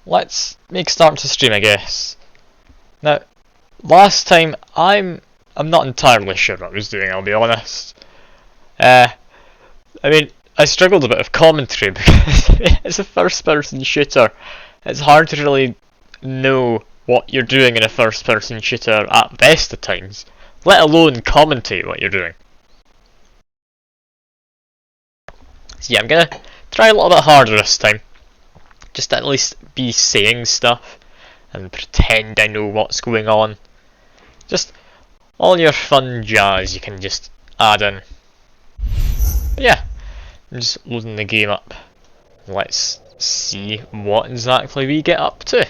let's make a start to stream, I guess. Now, last time, I'm not entirely sure what I was doing, I'll be honest. I mean, I struggled a bit of commentary because it's a first-person shooter. It's hard to really know what you're doing in a first-person shooter at best of times, let alone commentate what you're doing. So yeah, I'm gonna try a little bit harder this time, just to at least be saying stuff and pretend I know what's going on. Just all your fun jazz you can just add in. But yeah, I'm just loading the game up. Let's see what exactly we get up to.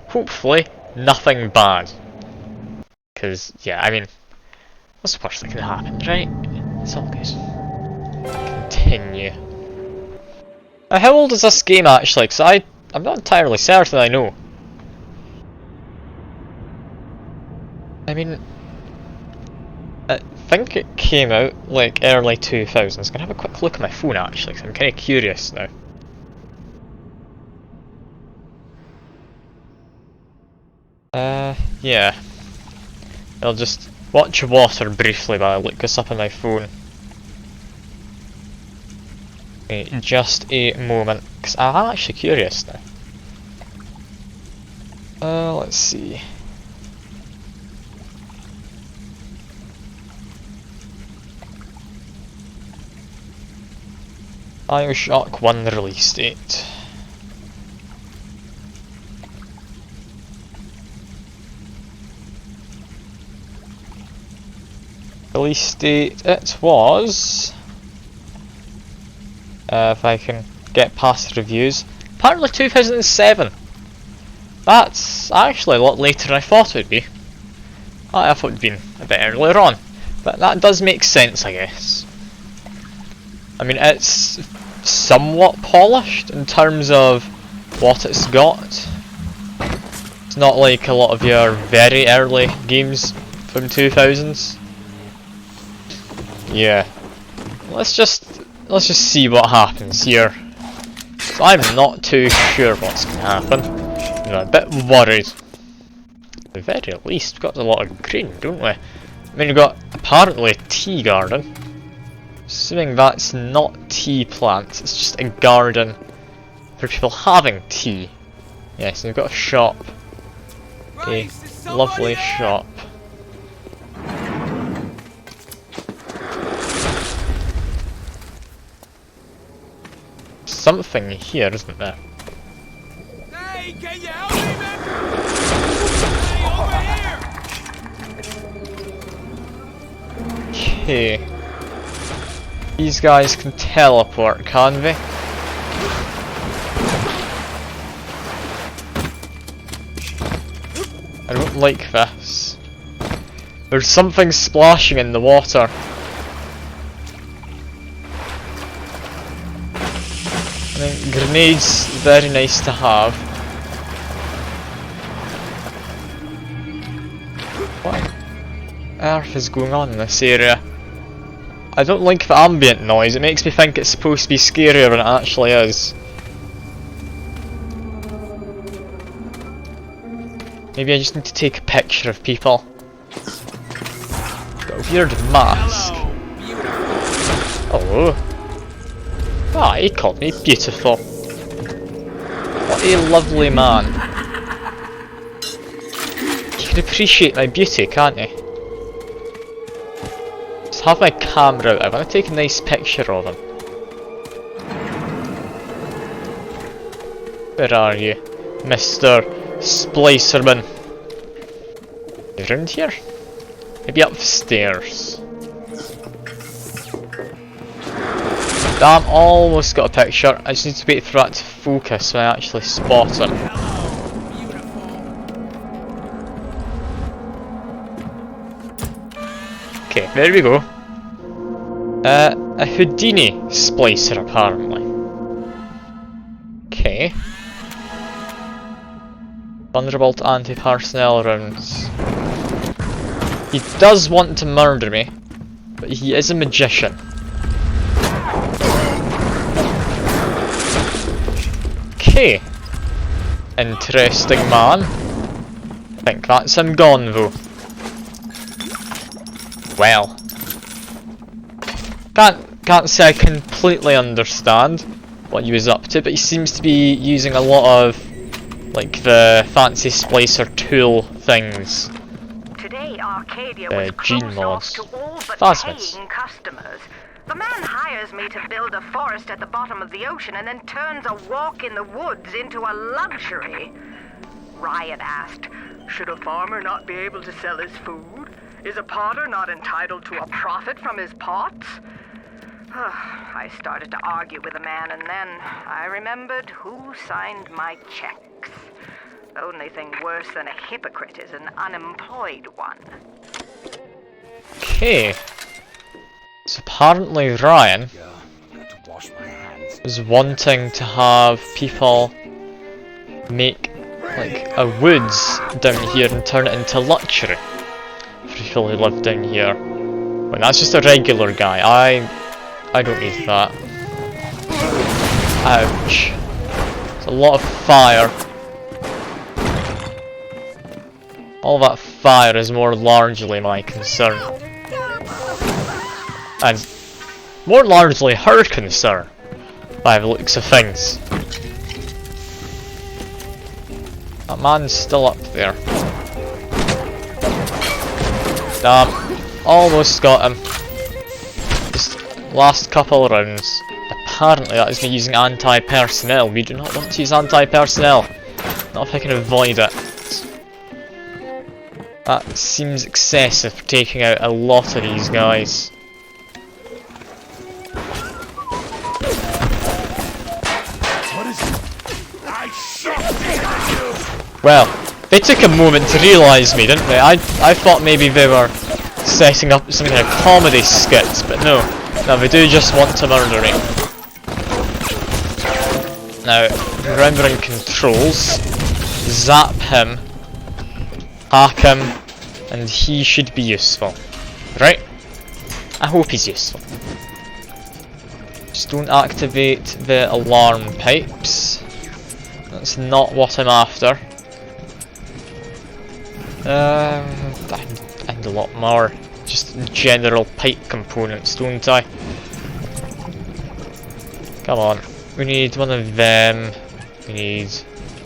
Hopefully nothing bad. Because, yeah, I mean, what's the worst that can happen, right? It's all good. Continue. Now, how old is this game actually? Because I'm not entirely certain I know. I mean, I think it came out like early 2000s. I'm gonna have a quick look at my phone actually, because I'm kind of curious now. Yeah. I'll just watch water briefly while I look this up on my phone. Just a moment, because I'm actually curious now. Let's see. Bioshock 1 release date. Release date, it was... if I can get past reviews, apparently 2007. That's actually a lot later than I thought it would be. I thought it would been a bit earlier on, but that does make sense, I guess. I mean, it's somewhat polished in terms of what it's got. It's not like a lot of your very early games from 2000s. Yeah. Let's just see what happens here. So I'm not too sure what's going to happen. I'm a bit worried. At the very least, we've got a lot of green, don't we? I mean, we've got apparently a tea garden. Assuming that's not tea plants, it's just a garden for people having tea. Yes, we've got a shop. A lovely shop. Something here, isn't there? Hey, can you help me, man? Hey, over here! Okay. These guys can teleport, can they? I don't like this. There's something splashing in the water. I mean, grenades, very nice to have. What on earth is going on in this area? I don't like the ambient noise, it makes me think it's supposed to be scarier than it actually is. Maybe I just need to take a picture of people. Got a weird mask. Hello. Ah, he called me beautiful. What a lovely man. You can appreciate my beauty, can't you? Just have my camera out. I want to take a nice picture of him. Where are you, Mr. Splicerman? You're around here? Maybe up the stairs. Damn, almost got a picture. I just need to wait for that to focus so I actually spot him. Okay, there we go. A Houdini splicer apparently. Okay. Vulnerable to anti-personnel rounds. He does want to murder me, but he is a magician. Okay. Interesting man. I think that's him gone though. Well. Can't say I completely understand what he was up to, but he seems to be using a lot of like the fancy splicer tool things. Today Arcadia The was gene closed off mods. to all but Phasmids. paying customers. The man hires me to build a forest at the bottom of the ocean and then turns a walk in the woods into a luxury. Ryan asked, should a farmer not be able to sell his food? Is a potter not entitled to a profit from his pots? I started to argue with the man, and then I remembered who signed my checks. The only thing worse than a hypocrite is an unemployed one. Okay. So apparently Ryan was wanting to have people make like a woods down here and turn it into luxury for people who live down here. When that's just a regular guy. I don't need that. Ouch. There's a lot of fire. All that fire is more largely my concern. And more largely her concern, by the looks of things. That man's still up there. Damn. Almost got him. Just last couple of rounds. Apparently that is me using anti-personnel. We do not want to use anti-personnel. Not if I can avoid it. That seems excessive for taking out a lot of these guys. Well, they took a moment to realise me, didn't they? I thought maybe they were setting up some kind of comedy skit, but no. No, they do just want to murder me. Now, remembering controls, zap him, hack him, and he should be useful. Right? I hope he's useful. Just don't activate the alarm pipes. That's not what I'm after. And a lot more. Just general pipe components, don't I? Come on. We need one of them. We need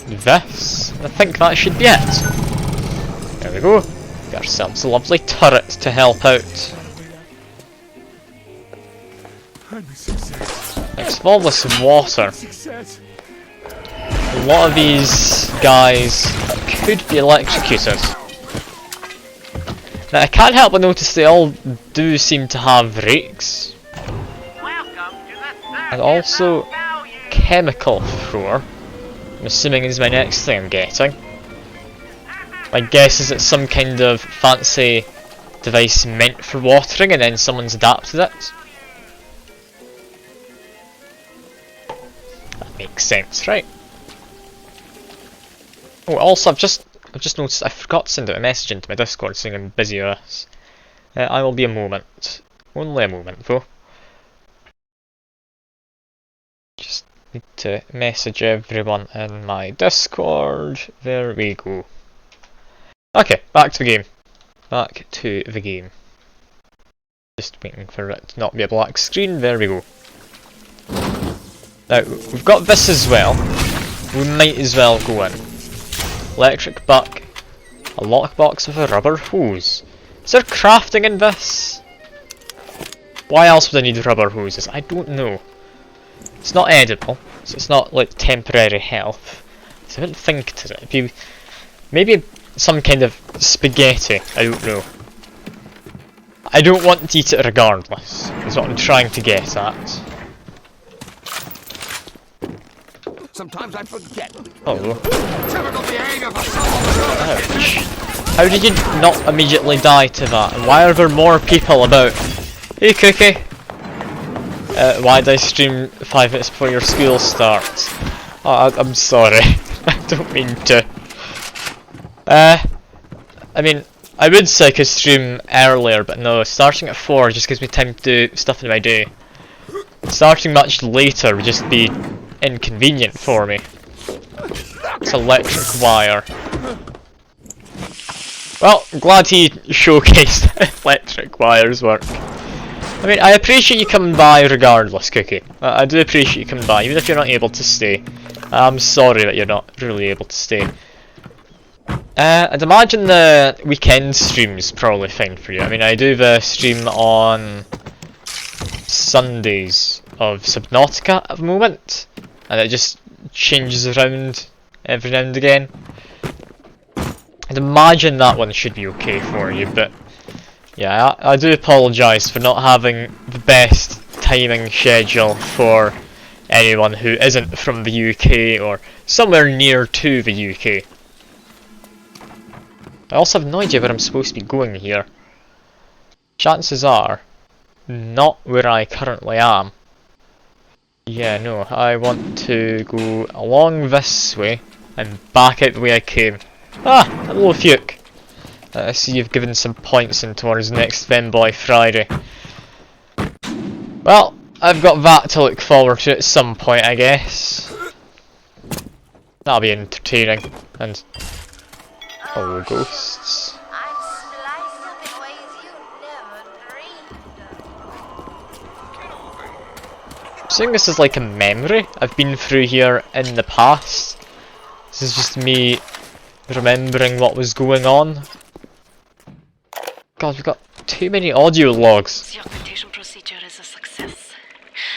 this. I think that should be it. There we go. Got ourselves a lovely turret to help out. Next of all, this water. A lot of these guys could be electrocuted. Now I can't help but notice they all do seem to have rakes. And also chemical thrower. I'm assuming is my next thing I'm getting. My guess is it's some kind of fancy device meant for watering and then someone's adapted it. That makes sense, right? Oh, also I've just noticed I forgot to send out a message into my Discord saying I'm busy with this. I will be a moment. Only a moment though. Just need to message everyone in my Discord. There we go. Okay, back to the game. Back to the game. Just waiting for it to not be a black screen. There we go. Now, we've got this as well. We might as well go in. Electric buck. A lockbox with a rubber hose. Is there crafting in this? Why else would I need rubber hoses? I don't know. It's not edible, so it's not like temporary health. So I didn't think to it. It'd be maybe some kind of spaghetti, I don't know. I don't want to eat it regardless, is what I'm trying to get at. Sometimes I forget. Oh. Typical behavior for someone. Ouch. How did you not immediately die to that? And why are there more people about? Hey Cookie! Why did I stream 5 minutes before your school starts? Oh, I'm sorry. I don't mean to. I mean, I would say I could stream earlier, but no, starting at 4 just gives me time to do stuff in my day. Starting much later would just be inconvenient for me. It's electric wire. Well, glad he showcased electric wires work. I mean, I appreciate you coming by regardless, Cookie. I do appreciate you coming by, even if you're not able to stay. I'm sorry that you're not really able to stay. I'd imagine the weekend stream's probably fine for you. I mean, I do the stream on Sundays of Subnautica at the moment, and it just changes around every now and again. I'd imagine that one should be okay for you, but yeah, I do apologise for not having the best timing schedule for anyone who isn't from the UK or somewhere near to the UK. I also have no idea where I'm supposed to be going here. Chances are, not where I currently am. Yeah, no, I want to go along this way and back out the way I came. Ah, hello Fuke. I see you've given some points in towards next Femboy Friday. Well, I've got that to look forward to at some point, I guess. That'll be entertaining. And hello, ghosts. I'm spliced up in ways you never dreamed of. Seeing this is like a memory, I've been through here in the past. This is just me remembering what was going on. God, we've got too many audio logs. The augmentation procedure is a success.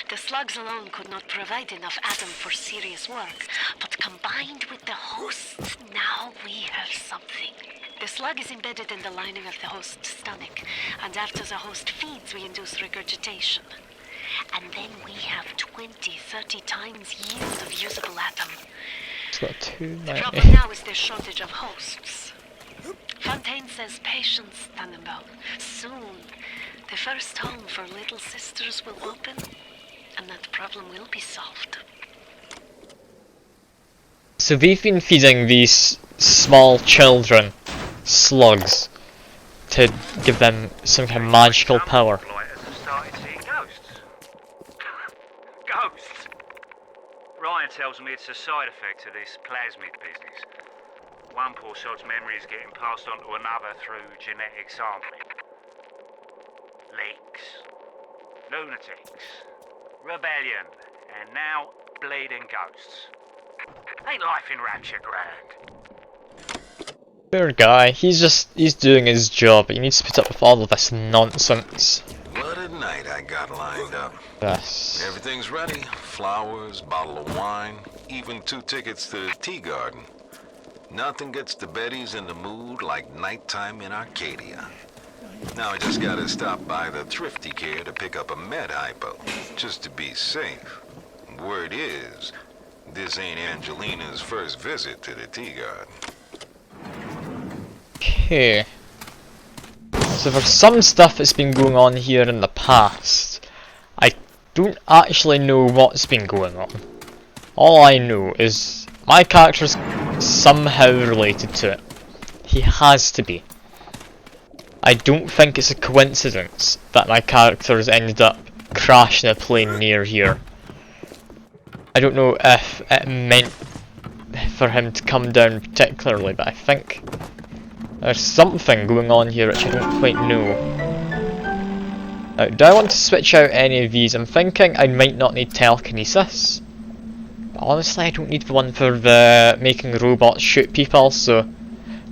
The slugs alone could not provide enough atom for serious work, but combined with the hosts, now we have something. The slug is embedded in the lining of the host's stomach, and after the host feeds, we induce regurgitation. And then we have 20-30 times yield of usable atom. It's got too The many. problem now is the shortage of hosts. Fontaine says patience, Tannenbaum. Soon, the first home for little sisters will open, and that problem will be solved. So they've been feeding these small children slugs to give them some kind of magical power. Started seeing ghosts. Ghosts? Ryan tells me it's a side effect of this plasmid business. One poor sod's memory is getting passed on to another through genetic sampling. Leaks, lunatics, rebellion, and now bleeding ghosts. Ain't life in Rapture grand? Poor guy, he's doing his job, but he needs to put up with all of this nonsense. What a night I got lined up. Yes. Everything's ready. Flowers, bottle of wine, even 2 tickets to the tea garden. Nothing gets the Bettys in the mood like nighttime in Arcadia. Now I just gotta stop by the Thrifty Care to pick up a med hypo, just to be safe. Word is, this ain't Angelina's first visit to the tea garden. Okay. So for some stuff that's been going on here in the past, I don't actually know what's been going on. All I know is my character's somehow related to it. He has to be. I don't think it's a coincidence that my character's ended up crashing a plane near here. I don't know if it meant for him to come down particularly, but I think there's something going on here which I don't quite know. Now, do I want to switch out any of these? I'm thinking I might not need telekinesis. But honestly, I don't need the one for the making robots shoot people, so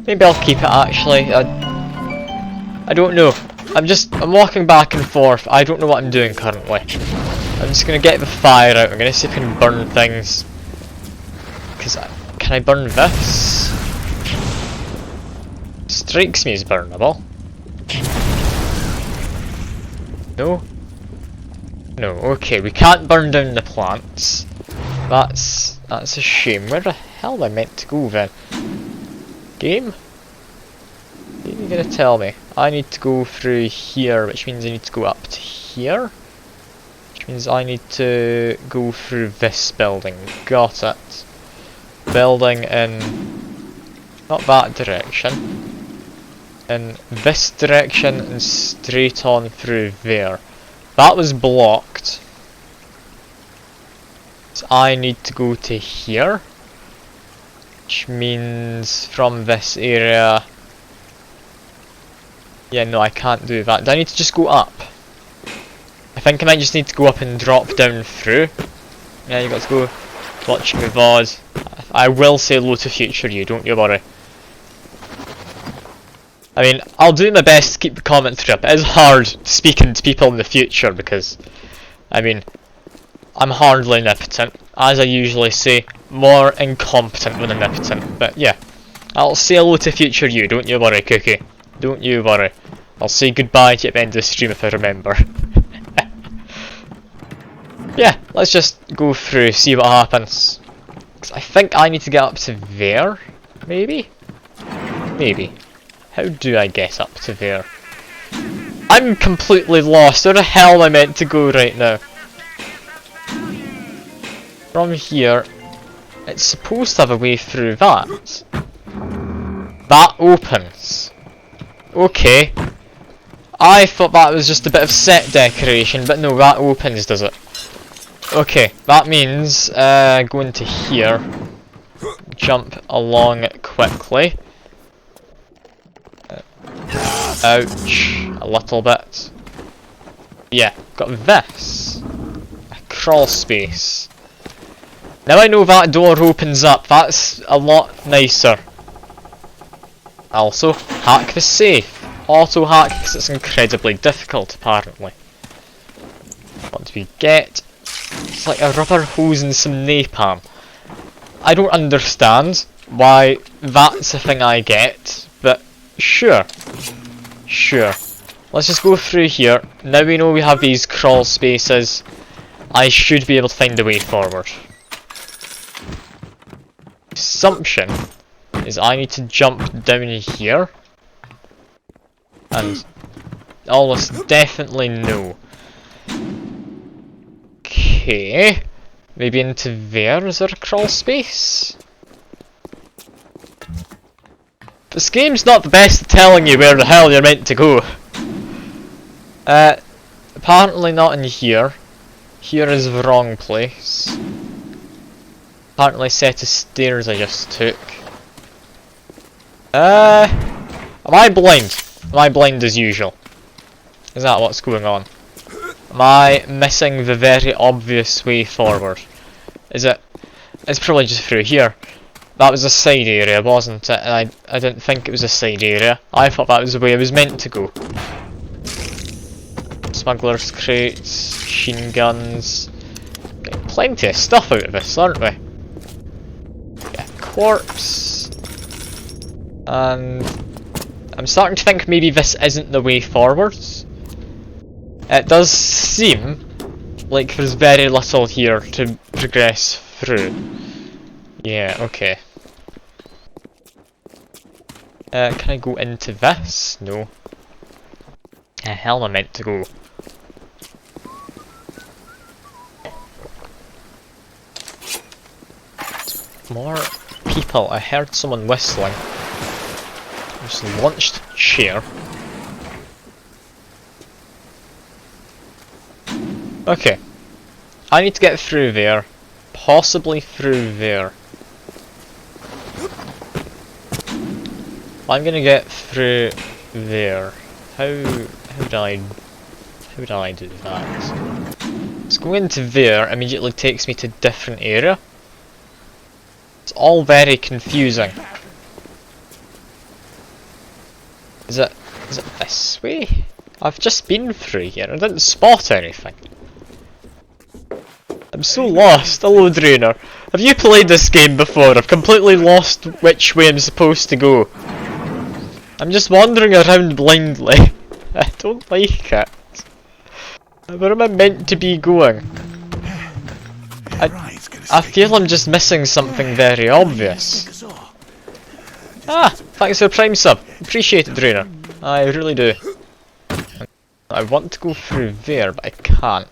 maybe I'll keep it actually. I don't know. I'm walking back and forth. I don't know what I'm doing currently. I'm just gonna get the fire out. I'm gonna see if I can burn things. Can I burn this? Strikes me as burnable. No? No, okay, we can't burn down the plants. That's a shame. Where the hell am I meant to go then? Game? What are you gonna tell me? I need to go through here, which means I need to go up to here. Which means I need to go through this building. Got it. Building in not that direction. In this direction and straight on through there. That was blocked. So I need to go to here. Which means from this area... Yeah, no, I can't do that. Do I need to just go up? I think I might just need to go up and drop down through. Yeah, you got to go watching the VOD. I will say hello to future you, don't you worry. I mean, I'll do my best to keep the comment thread up. It is hard speaking to people in the future because, I mean, I'm hardly omnipotent. As I usually say, more incompetent than omnipotent. But yeah, I'll say hello to future you, don't you worry, Cookie. Don't you worry. I'll say goodbye to you at the end of the stream if I remember. Yeah, let's just go through, see what happens. 'Cause I think I need to get up to there, maybe? Maybe. How do I get up to there? I'm completely lost. Where the hell am I meant to go right now? From here, it's supposed to have a way through that. That opens. Okay. I thought that was just a bit of set decoration, but no, that opens, does it? Okay, that means go into here, jump along quickly. Ouch, a little bit. Yeah, got this. A crawl space. Now I know that door opens up, that's a lot nicer. Also, hack the safe. Auto hack because it's incredibly difficult apparently. What do we get? It's like a rubber hose and some napalm. I don't understand why that's a thing I get, but sure. Sure. Let's just go through here. Now we know we have these crawl spaces. I should be able to find a way forward. Assumption is I need to jump down here. And almost definitely no. Okay, maybe into there. Is there a crawl space? This game's not the best at telling you where the hell you're meant to go. Apparently not in here. Here is the wrong place. Apparently set of stairs I just took. Am I blind? Am I blind as usual? Is that what's going on? Am I missing the very obvious way forward? Is it? It's probably just through here. That was a side area, wasn't it? And I didn't think it was a side area. I thought that was the way I was meant to go. Smugglers' crates, machine guns. Getting plenty of stuff out of this, aren't we? Yeah, corpse. And I'm starting to think maybe this isn't the way forwards. It does seem like there's very little here to progress through. Yeah, okay. Can I go into this? No. The hell am I meant to go? More people. I heard someone whistling. Just launched a chair. Okay. I need to get through there. Possibly through there. I'm gonna get through there. How do I do that? Let's go into there, immediately takes me to a different area. It's all very confusing. Is it this way? I've just been through here, I didn't spot anything. I'm so lost. Hello Drainer. Have you played this game before? I've completely lost which way I'm supposed to go. I'm just wandering around blindly. I don't like it. Where am I meant to be going? I feel I'm just missing something very obvious. Ah, thanks for the Prime sub. Appreciate it, Drainer. I really do. I want to go through there, but I can't.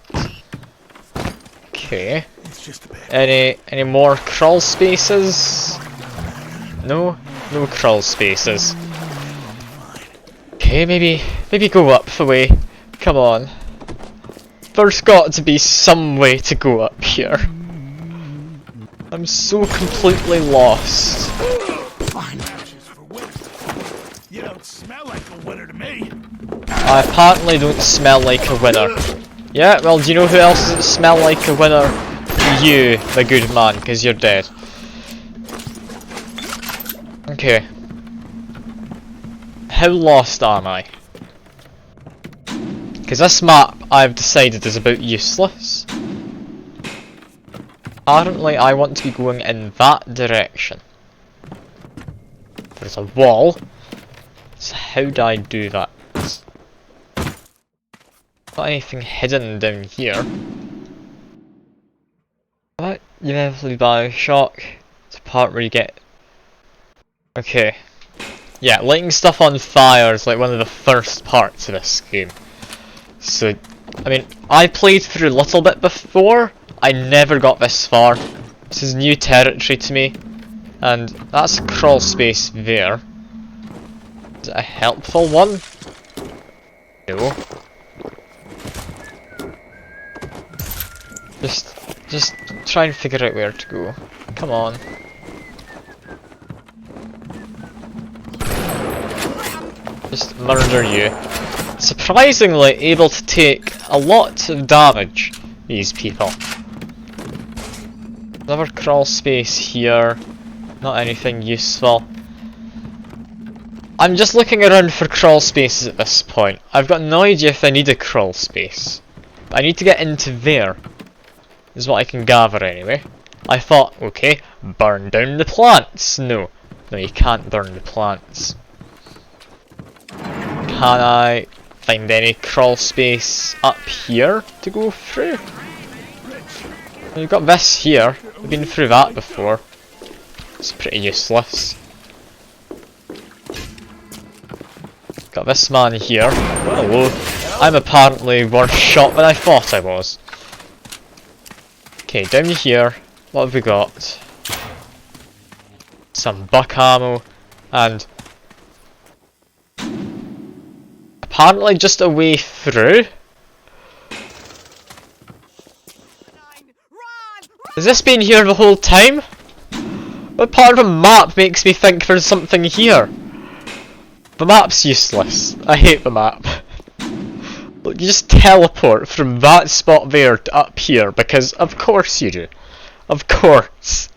Okay. Any more crawl spaces? No? No crawl spaces. Okay, maybe go up the way. Come on. There's got to be some way to go up here. I'm so completely lost. Fine ashes for winter. You don't smell like a winner to me. I apparently don't smell like a winner. Yeah, well, do you know who else doesn't smell like a winner? You, the good man, because you're dead. Okay. How lost am I? Because this map, I've decided, is about useless. Apparently, I want to be going in that direction. There's a wall. So how do I do that? Not anything hidden down here. What? You never played Bioshock? It's a part where you get... Okay. Yeah, lighting stuff on fire is like one of the first parts of this game. So, I mean, I played through a little bit before. I never got this far. This is new territory to me. And that's a crawl space there. Is it a helpful one? No. Just try and figure out where to go. Come on. Just murder you. Surprisingly able to take a lot of damage, these people. Another crawl space here. Not anything useful. I'm just looking around for crawl spaces at this point. I've got no idea if I need a crawl space. But I need to get into there. Is what I can gather anyway. I thought, okay, burn down the plants. No. No, you can't burn the plants. Can I find any crawl space up here to go through? We've got this here. We've been through that before. It's pretty useless. Got this man here. Hello. I'm apparently worse shot than I thought I was. Okay, down here, what have we got? Some buck ammo, and apparently just a way through? Has this been here the whole time? What part of a map makes me think there's something here? The map's useless. I hate the map. Look, you just teleport from that spot there to up here, because of course you do. Of course.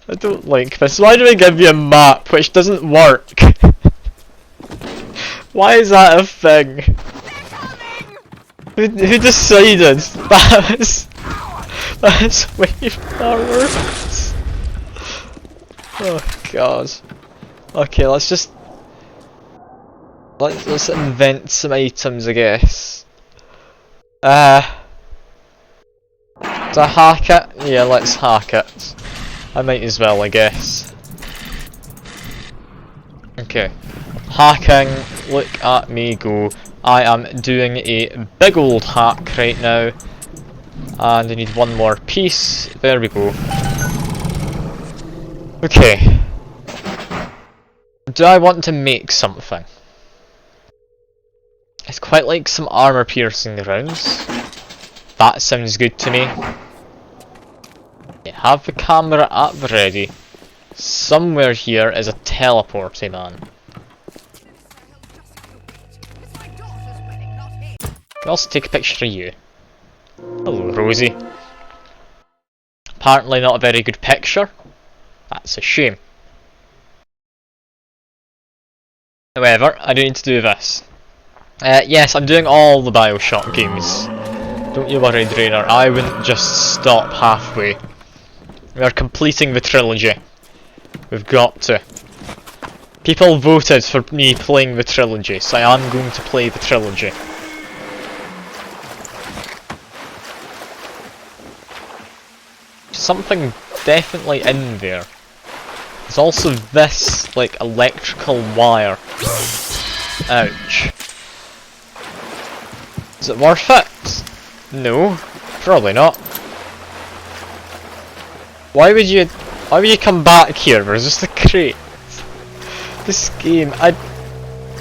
I don't like this. Why do I give you a map which doesn't work? Why is that a thing? Who decided that's way far worse? Oh god. Okay, let's invent some items, I guess. Do I hack it? Yeah, let's hack it. I might as well, I guess. Okay. Hacking, look at me go. I am doing a big old hack right now. And I need one more piece. There we go. Okay. Do I want to make something? I'd quite like some armor piercing rounds. That sounds good to me. Yeah, have the camera up ready. Somewhere here is a teleporty man. I'll also take a picture of you. Hello, Rosie. Apparently not a very good picture. That's a shame. However, I do need to do this. Yes, I'm doing all the Bioshock games. Don't you worry, Drainer, I wouldn't just stop halfway. We are completing the trilogy. We've got to. People voted for me playing the trilogy, so I am going to play the trilogy. Something definitely in there. There's also this, like, electrical wire. Ouch. Is it worth it? No, probably not. Why would you come back here? There's just a crate. This game, I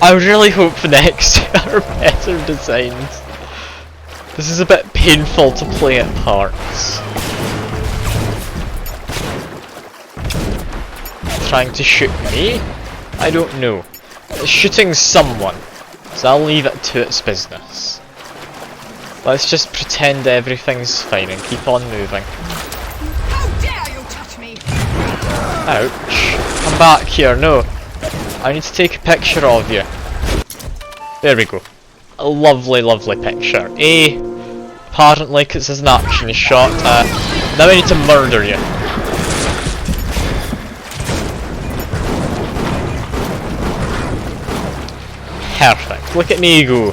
really hope the next are better designed. This is a bit painful to play at parts. trying to shoot me? I don't know. It's shooting someone, so I'll leave it to its business. Let's just pretend everything's fine and keep on moving. How dare you touch me! Ouch. Come back here, no. I need to take a picture of you. There we go. A lovely, lovely picture. Apparently, because it's an action shot, now I need to murder you. Perfect. Look at me go.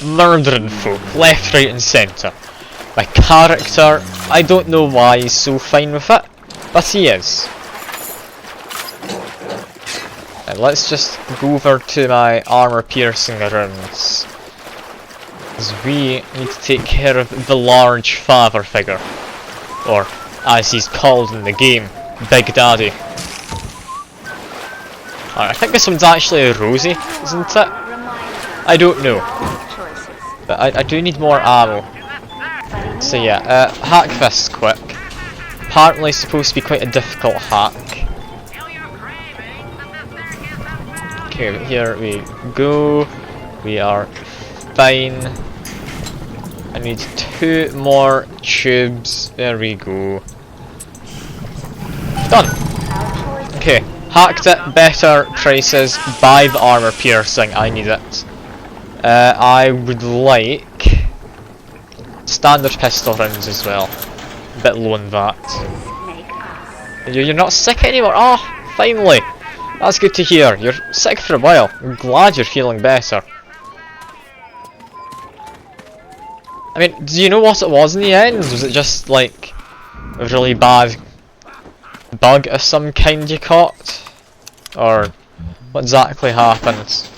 Murdering folk, left, right and centre. My character, I don't know why he's so fine with it, but he is. And let's just go over to my armor piercing runes. As we need to take care of the large father figure. Or, as he's called in the game, Big Daddy. Alright, I think this one's actually a Rosie, isn't it? I don't know. But I do need more ammo. So yeah, hack fist quick. Apparently supposed to be quite a difficult hack. Okay, here we go. We are fine. I need 2 more tubes. There we go. Done. Okay, hacked it. Better prices. Buy the armor piercing. I need it. I would like standard pistol rounds as well. A bit low on that. You're not sick anymore? Oh, finally! That's good to hear. You're sick for a while. I'm glad you're feeling better. I mean, do you know what it was in the end? Was it just like a really bad bug of some kind you caught? Or what exactly happened?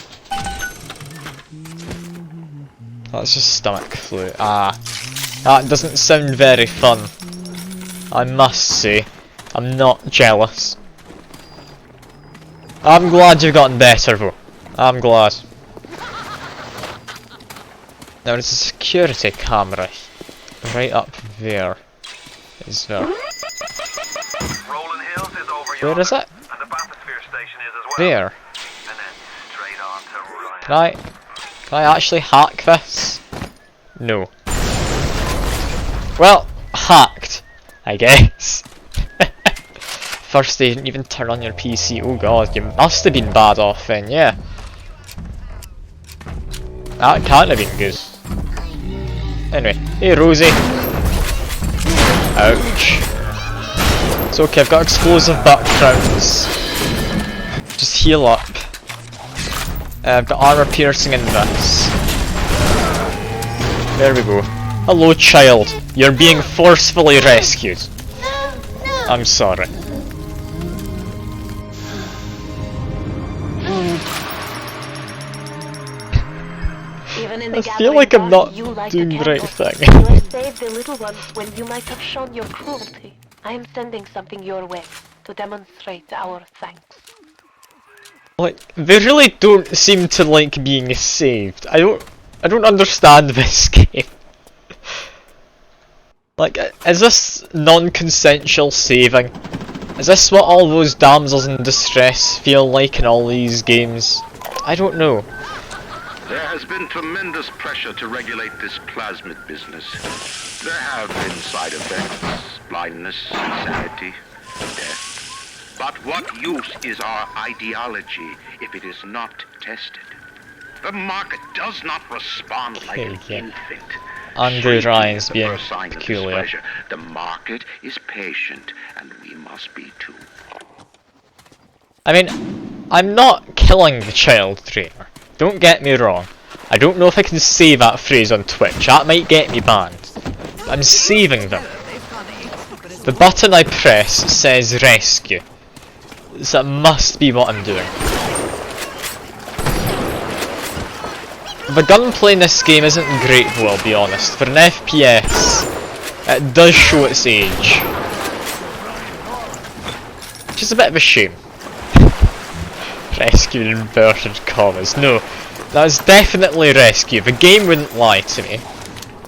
That's just stomach flu. Ah, that doesn't sound very fun. I must say, I'm not jealous. I'm glad you've gotten better though. I'm glad. Now there's a security camera right up there. Is there? Where is it? There. Can I actually hack this? No. Well, hacked, I guess. First they didn't even turn on your PC. Oh god, you must have been bad off then, yeah. That can't have been good. Anyway, hey Rosie. Ouch. It's okay, I've got explosive butt rounds. Just heal up. I've got armor piercing in this. There we go. Hello child, you're being forcefully rescued. I'm sorry. I feel like I'm not doing the right thing. You have saved the little ones when you might have shown your cruelty. I am sending something your way to demonstrate our thanks. Like, they really don't seem to like being saved. I don't understand this game. Like, is this non-consensual saving? Is this what all those damsels in distress feel like in all these games? I don't know. There has been tremendous pressure to regulate this plasmid business. There have been side effects, blindness, insanity, death. But what use is our ideology if it is not tested? The market does not respond like an infant. Andrew Ryan's being peculiar. The market is patient, and we must be too. I mean, I'm not killing the child trainer. Don't get me wrong. I don't know if I can say that phrase on Twitch. That might get me banned. I'm saving them. The button I press says rescue. So that must be what I'm doing. The gunplay in this game isn't great though, I'll be honest. For an FPS, it does show its age. Which is a bit of a shame. Rescue in inverted commas. No, that is definitely rescue. The game wouldn't lie to me.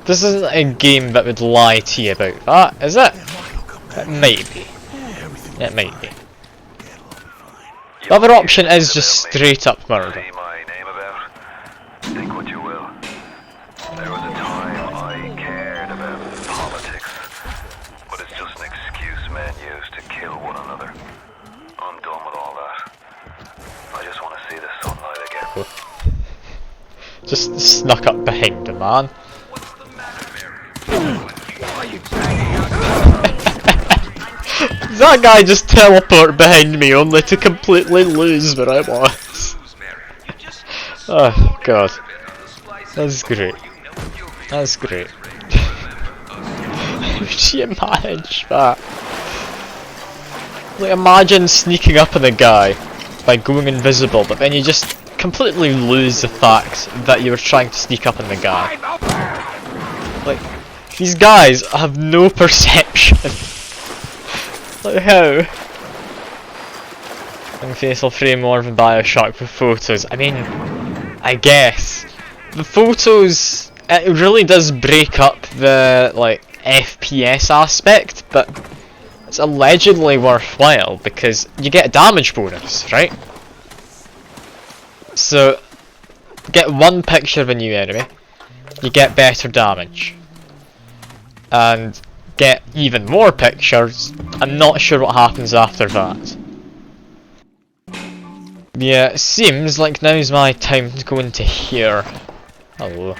This isn't a game that would lie to you about that, is it? It might be. It might be. The other option is just straight up murder. See my name about? Think what you will. There was a time I cared about politics, but it's just an excuse men use to kill one another. I'm done with all that. I just want to see the sunlight again. Just snuck up behind the man. That guy just teleported behind me only to completely lose where I was. Oh god. That's great. That's great. How do you manage that? Like, imagine sneaking up on a guy by going invisible, but then you just completely lose the fact that you were trying to sneak up on the guy. Like, these guys have no perception. Like, how? Unfaithful frame more than Bioshock with photos. I mean, I guess. The photos, it really does break up the, like, FPS aspect, but it's allegedly worthwhile because you get a damage bonus, right? So, get one picture of a new enemy, you get better damage. And get even more pictures, I'm not sure what happens after that. Yeah, it seems like now's my time to go into here. Hello.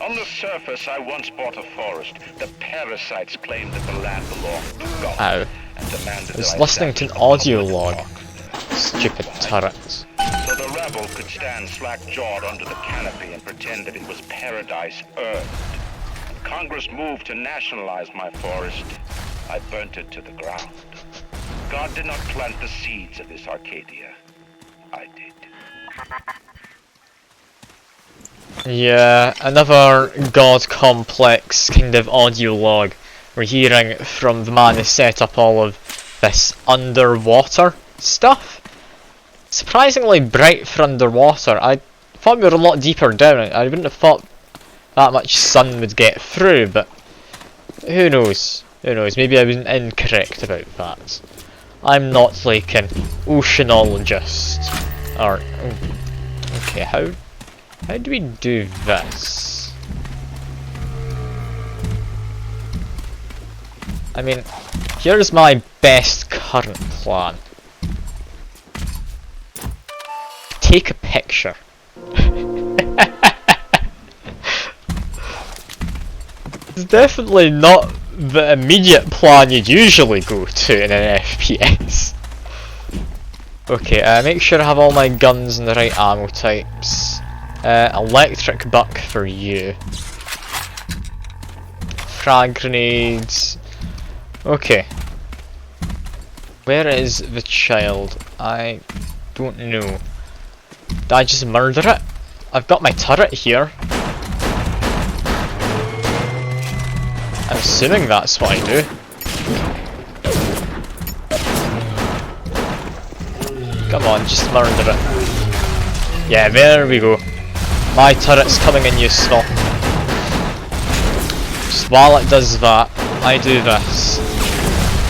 On the surface, I once bought a forest. The parasites claimed that the land belonged to God. Ow. And demanded I was that listening to an establish a audio public log. park. Stupid turrets. So the rebel could stand slack-jawed under the canopy and pretend that it was paradise earned. When Congress moved to nationalize my forest, I burnt it to the ground. God did not plant the seeds of this Arcadia. I did. Yeah, another god complex kind of audio log. We're hearing from the man who set up all of this underwater stuff. Surprisingly bright for underwater. I thought we were a lot deeper down. I wouldn't have thought that much sun would get through, but who knows? Who knows? Maybe I was incorrect about that. I'm not like an oceanologist. Or okay, how do we do this? I mean, here's my best current plan. Take a picture. It's definitely not the immediate plan you'd usually go to in an FPS. Okay, make sure I have all my guns in the right ammo types. Electric buck for you. Frag grenades. Okay. Where is the child? I don't know. Did I just murder it? I've got my turret here. I'm assuming that's what I do. Come on, just murder it. Yeah, there we go. My turret's coming in useful. Just while it does that, I do this.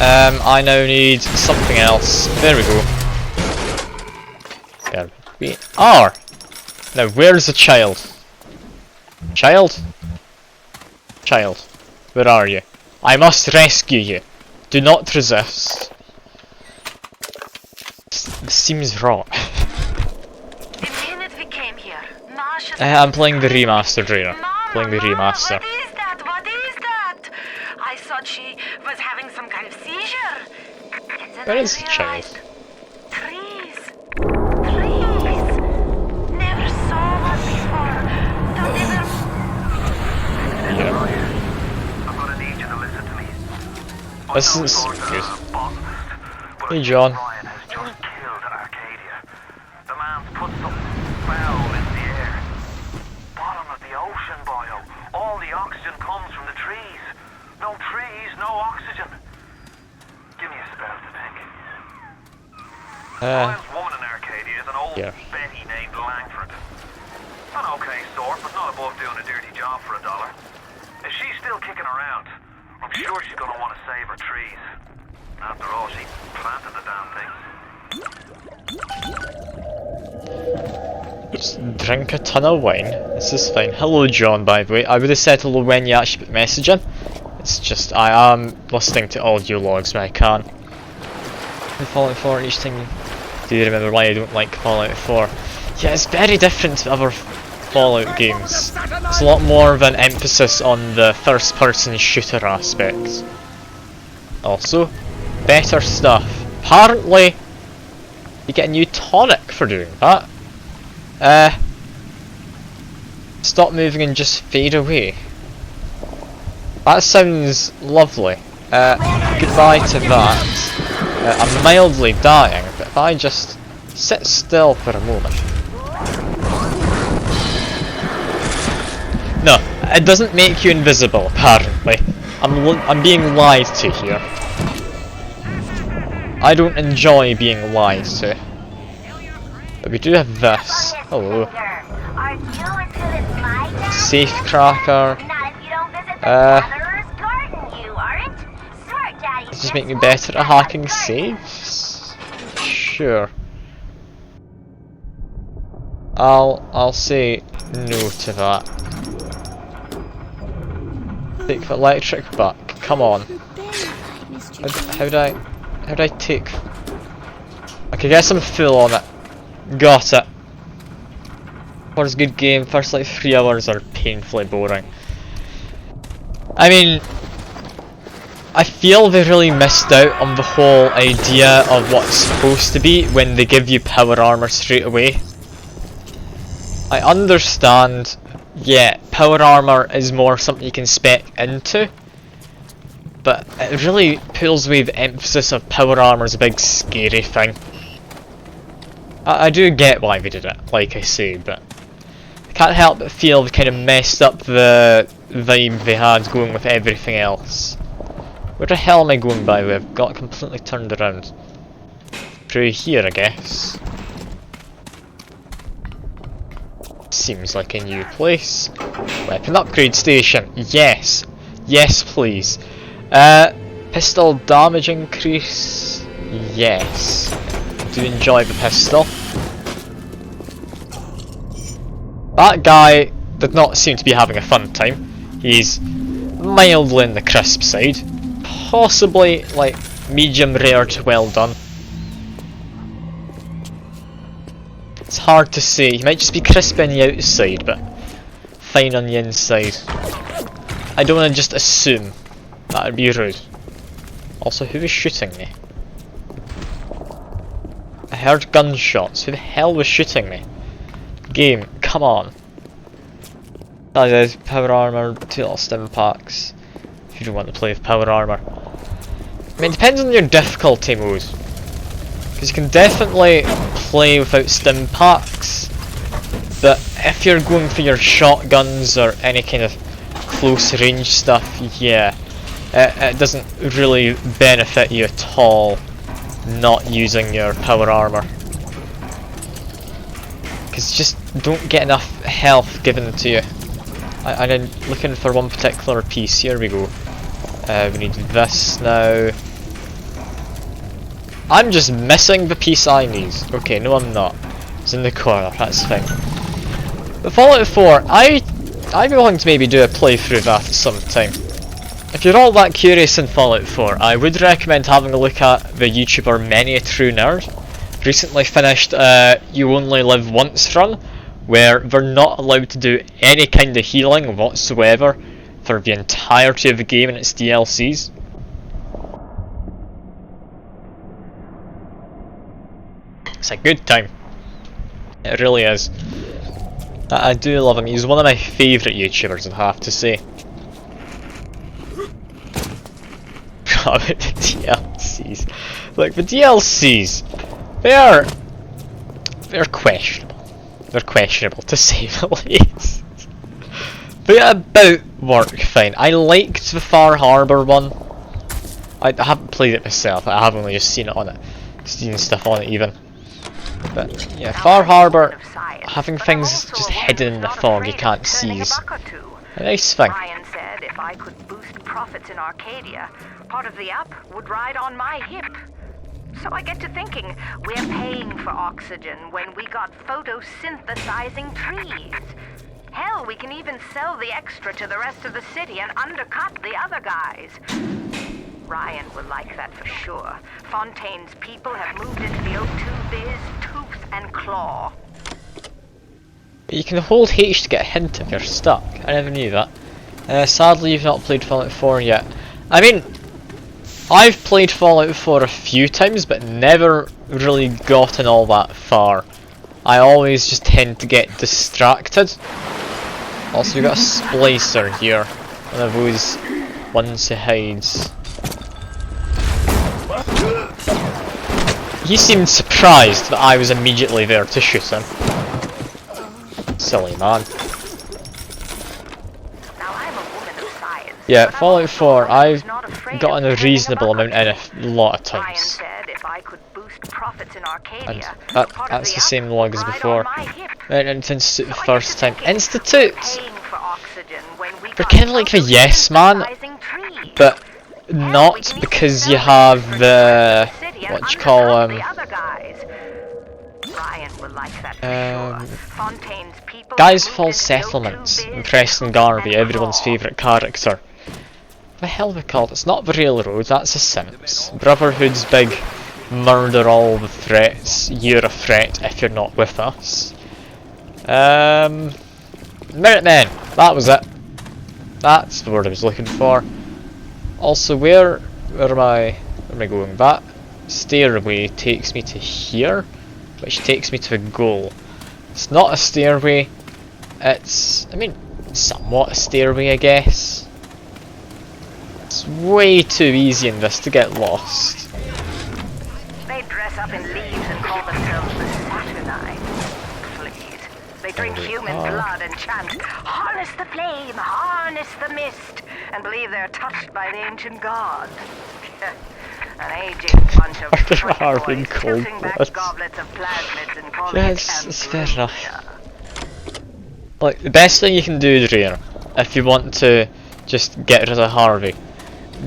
I now need something else. There we go. There we are. Now, where's the child? Child? Child, where are you? I must rescue you. Do not resist. This seems wrong. The minute we came here, Marsha I'm playing the remastered Rena. Playing the remaster. What is that? What is that? I thought she was having some kind of seizure. And then Where I is the child? realized, trees. Trees. Never saw one before. Don't ever... Yeah. I'm gonna need you to listen to me. This is good. Hey John. Ryan has just killed Arcadia. The man's put something foul in the air. Bottom of the ocean, boyo. All the oxygen comes from the trees. No trees, no oxygen. Give me a spell to think. Ryan's woman in Arcadia is an old yeah. Betty named Langford. An okay sort, but not above doing a dirty job for $1. If she's still kicking around, I'm sure she's gonna want to save her trees. After all, she planted the damn thing. drink a ton of wine. This is fine. Hello, John, by the way. I would have said hello when you actually put the message in. It's just, I am listening to audio logs when I can. Fallout 4, each time do you remember why I don't like Fallout 4? Yeah, it's very different to other Fallout games. It's a lot more of an emphasis on the first person shooter aspect. Also, better stuff. Apparently, you get a new tonic for doing that. Stop moving and just fade away. That sounds lovely. Goodbye to that. I'm mildly dying, but if I just sit still for a moment. No, it doesn't make you invisible, apparently. I'm being lied to here. I don't enjoy being lied to. But we do have this. Hello. Safe cracker. Does this make me better at hacking saves? Sure. I'll say no to that. Take the electric back. Come on. How'd I take? Okay, guess I'm full on it. Got it. First good game. First like 3 hours are painfully boring. I mean, I feel they really missed out on the whole idea of what's supposed to be when they give you power armor straight away. I understand, yeah, power armor is more something you can spec into, but it really pulls away the emphasis of power armor as a big scary thing. I do get why they did it, like I say, but I can't help but feel they kind of messed up the vibe they had going with everything else. Where the hell am I going by with? I've got completely turned around. Through here, I guess. Seems like a new place. Weapon upgrade station. Yes. Yes, please. Pistol damage increase. Yes. Do enjoy the pistol. That guy did not seem to be having a fun time. He's mildly on the crisp side. Possibly like medium rare to well done. It's hard to say. He might just be crisp on the outside, but fine on the inside. I don't want to just assume. That would be rude. Also, who is shooting me? I heard gunshots. Who the hell was shooting me? Game, come on. That is power armor, 2 little stim packs. If you don't want to play with power armor. I mean, it depends on your difficulty mode. Because you can definitely play without stim packs. But if you're going for your shotguns or any kind of close range stuff, yeah. It doesn't really benefit you at all not using your power armor. Because you just don't get enough health given to you. And I'm looking for one particular piece. Here we go. We need this now. I'm just missing the piece I need. Okay, no I'm not. It's in the corner, that's fine. But Fallout 4, I'd be willing to maybe do a playthrough of that at some time. If you're all that curious in Fallout 4, I would recommend having a look at the YouTuber Many a True Nerd. Recently finished You Only Live Once run, where they're not allowed to do any kind of healing whatsoever for the entirety of the game and its DLCs. It's a good time. It really is. I do love him. He's one of my favourite YouTubers, I have to say. About the DLCs. Look, the DLCs, they're questionable. They're questionable to say the least. But about work fine. I liked the Far Harbour one. I haven't played it myself. I have only just seen it on it, seen stuff on it even. But yeah, Far Harbour, having things just hidden in the fog you can't see is a nice thing. Ryan said if I could boost profits in Arcadia, part of the app would ride on my hip. So I get to thinking, we're paying for oxygen when we got photosynthesizing trees. Hell, we can even sell the extra to the rest of the city and undercut the other guys. Ryan will like that for sure. Fontaine's people have moved into the O2 biz tooth and claw. You can hold H to get a hint if you're stuck. I never knew that. Sadly, you've not played Fallout 4 yet. I mean, I've played Fallout 4 a few times, but never really gotten all that far. I always just tend to get distracted. Also, we've got a splicer here. One of those ones who hides. He seemed surprised that I was immediately there to shoot him. Silly man. Yeah, Fallout 4, I've gotten a reasonable amount in a lot of times. And that's the same log as before. Right, Institute the first time. Institute! They're kind of like the Yes Man, but not because you have the... what you call Guys Falls Settlements, and Preston Garvey, everyone's favourite character. What the hell are they called? It's not the Railroad, that's the Simps. Brotherhood's big murder all the threats, you're a threat if you're not with us. Minutemen, that was it. That's the word I was looking for. Also, where am I going? That stairway takes me to here, which takes me to a goal. It's not a stairway, it's, I mean, somewhat a stairway, I guess. It's way too easy in this to get lost. They dress up in leaves and call themselves the Saturnine. Please. They drink human blood and chant, harness the flame, harness the mist, and believe they're touched by the ancient gods. An aging bunch of boys tilting back goblets of plasmids and calling it it's fair enough. Like, the best thing you can do, Dreer, if you want to just get rid of Harvey,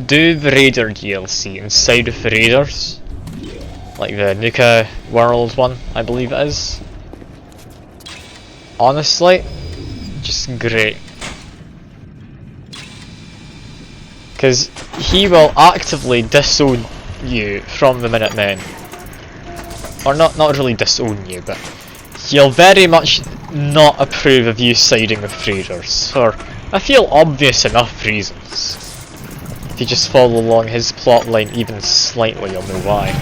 do the Raider DLC inside of the Raiders. Like the Nuka World one, I believe it is. Honestly, just great. Because he will actively disown you from the Minutemen. Or not really disown you, but he'll very much not approve of you siding with Raiders for, I feel, obvious enough reasons. If you just follow along his plotline even slightly, you'll know why.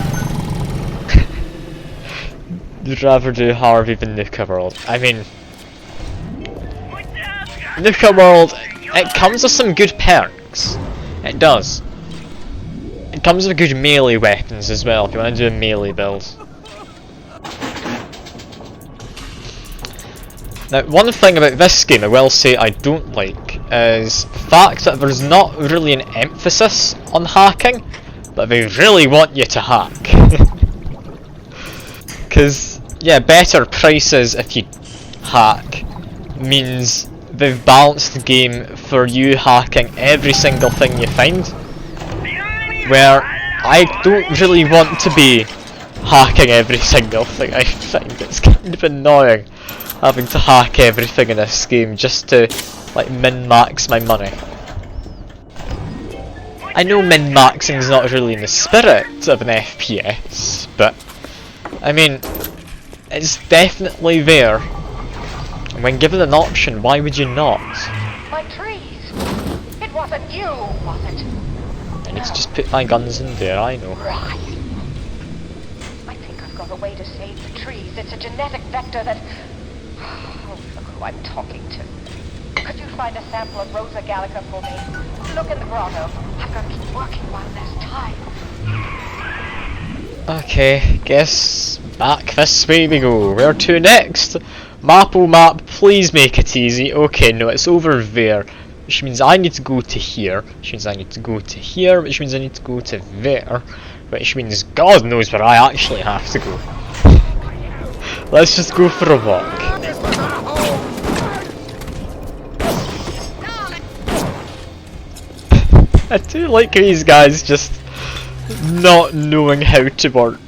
You'd rather do Harvey than Nuka World. I mean, Nuka World, it comes with some good perks. It does. It comes with good melee weapons as well, if you want to do a melee build. Now, one thing about this game I will say I don't like is the fact that there's not really an emphasis on hacking, but they really want you to hack. Because, yeah, better prices if you hack means they've balanced the game for you hacking every single thing you find, where I don't really want to be hacking every single thing I find. It's kind of annoying having to hack everything in this game just to, like, min-max my money. I know min-maxing is not really in the spirit of an FPS, but I mean, it's definitely there. And when given an option, why would you not? My trees! It wasn't you, was it? I need to just put my guns in there, I know. Ryan. I think I've got a way to save the trees. It's a genetic vector that... Oh, look who I'm talking to. Could you find a sample of Rosa Gallica for me? Look in the grotto. I've got to keep working while there's time. Okay, guess back this way we go. Where to next? Map-o map, please make it easy. Okay, no, it's over there. Which means I need to go to here. Which means I need to go to here. Which means I need to go to there. Which means God knows where I actually have to go. Let's just go for a walk. I do like these guys just not knowing how to work.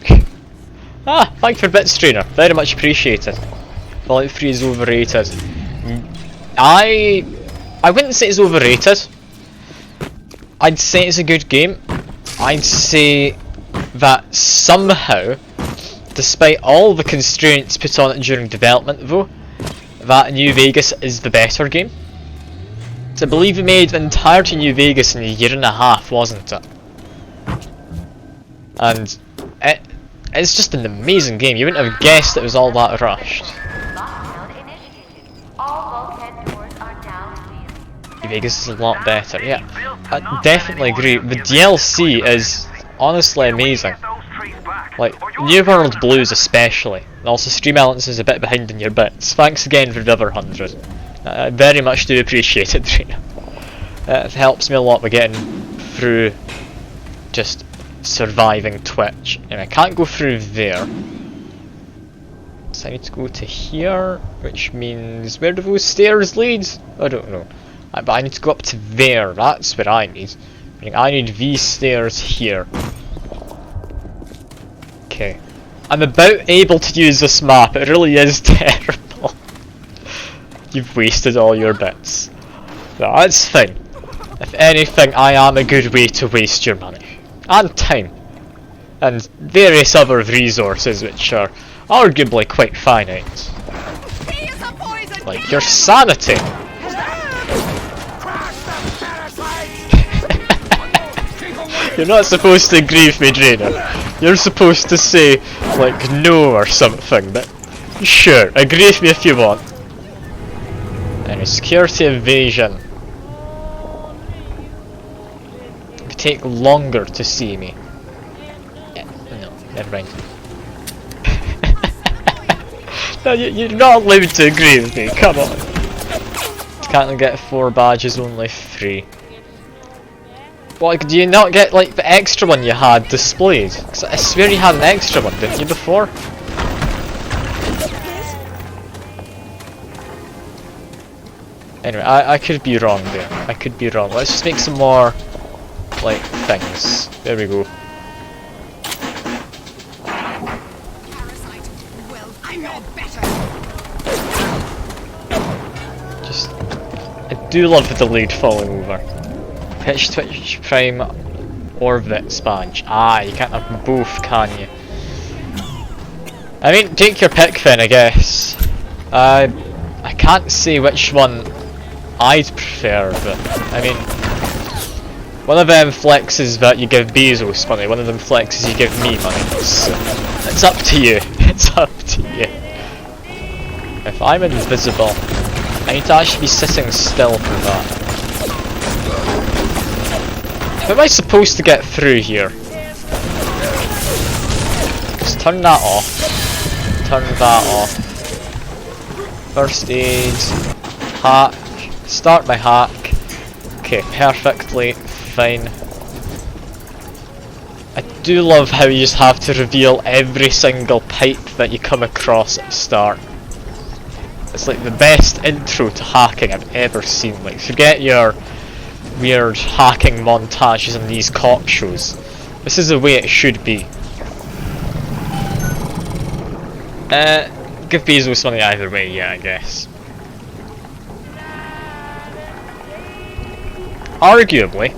Ah, thank you for bits, trainer. Very much appreciated. Fallout 3 is overrated. I wouldn't say it's overrated. I'd say it's a good game. I'd say that somehow, despite all the constraints put on it during development though, that New Vegas is the better game. So I believe we made the entirety New Vegas in a year and a half, wasn't it? And it's just an amazing game. You wouldn't have guessed it was all that rushed. New Vegas is a lot better, yeah. I definitely agree. The DLC is honestly amazing. Like, New World Blues especially. And also Stream Elements is a bit behind in your bits. Thanks again for the other 100. I very much do appreciate it, Trina. It helps me a lot with getting through just surviving Twitch. And I can't go through there. So I need to go to here, which means where do those stairs lead? I don't know. But I need to go up to there, that's where I need. I need these stairs here. Okay. I'm about able to use this map, it really is terrible. You've wasted all your bits. No, that's fine. If anything, I am a good way to waste your money. And time. And various other resources which are arguably quite finite. Like your sanity. You're not supposed to agree with me, Drainer. You're supposed to say, like, no or something, but sure, agree with me if you want. Anyway, security evasion. It could take longer to see me. Yeah, no, never mind. No, you're not allowed to agree with me, come on. Can't get 4 badges, only 3. What, do you not get like the extra one you had displayed? Cause I swear you had an extra one, didn't you, before? Anyway, I could be wrong there. I could be wrong. Let's just make some more, like, things. There we go. Just, I do love the delayed falling over. Pitch, Twitch Prime, or Vit Sponge. Ah, you can't have both, can you? I mean, take your pick then, I guess. I can't say which one I'd prefer, but I mean, one of them flexes that you give Bezos money, one of them flexes you give me money. It's up to you. It's up to you. If I'm invisible, I need to actually be sitting still for that. How am I supposed to get through here? Just turn that off. Turn that off. First aid. Hack. Start my hack. Okay, perfectly fine. I do love how you just have to reveal every single pipe that you come across at the start. It's like the best intro to hacking I've ever seen. Like, forget your weird hacking montages in these cock shows. This is the way it should be. Give Bezos money either way, yeah, I guess. Arguably,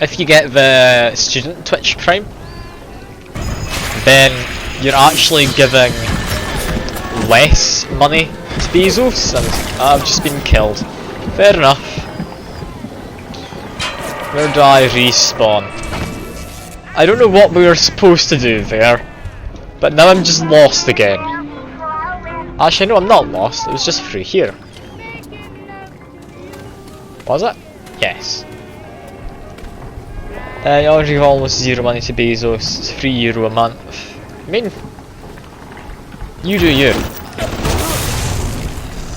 if you get the student Twitch Prime, then you're actually giving less money to Bezos, and I've just been killed. Fair enough. Where do I respawn? I don't know what we were supposed to do there, but now I'm just lost again. Actually, no, I'm not lost. It was just through here. Was it? Yes. You already give almost 0 money to Bezos. It's €3 a month. I mean, you do you.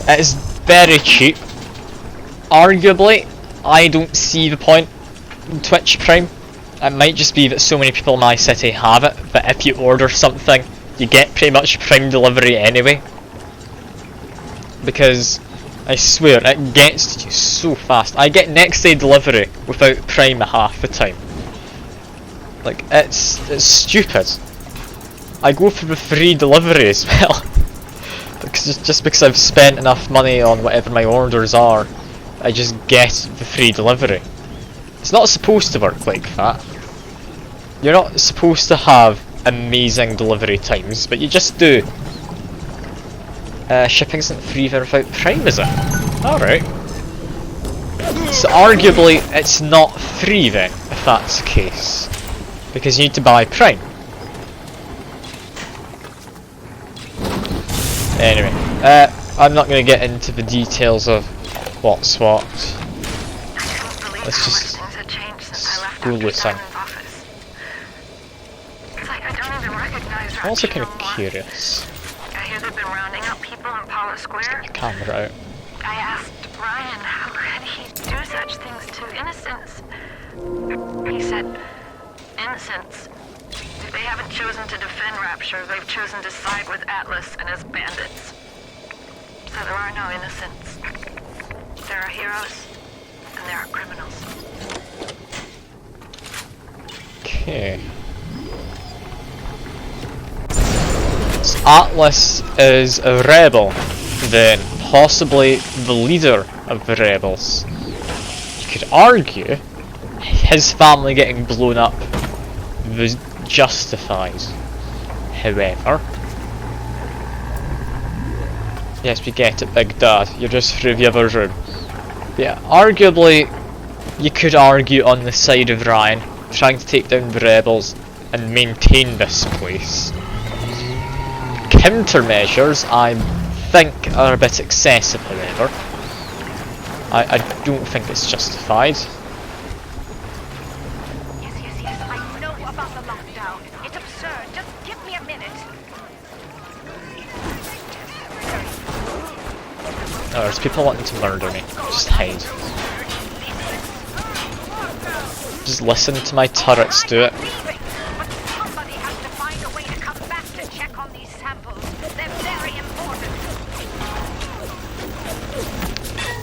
It is very cheap. Arguably, I don't see the point in Twitch Prime. It might just be that so many people in my city have it, that if you order something, you get pretty much Prime delivery anyway. Because, I swear, it gets to you so fast. I get next day delivery without Prime half the time. Like, it's stupid. I go for the free delivery as well. just because I've spent enough money on whatever my orders are, I just get the free delivery. It's not supposed to work like that. You're not supposed to have amazing delivery times, but you just do. Shipping isn't free without Prime, is it? Alright. So arguably it's not free then, if that's the case. Because you need to buy Prime. Anyway, I'm not going to get into the details of what's what. Let's just go listen. I'm also kind of curious. I hear they've been rounding up people in Paula Square. Get my camera out. I asked Ryan how could he do such things to innocents. He said, innocents. They haven't chosen to defend Rapture, they've chosen to side with Atlas and his bandits. So there are no innocents. There are heroes, and there are criminals. Okay. So Atlas is a rebel, then possibly the leader of the rebels. You could argue his family getting blown up was justified. However, yes, we get it, Big Dad. You're just through the other room. Yeah, arguably, you could argue on the side of Ryan, trying to take down the rebels and maintain this place. Countermeasures, I think, are a bit excessive, however. I don't think it's justified. Yes, I know about the lockdown. It's absurd. Just give me a minute. Oh, there's people wanting to murder me. Just hide. Just listen to my turrets do it. But somebody has to find a way to come back to check on these samples. They're very important.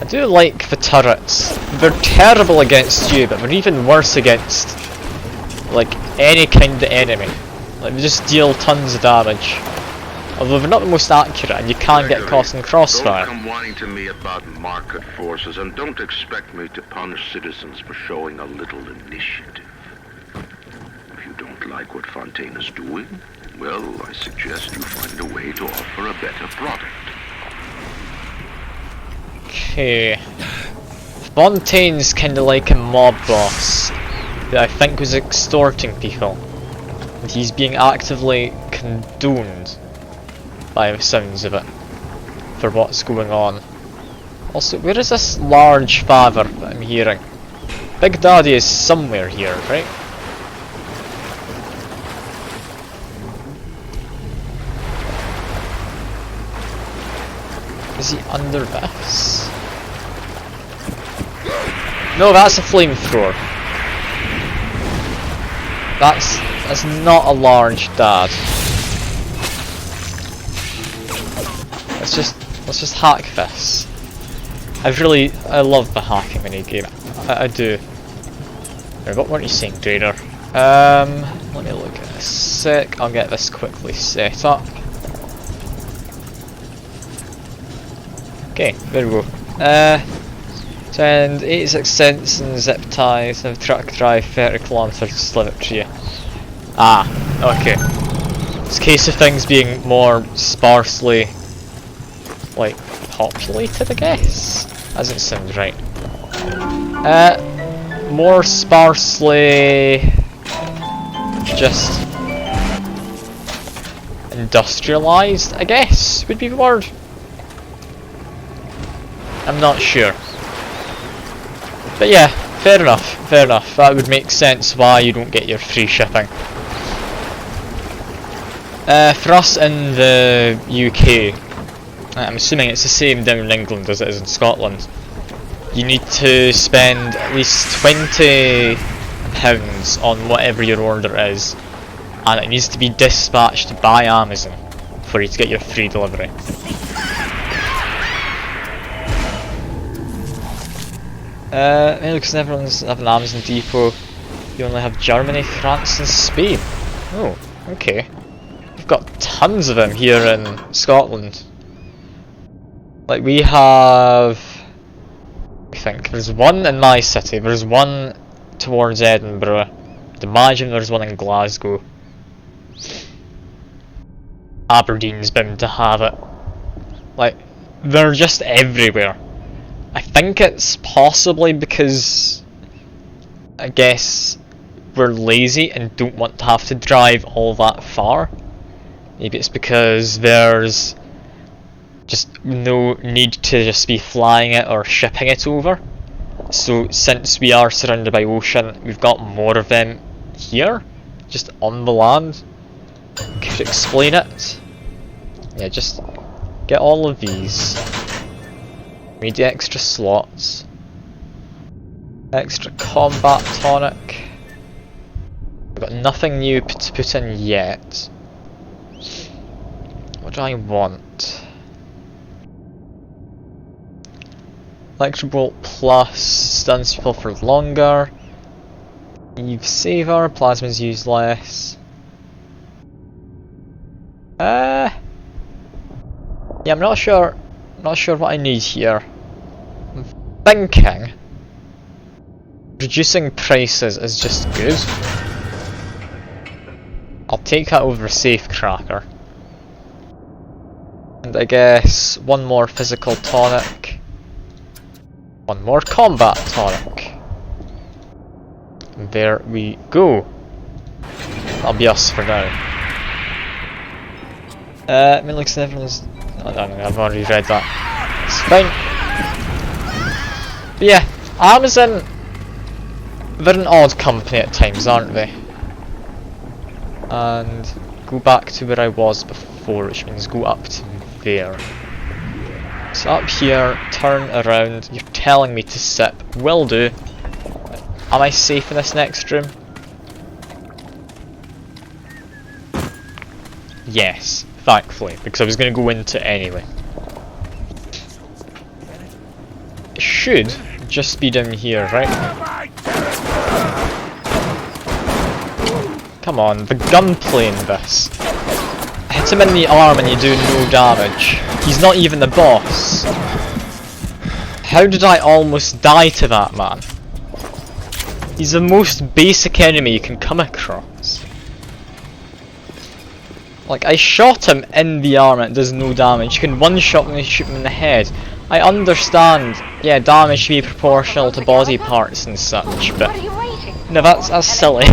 I do like the turrets. They're terrible against you, but they're even worse against, like, any kind of enemy. Like, they just deal tons of damage. Although they're not the most accurate, and you can get caught in crossfire. Don't come whining to me about market forces, and don't expect me to punish citizens for showing a little initiative. If you don't like what Fontaine is doing, well, I suggest you find a way to offer a better product. Okay. Fontaine's kinda like a mob boss that I think was extorting people. And he's being actively condoned by the sounds of it for what's going on. Also, where is this large father that I'm hearing? Big Daddy is somewhere here, right? Is he under this? No, that's a flamethrower. That's not a large dad. Let's just hack this. I love the hacking minigame. I do. Right, what weren't you saying, Trader? Let me look at this sec. I'll get this quickly set up. Okay, there we go. Send 86 cents and zip ties and truck drive 30 kilometers to deliver to you. Ah, okay. It's a case of things being more sparsely, like, populated, I guess? Doesn't sound right. More sparsely just industrialized, I guess, would be the word. I'm not sure. But yeah, fair enough, fair enough. That would make sense why you don't get your free shipping. For us in the UK, I'm assuming it's the same down in England as it is in Scotland, you need to spend at least £20 on whatever your order is, and it needs to be dispatched by Amazon for you to get your free delivery. Because everyone's have an Amazon depot. You only have Germany, France and Spain. Oh, okay. We've got tons of them here in Scotland. Like we have... I think there's one in my city, there's one towards Edinburgh. I'd imagine there's one in Glasgow. Aberdeen's bound to have it. Like, they're just everywhere. I think it's possibly because, I guess, we're lazy and don't want to have to drive all that far. Maybe it's because there's just no need to just be flying it or shipping it over. So since we are surrounded by ocean, we've got more of them here, just on the land. Could explain it. Yeah, just get all of these. Need the extra slots. Extra combat tonic. We've got nothing new to put in yet. What do I want? Electro Bolt Plus stuns people for longer. Eve Saver, plasmas used less. Yeah, I'm not sure what I need here. I'm thinking reducing prices is just good. I'll take that over Safe Cracker. And I guess one more physical tonic. One more combat tonic. And there we go. That'll be us for now. Milix and everyone's... No, I've already read that. It's fine. But yeah, Amazon... They're an odd company at times, aren't they? And go back to where I was before, which means go up to there. So up here, turn around, you're telling me to sip, will do. Am I safe in this next room? Yes, thankfully, because I was going to go into it anyway. It should just be down here, right? Come on, the gunplay in this. Hit him in the arm and you do no damage. He's not even the boss. How did I almost die to that man? He's the most basic enemy you can come across. Like, I shot him in the arm and it does no damage. You can one-shot when you shoot him in the head. I understand, yeah, damage should be proportional to body parts and such, but... No, that's silly.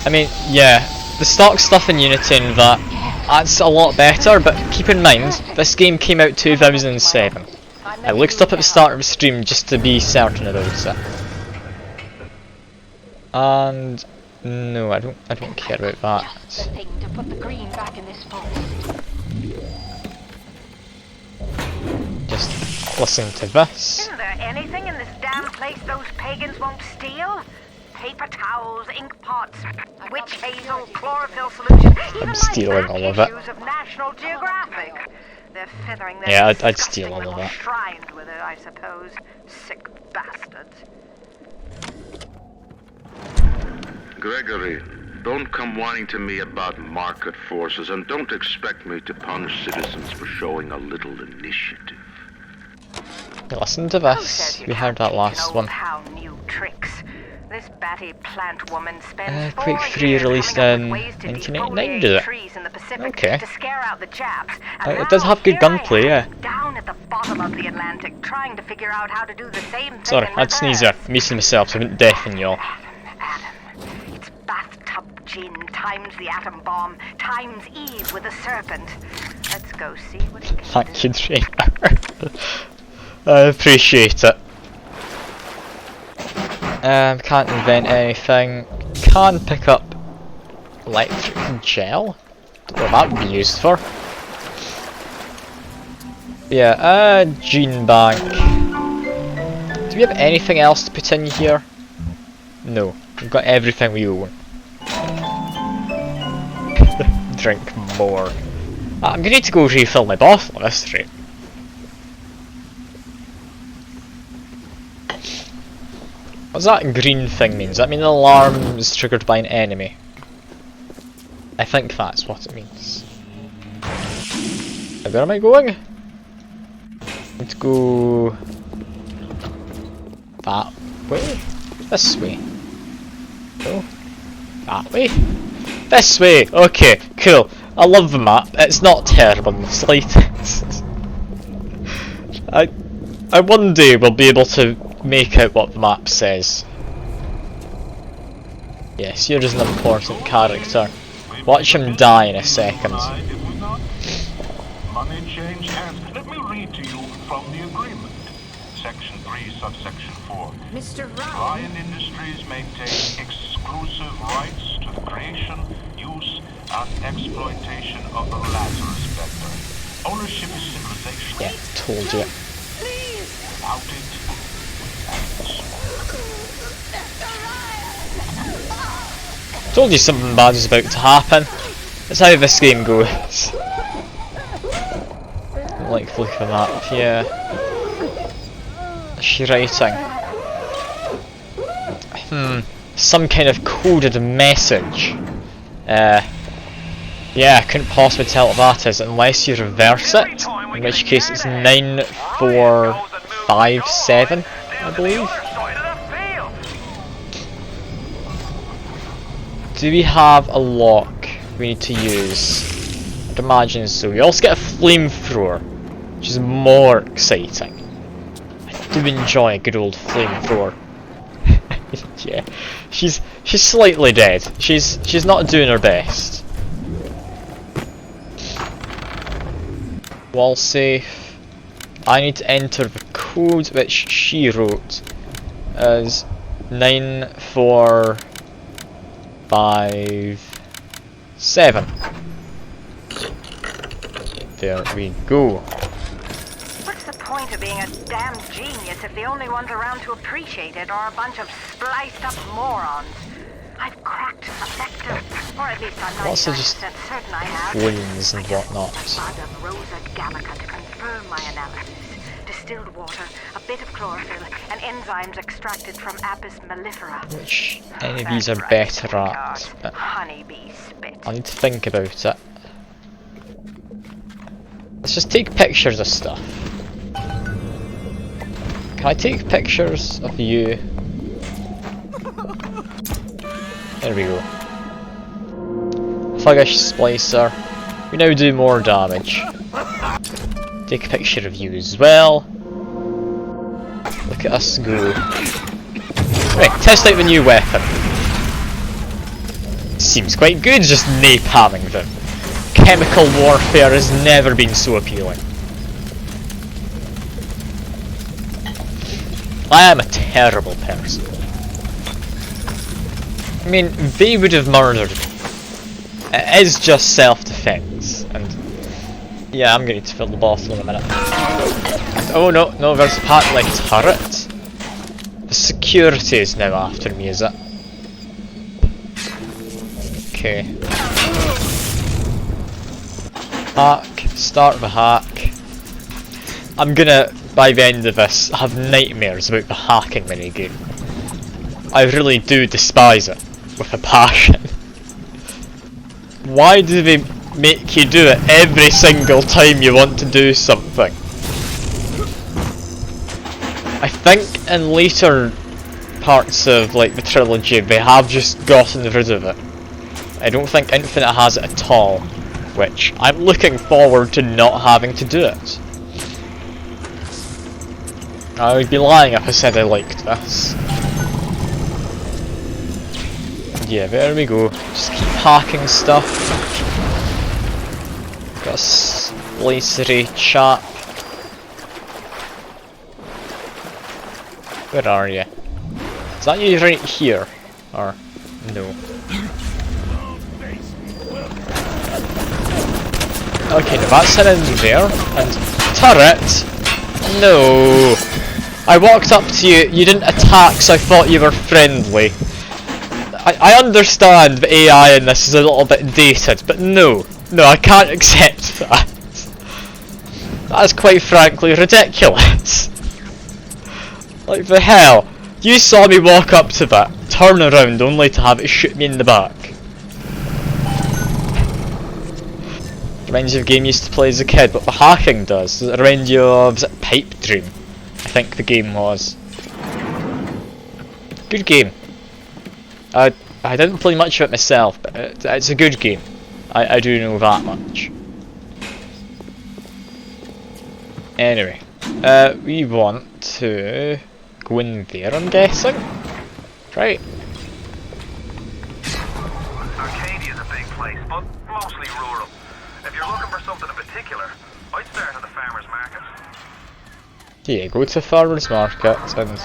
I mean, yeah, the stock stuff in Unity and that's a lot better, but keep in mind, this game came out 2007. I looked up at the start of the stream just to be certain about it. And no, I don't care about that. Just listen to this. Isn't there anything in this damn place those pagans won't steal? Paper towels, ink pots, witch hazel, chlorophyll solution, even I'm stealing all of it. of National Geographic. They're feathering their Yeah, I'd steal all of that. Shrined with it, I suppose. Sick bastards. Gregory, don't come whining to me about market forces, and don't expect me to punish citizens for showing a little initiative. Listen to this. We heard that last one. New tricks. This batty plant woman spends Quake 4 3 years released coming up in with ways to 1999, defoliate did it? trees in the Pacific Okay. to scare out the Japs. And It does now have good here gunplay, I yeah. am, down at the bottom of the Atlantic, trying to figure out how to do the same thing. Sorry, in I'd sneeze reverse. there. Muting myself so I wouldn't deafen y'all. Adam. It's bathtub gin times the atom bomb times Eve with a serpent. Let's go see what it can do. Thank you, Drainer. I appreciate it. Can't invent anything. Can pick up electric gel. Don't know what that would be used for. Yeah, gene bank. Do we have anything else to put in here? No, we've got everything we own. Drink more. I'm gonna need to go refill my bottle at this rate. What's that green thing mean? Does that mean an alarm is triggered by an enemy? I think that's what it means. Where am I going? Let's go that way? This way? No? That way? This way! Okay, cool. I love the map. It's not terrible in the slightest. I one day will be able to make out what the map says. Yes, you're just an important character. Watch him die in a second. Money change hands. Let me read to you from the agreement. Section 3, subsection 4. Mr. Ryan. Ryan Industries maintain exclusive rights to the creation, use, and exploitation of the Lazarus Vector. Ownership is civilization. Yeah, told you. Without it, Told you something bad was about to happen. That's how this game goes. I like the look of the map, yeah. What's she writing? Some kind of coded message. Yeah, I couldn't possibly tell what that is unless you reverse it, in which case it's 9457, I believe. Do we have a lock we need to use? I'd imagine so. We also get a flamethrower, which is more exciting. I do enjoy a good old flamethrower. Yeah, she's slightly dead. She's not doing her best. Wall safe. I need to enter the code which she wrote as 9457. There we go. What's the point of being a damn genius if the only ones around to appreciate it are a bunch of spliced up morons? I've cracked the vector, or at least I'm 99% certain I have. Flames and whatnot. Blood of Rosa Gallica to confirm my analysis. Distilled water, a bit of chlorophyll, and enzymes extracted from Apis mellifera. Which any of these are better at? Honeybee spit. I need to think about it. Let's just take pictures of stuff. Can I take pictures of you? There we go. Thuggish Splicer. We now do more damage. Take a picture of you as well. Look at us go. Right, test out the new weapon. Seems quite good just napalming them. Chemical warfare has never been so appealing. I am a terrible person. I mean, they would have murdered me. It is just self-defense, and yeah, I'm going to fill the bottle in a minute. Oh no, there's apparently a turret. The security is now after me, is it? Okay. Hack, start the hack. I'm gonna, by the end of this, have nightmares about the hacking minigame. I really do despise it, with a passion. Why do they make you do it every single time you want to do something? I think in later parts of like the trilogy they have just gotten rid of it. I don't think Infinite has it at all, which I'm looking forward to not having to do it. I would be lying if I said I liked this. Yeah, there we go. Just keep hacking stuff. Got a splicery chap. Where are you? Is that you right here? Or no? Okay, now that's in there. And turret! No! I walked up to you, you didn't attack, so I thought you were friendly. I understand the AI in this is a little bit dated, but no, I can't accept that. That is quite frankly ridiculous. Like the hell? You saw me walk up to that, turn around only to have it shoot me in the back. Reminds you of a game you used to play as a kid. What the hacking does it remind you of, is it Pipe Dream? I think the game was. Good game. I didn't play much of it myself, but it's a good game. I do know that much. Anyway, we want to go in there, I'm guessing. Right. Arcadia's a big place, but mostly rural. If you're looking for something in particular, I'd start at the farmer's market. Yeah, go to farmer's market and...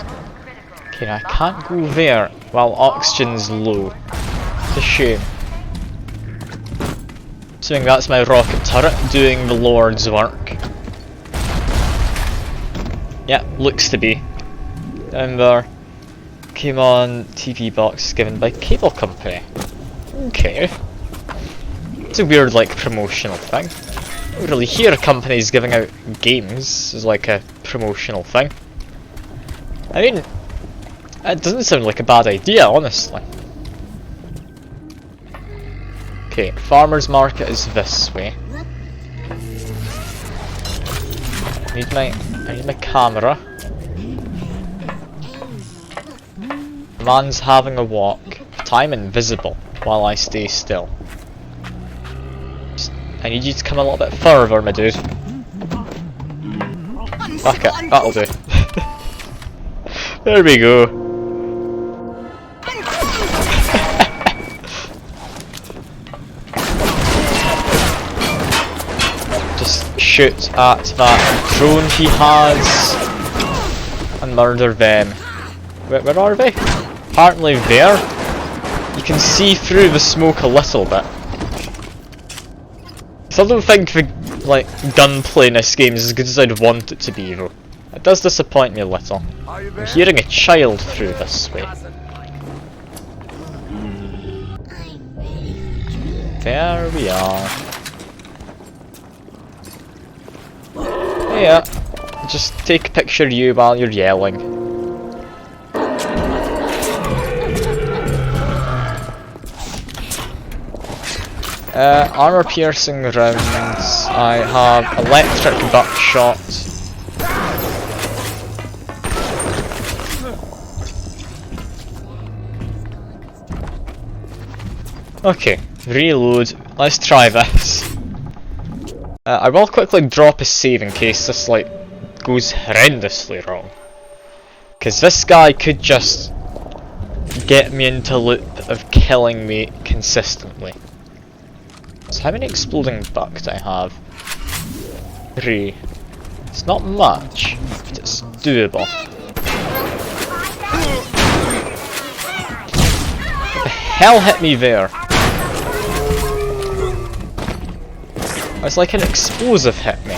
Okay, I can't go there while oxygen's low. It's a shame. Assuming that's my rocket turret doing the Lord's work. Yeah, looks to be. Down there. Came on TV box given by cable company. Okay. It's a weird, like, promotional thing. I don't really hear companies giving out games as like a promotional thing. I mean, it doesn't sound like a bad idea, honestly. Okay, farmer's market is this way. I need my camera. The man's having a walk, but I'm invisible while I stay still. I need you to come a little bit further, my dude. Okay, that'll do. There we go. Just shoot at that drone he has and murder them. Where are they? Apparently there. You can see through the smoke a little bit. I don't think the gunplay in this game is as good as I'd want it to be though. It does disappoint me a little. I'm hearing a child through this way. There we are. Yeah, just take a picture of you while you're yelling. Armor piercing rounds. I have electric buckshot. Okay, reload. Let's try this. I will quickly drop a save in case this goes horrendously wrong. Because this guy could just get me into a loop of killing me consistently. So how many exploding buck do I have? 3. It's not much, but it's doable. What the hell hit me there? It's like an explosive hit me.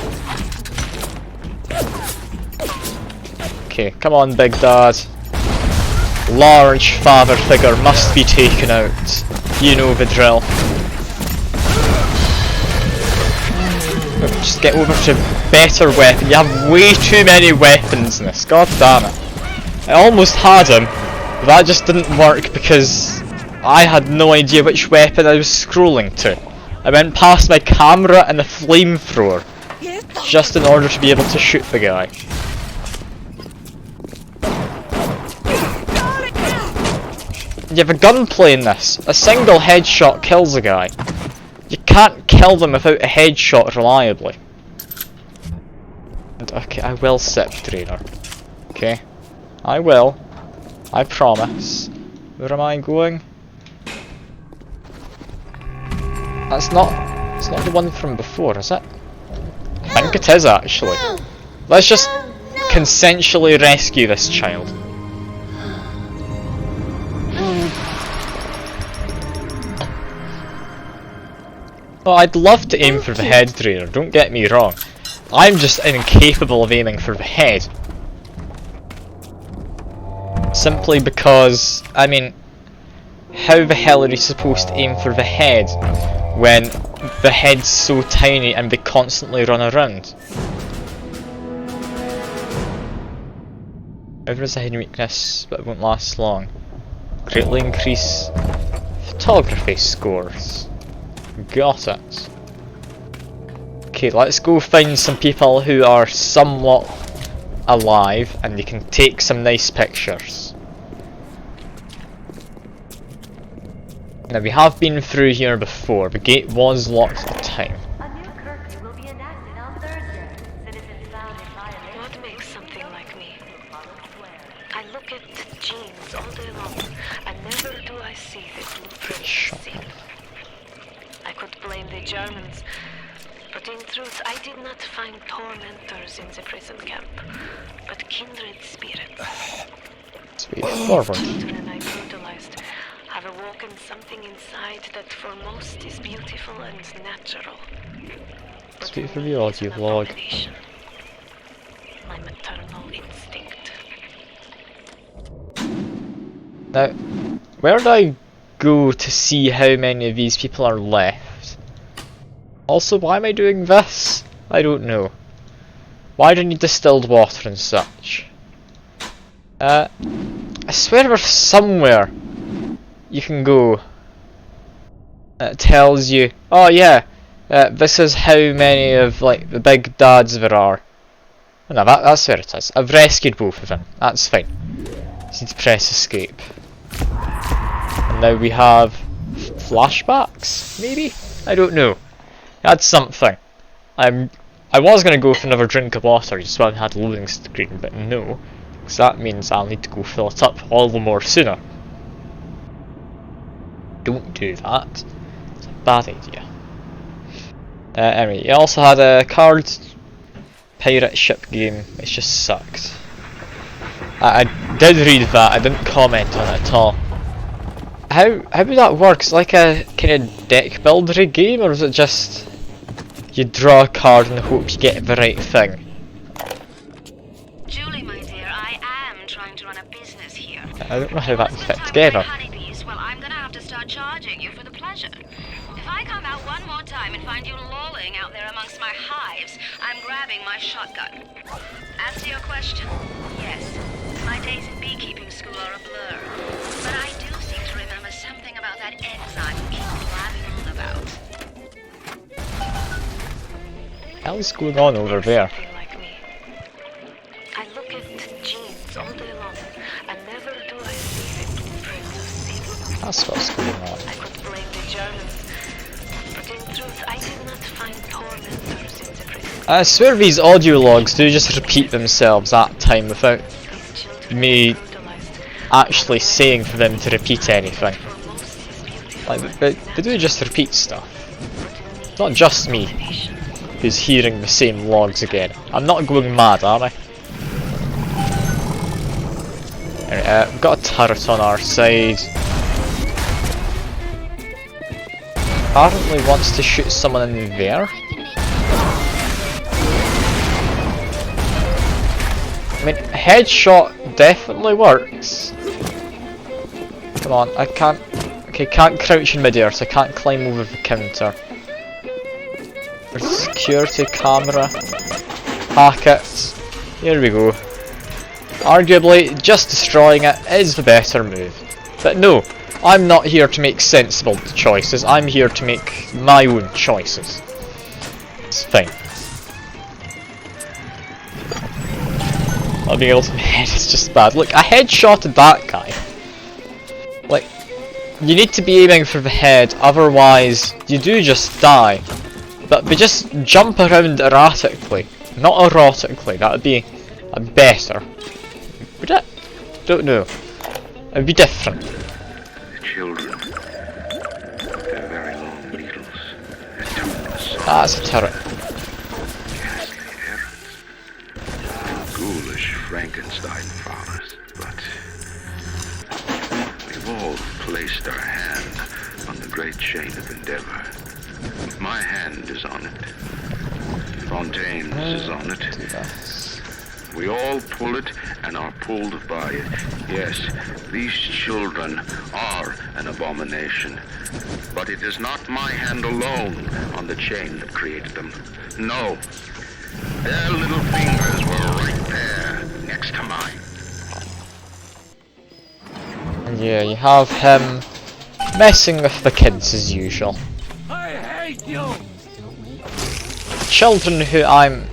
Okay, come on, big dad. Large father figure must be taken out. You know the drill. Just get over to better weapon. You have way too many weapons in this. God damn it. I almost had him, but that just didn't work because I had no idea which weapon I was scrolling to. I went past my camera and the flamethrower just in order to be able to shoot the guy. You have a gunplay in this. A single headshot kills a guy. You can't kill them without a headshot reliably. And okay, I will sip trainer. Okay. I will. I promise. Where am I going? It's not the one from before, is it? I think it is actually. Let's just consensually rescue this child. Well, I'd love to aim for the head trainer, don't get me wrong. I'm just incapable of aiming for the head. Simply because, I mean, how the hell are you supposed to aim for the head when the head's so tiny and they constantly run around? There is a hidden weakness, but it won't last long. Greatly increase photography scores. Got it. Okay, let's go find some people who are somewhat alive and they can take some nice pictures. Now we have been through here before. The gate was locked at the time. What makes something like me? I look at genes all day long, and never do I see the blueprint seen. I could blame the Germans, but in truth I did not find tormentors in the prison camp, but kindred spirits. Sweet forward. Children I brutalized have awoken something inside that for most is beautiful and natural. But Sweet for in you, me audio is an vlog. abomination. My maternal instinct. Now, where do I go to see how many of these people are left? Also, why am I doing this? I don't know. Why do I need distilled water and such? I swear there's somewhere you can go. It tells you, oh yeah, this is how many of like the big dads there are. Oh, no, that's where it is. I've rescued both of them. That's fine. Just need to press escape. And now we have flashbacks, maybe? I don't know. That's something. I was gonna go for another drink of water just so I had a loading screen, but no. Because that means I'll need to go fill it up all the more sooner. Don't do that. It's a bad idea. Anyway, you also had a card pirate ship game. It's just sucked. I did read that. I didn't comment on it at all. How would that work? It's like a kind of deck buildery game, or is it just you draw a card and hope you get the right thing? Julie, my dear, I am trying to run a business here. I don't know how that would fit together. Honeybees, well, I'm gonna have to start charging you for the pleasure. If I come out one more time and find you lolling out there amongst my hives, I'm grabbing my shotgun. As to your question, yes, my days in beekeeping school are a blur. But I do seem to remember something about that enzyme you keep blabbing on about. What the hell's going on over there? Like me. I look at genes all day long, and never do I see the blueprint of sin. That's what's going on. I could blame the Germans, but in truth I did not find tormentors in the prison. I swear these audio logs do just repeat themselves that time without me actually saying for them to repeat anything. Like, they do just repeat stuff. It's not just me who's hearing the same logs again. I'm not going mad, am I? Anyway, we've got a turret on our side. Apparently wants to shoot someone in there. I mean, headshot definitely works. Come on, I can't. Okay, can't crouch in midair, so I can't climb over the counter. There's a security camera. Hack it. Here we go. Arguably, just destroying it is the better move. But no, I'm not here to make sensible choices. I'm here to make my own choices. It's fine. Not being able to head is just bad. Look, I headshotted that guy. Like, you need to be aiming for the head, otherwise you do just die. But they just jump around erratically. Not erotically, that would be better. Would it? Don't know. It would be different. Children. Their very long needles. That's a turret. Ghastly errands. Ghoulish Frankenstein farmers. But we've all placed our hand on the great chain of endeavor. My hand is on it. Fontaine's is on it. We all pull it and are pulled by it. Yes, these children are an abomination. But it is not my hand alone on the chain that created them. No. Their little fingers were right there next to mine. yeah, you have him messing with the kids as usual. I hate you! Children who I'm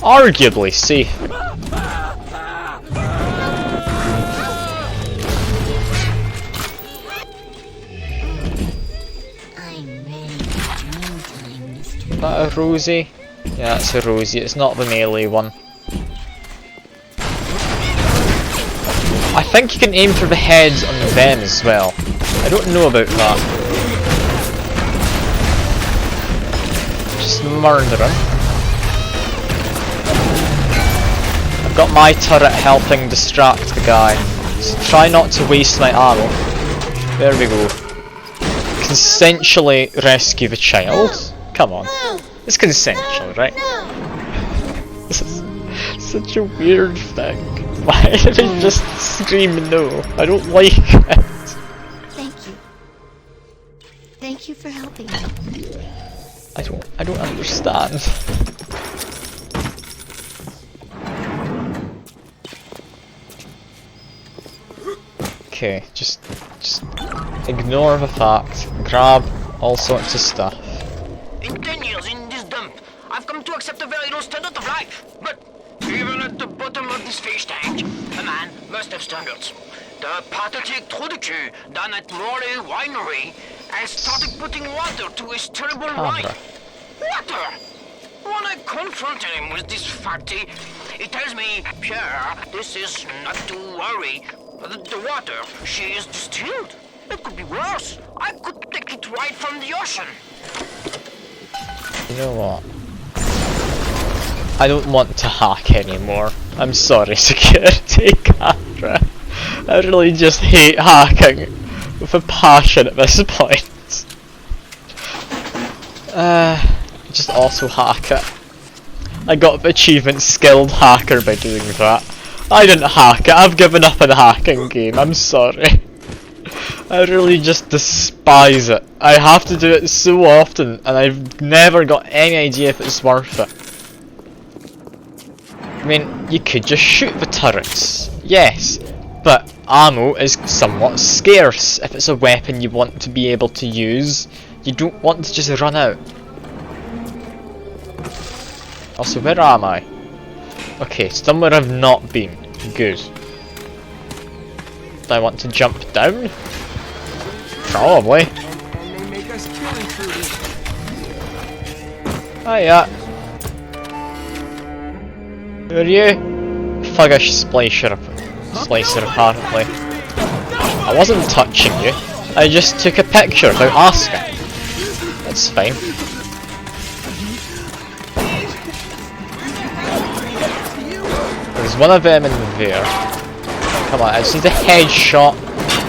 arguably safe. Is that a Rosie? Yeah, it's a Rosie, it's not the melee one. I think you can aim for the heads on them as well. I don't know about that. Just murder him. I've got my turret helping distract the guy, so try not to waste my ammo. There we go. Consensually rescue the child. Come on. It's consensual, right? This is such a weird thing. Why did he just scream no? I don't like it. Thank you. Thank you for helping me. I don't understand. Okay, just ignore the fact. Grab all sorts of stuff. In 10 years in this dump, I've come to accept a very low standard of life. But even at the bottom of this fish tank, a man must have standards. The pathetic Trudecu down at Morley Winery has started putting water to his terrible wine. Water! When I confronted him with this fact, he tells me, Pierre, this is not to worry. The water, she is distilled. It could be worse. I could take it right from the ocean. You know what? I don't want to hack anymore. I'm sorry, security camera. I really just hate hacking with a passion at this point. Just also hack it. I got the achievement skilled hacker by doing that. I didn't hack it, I've given up on the hacking game, I'm sorry. I really just despise it. I have to do it so often and I've never got any idea if it's worth it. I mean, you could just shoot the turrets, yes, but ammo is somewhat scarce if it's a weapon you want to be able to use. You don't want to just run out. Also, where am I? Okay, somewhere I've not been. Good. Do I want to jump down? Probably. Hiya. Who are you? Fuggish slicer apparently. I wasn't touching you. I just took a picture without asking. That's fine. There's one of them in there. Come on, I just need a headshot.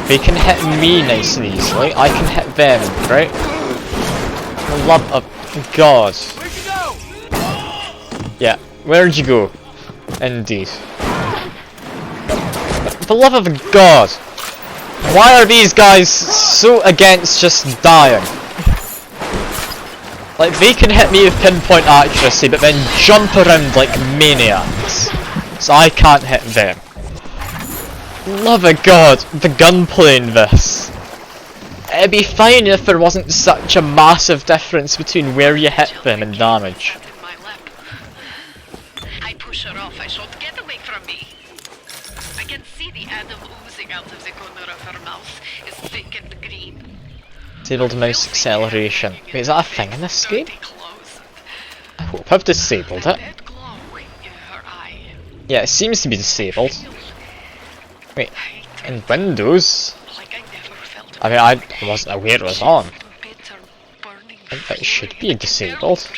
They can hit me nice and easily. I can hit them, right? For the love of God. Yeah, where'd you go? Indeed. For the love of God! Why are these guys so against just dying? Like, they can hit me with pinpoint accuracy, but then jump around like maniacs. So I can't hit them. Love of God, the gunplay in this. It'd be fine if there wasn't such a massive difference between where you hit them and damage. I push her off. I shout, "Get away from me!" I can see the atom oozing out of the corner of her mouth. It's thick and green. Disabled mouse acceleration. Wait, is that a thing in this game? I hope I've disabled it. Yeah, it seems to be disabled. Wait, in Windows? I mean, I wasn't aware it was on. I think it should be disabled.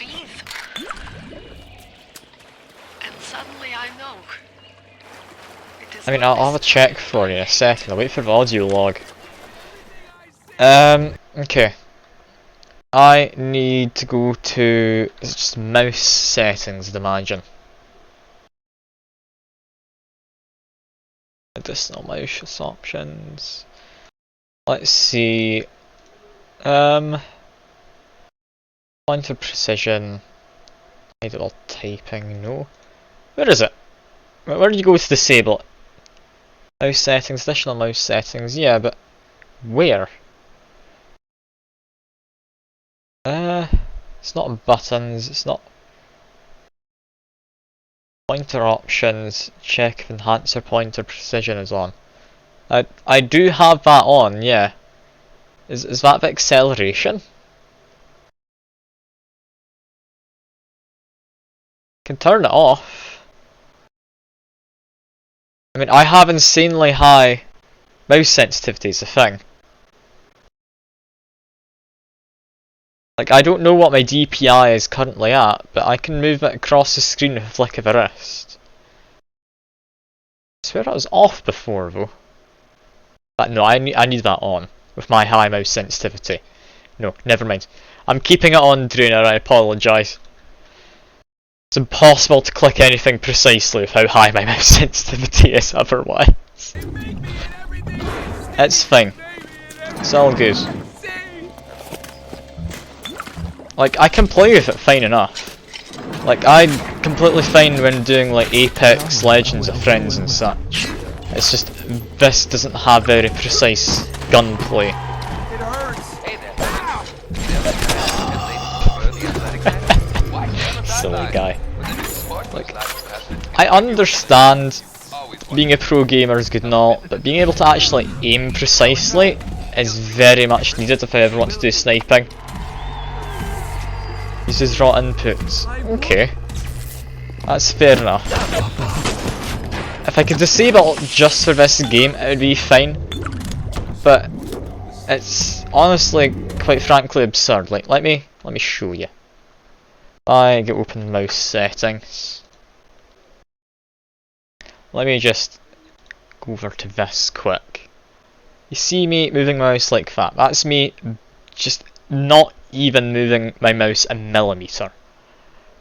I mean, I'll have a check for you in a second. I'll wait for the audio log. Okay. I need to go to... It's just mouse settings, I'd imagine. Additional mouse options. Let's see. Pointer precision. Idle typing, no. Where is it? Where do you go to disable it? Mouse settings, additional mouse settings, yeah, but Where? It's not on buttons, it's not... Pointer options, check if enhancer pointer precision is on. I do have that on, yeah. Is that the acceleration? Can turn it off. I mean, I have insanely high mouse sensitivity is the thing. Like, I don't know what my DPI is currently at, but I can move it across the screen with a flick of a wrist. I swear I was off before though. But no, I need that on with my high mouse sensitivity. No, never mind. I'm keeping it on, Drainer, I apologise. It's impossible to click anything precisely with how high my mouse sensitivity is otherwise. It's fine. It's all good. Like, I can play with it fine enough. Like, I'm completely fine when doing like Apex Legends with friends and such. It's just, this doesn't have very precise gunplay. Silly guy. Like, I understand being a pro gamer is good and all, but being able to actually aim precisely is very much needed if I ever want to do sniping. Uses raw inputs. Okay. That's fair enough. If I could disable it just for this game, it would be fine. But it's honestly, quite frankly, absurd. Like, let me show you. I get open mouse settings. Let me just go over to this quick. You see me moving my mouse like that. That's me just not even moving my mouse a millimeter.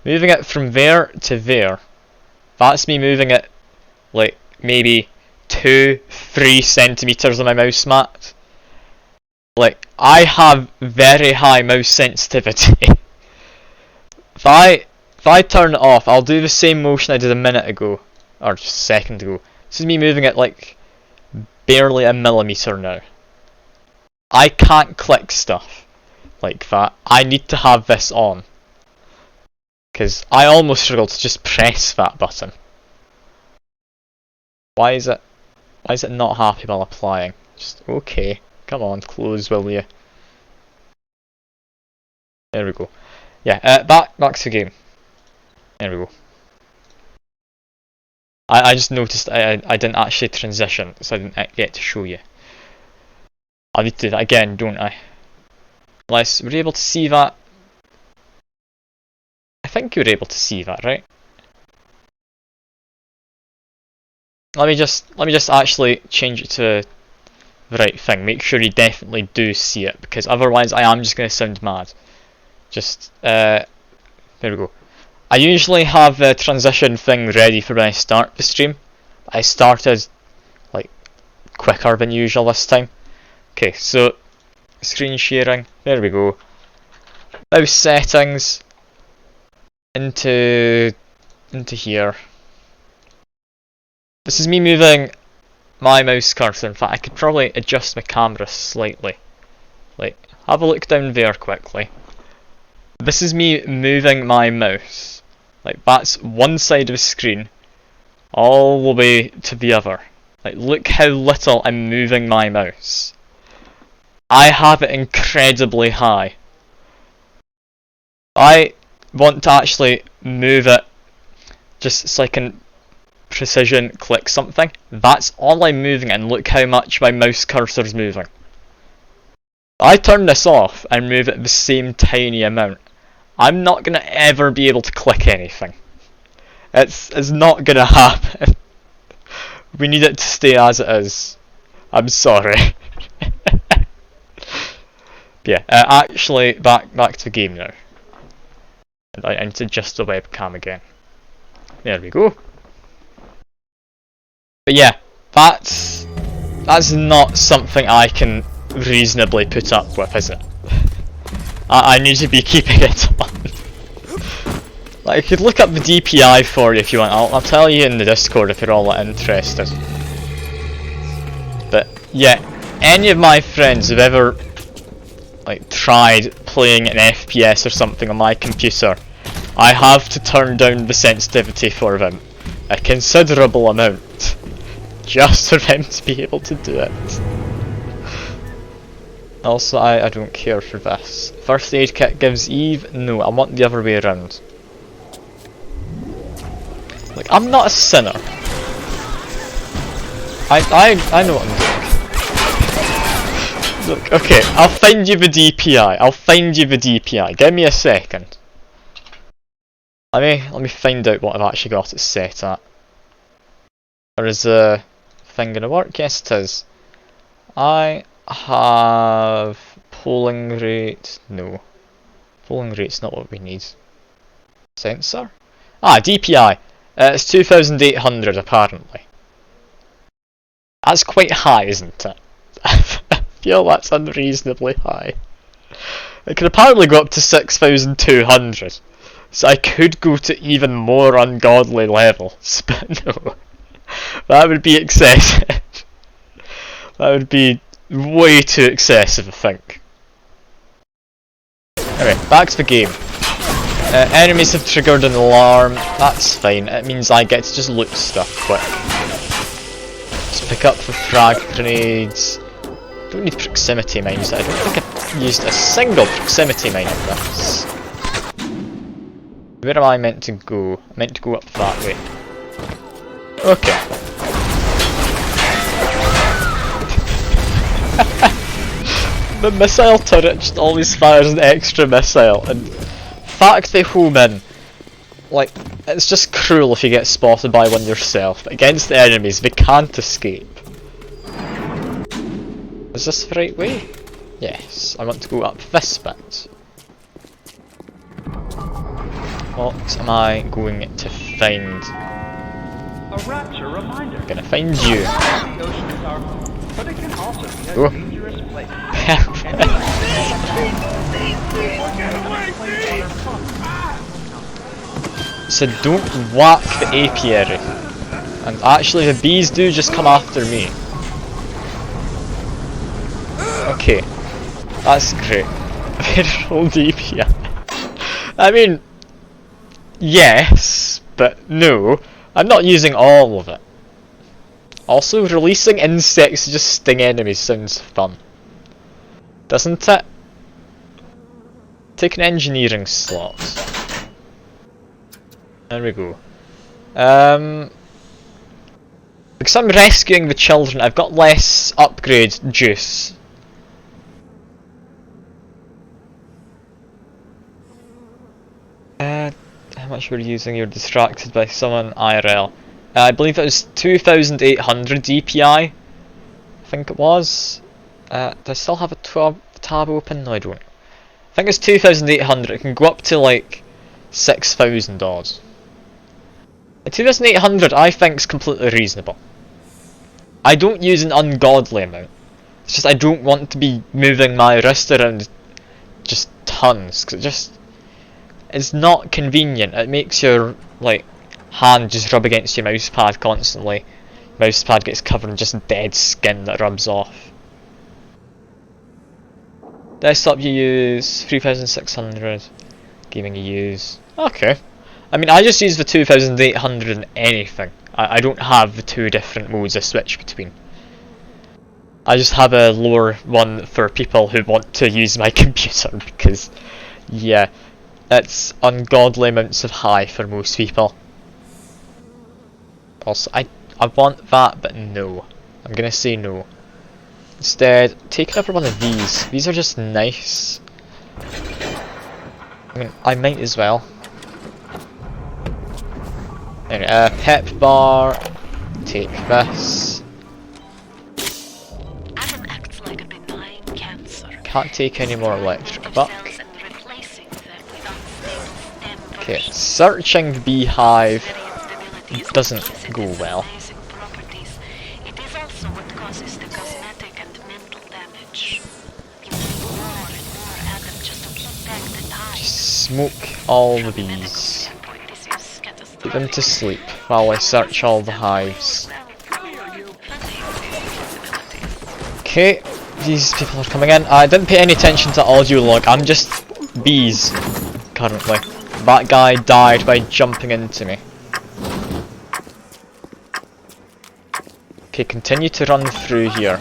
Moving it from there to there. That's me moving it like maybe 2-3 centimeters on my mouse mat. Like, I have very high mouse sensitivity. If I turn it off, I'll do the same motion I did a minute ago, or just a second ago. This is me moving it like barely a millimeter now. I can't click stuff like that. I need to have this on, because I almost struggle to just press that button. Why is it not happy while applying? Just okay. Come on, close, will you? There we go. Yeah, back to the game. There we go. I just noticed I didn't actually transition, so I didn't get to show you. I'll need to do that again, don't I? Unless we're able to see that. I think you were able to see that, right? Let me just actually change it to the right thing. Make sure you definitely do see it, because otherwise I am just going to sound mad. Just there we go. I usually have the transition thing ready for when I start the stream. I started like quicker than usual this time. Okay, so screen sharing. There we go. Mouse settings into here. This is me moving my mouse cursor. In fact, I could probably adjust my camera slightly. Like, have a look down there quickly. This is me moving my mouse. Like, that's one side of the screen, all the way to the other. Like, look how little I'm moving my mouse. I have it incredibly high. I want to actually move it just so I can precision click something. That's all I'm moving, and look how much my mouse cursor's moving. I turn this off and move it the same tiny amount. I'm not gonna ever be able to click anything. It's not gonna happen. We need it to stay as it is. I'm sorry. Yeah, actually, back to the game now. And I need to adjust the webcam again. There we go. But yeah, that's not something I can reasonably put up with, is it? I need to be keeping it on. Like, I could look up the DPI for you if you want. I'll tell you in the Discord if you're all interested. But yeah, any of my friends have ever like tried playing an FPS or something on my computer, I have to turn down the sensitivity for them a considerable amount just for them to be able to do it. Also, I don't care for this. First aid kit gives Eve? No, I want the other way around. Like, I'm not a sinner. I know what I'm doing. Look, okay, I'll find you the DPI. I'll find you the DPI. Give me a second. Let me find out what I've actually got it set at. Or is the thing gonna work? Yes, it is. I have polling rate. No, polling rate's not what we need. Sensor. Ah, DPI. It's 2,800 apparently. That's quite high, isn't it? I feel that's unreasonably high. It can apparently go up to 6,200. So I could go to even more ungodly levels, but no. That would be excessive. That would be way too excessive, I think. Anyway, back to the game. Enemies have triggered an alarm. That's fine. It means I get to just loot stuff quick. Just pick up the frag grenades. Don't need proximity mines. I don't think I've used a single proximity mine in this. Where am I meant to go? I'm meant to go up that way. Okay. The missile turret just always fires an extra missile, and fact they home in. Like, it's just cruel if you get spotted by one yourself, but against the enemies they can't escape. Is this the right way? Yes, I want to go up this bit. What am I going to find? A rapture reminder. I'm gonna find you. The ocean is our home, but it can also be a Oh. dangerous place. So don't whack the apiary. And actually the bees do just come after me. Okay. That's great. Roll apiary. I mean, yes, but no. I'm not using all of it. Also, releasing insects to just sting enemies sounds fun. Doesn't it? Take an engineering slot. There we go. Because I'm rescuing the children, I've got less upgrade juice. How much were you using? You're distracted by someone IRL. I believe it was 2,800 DPI. I think it was. Do I still have a tab open? No, I don't. I think it's 2,800. It can go up to like 6,000 odd. 2,800 I think is completely reasonable. I don't use an ungodly amount. It's just I don't want to be moving my wrist around just tons, because it's not convenient. It makes your like hand just rub against your mouse pad constantly. Mouse pad gets covered in just dead skin that rubs off. Desktop you use 3,600. Gaming you use. Okay. I mean, I just use the 2,800 in anything. I don't have the two different modes I switch between. I just have a lower one for people who want to use my computer because, yeah, it's ungodly amounts of high for most people. Also, I want that, but no. I'm gonna say no. Instead, take another one of these. These are just nice. I mean, I might as well. Anyway, pep bar. Take this. Adam acts like a benign cancer. Can't take any more electric buck. Cells and replacing them with unstable stem Okay, versions. searching the beehive Various doesn't abilities go and well. amazing properties. It is also what causes the cosmetic and mental damage. You need more and more Adam just to keep back the tide. Smoke all the bees. Put them to sleep while I search all the hives. Okay. these people are coming in. I didn't pay any attention to audio log. I'm just bees currently. That guy died by jumping into me. Okay, continue to run through here.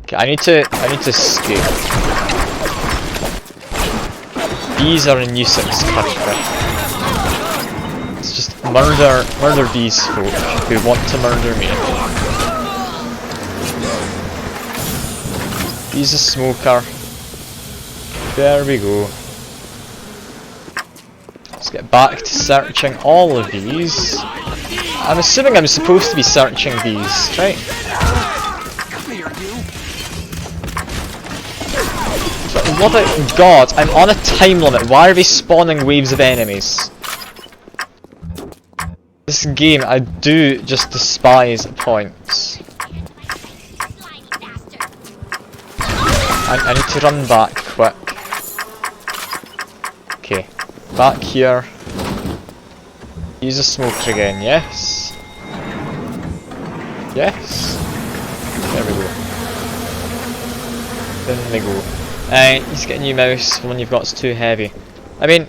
Okay, I need to escape. Bees are a nuisance currently. It's just murder these folk who want to murder me. He's a smoker. There we go. Let's get back to searching all of these. I'm assuming I'm supposed to be searching these, right? But love it, God, I'm on a time limit. Why are they spawning waves of enemies? This game, I do just despise at points. I need to run back quick. Okay, back here. Use a smoker again, yes? Yes? There we go. Then we go. Just get a new mouse, the one you've got is too heavy. I mean,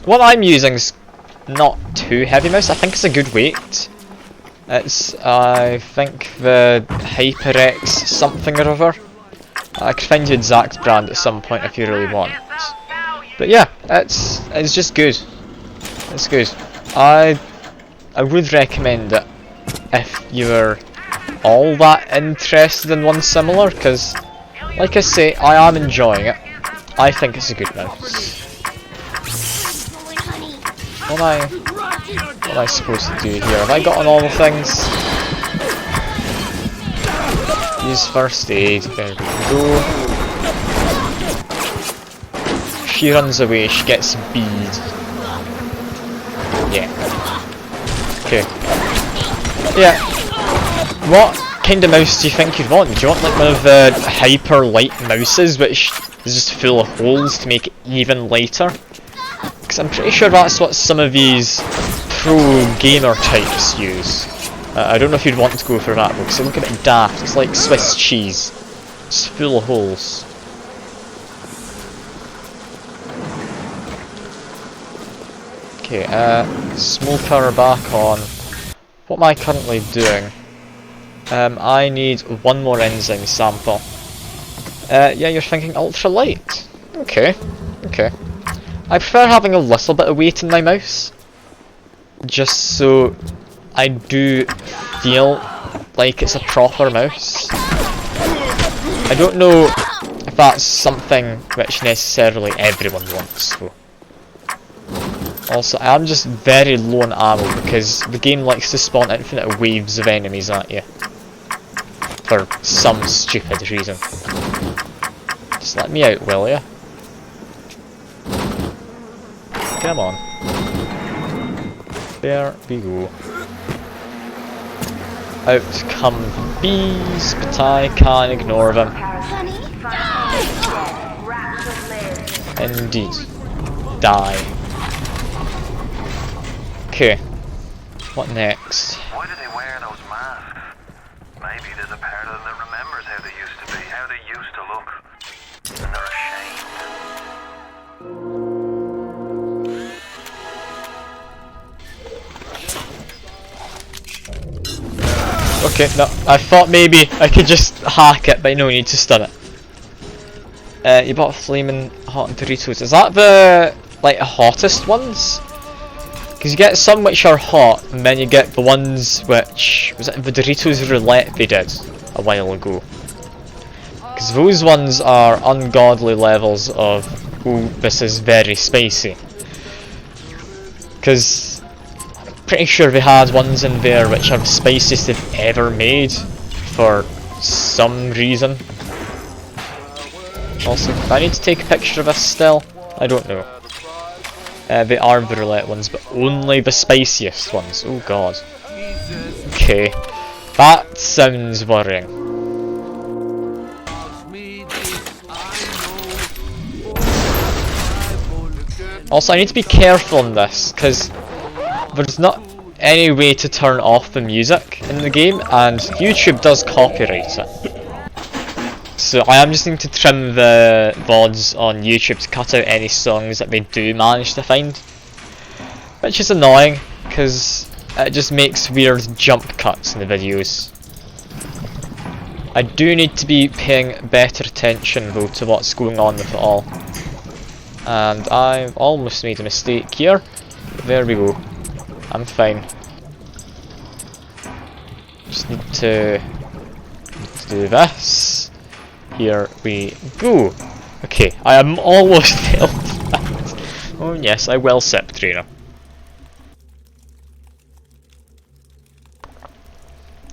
what I'm using is not too heavy mouse, I think it's a good weight. It's, I think the HyperX something or other. I could find the exact brand at some point if you really want. But yeah, it's just good. It's good. I would recommend it if you were all that interested in one similar, because like I say, I am enjoying it. I think it's a good mouse. What am I supposed to do here? Have I gotten all the things? Use first aid, there we go. She runs away, she gets bead. Yeah. Okay. Yeah. What kind of mouse do you think you'd want? Do you want like one of the hyper light mouses which is just full of holes to make it even lighter? Because I'm pretty sure that's what some of these pro gamer types use. I don't know if you'd want to go for that because they look a bit daft. It's like Swiss cheese. It's full of holes. Okay, smoker back on. What am I currently doing? I need one more enzyme sample. Yeah, you're thinking ultralight. Okay, okay. I prefer having a little bit of weight in my mouse. Just so I do feel like it's a proper mouse. I don't know if that's something which necessarily everyone wants though. Also, I am just very low on ammo because the game likes to spawn infinite waves of enemies at you. For some stupid reason. Just let me out, will ya? Come on. There we go. Out come bees, but I can't ignore them. Indeed. Die. Okay. What next? Why do they wear those masks? Maybe there's a part of them that remembers how they used to be, how they used to look. And they're ashamed. Okay, no, I thought maybe I could just hack it, but no need to stun it. You bought flaming hot Doritos. Is that the like hottest ones? Because you get some which are hot, and then you get the ones which was it the Doritos roulette they did a while ago. Because those ones are ungodly levels of oh, this is very spicy. Because I'm pretty sure they had ones in there which are the spiciest they've ever made for some reason. Also, do I need to take a picture of this still? I don't know. They are the roulette ones, but only the spiciest ones. Oh god. Okay. That sounds worrying. Also, I need to be careful on this, because there's not any way to turn off the music in the game, and YouTube does copyright it. So I am just going to trim the VODs on YouTube to cut out any songs that they do manage to find. Which is annoying, because it just makes weird jump cuts in the videos. I do need to be paying better attention though to what's going on with it all. And I've almost made a mistake here. There we go. I'm fine. Just need to do this. Here we go. Okay, I am almost failed that. Oh yes, I will sip trainer.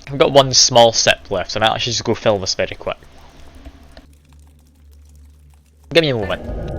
I've got one small sip left, so I might actually just go fill this very quick. Give me a moment.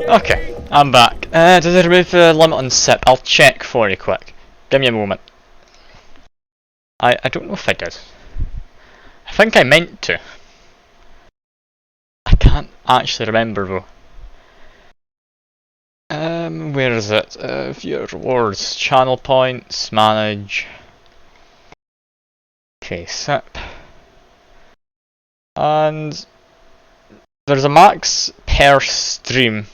Okay, I'm back. Did I remove the limit on sip? I'll check for you quick. Give me a moment. I don't know if I did. I think I meant to. I can't actually remember though. Where is it? Viewer rewards, channel points, manage. Okay, sip. And there's a max per stream.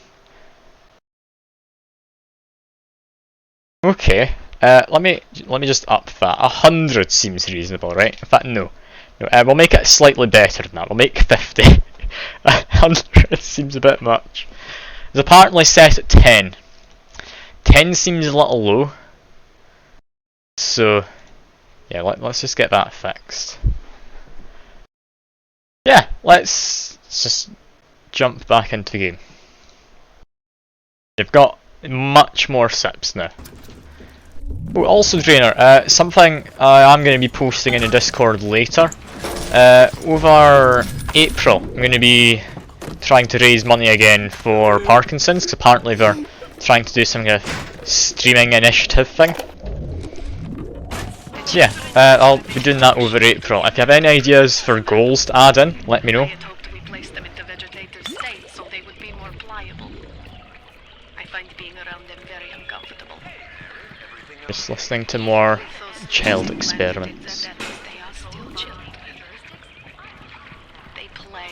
Okay, let me just up that. 100 seems reasonable, right? In fact, no. We'll make it slightly better than that. We'll make 50. 100 seems a bit much. It's apparently set at 10. 10 seems a little low. So, yeah, let's just get that fixed. Yeah, let's just jump back into the game. You've got much more sips now. Oh, also Drainer, something I'm going to be posting in the Discord later. Over April, I'm going to be trying to raise money again for Parkinson's, because apparently they're trying to do some kind of streaming initiative thing. So yeah, I'll be doing that over April. If you have any ideas for goals to add in, let me know. Just listening to more child experiments. They play,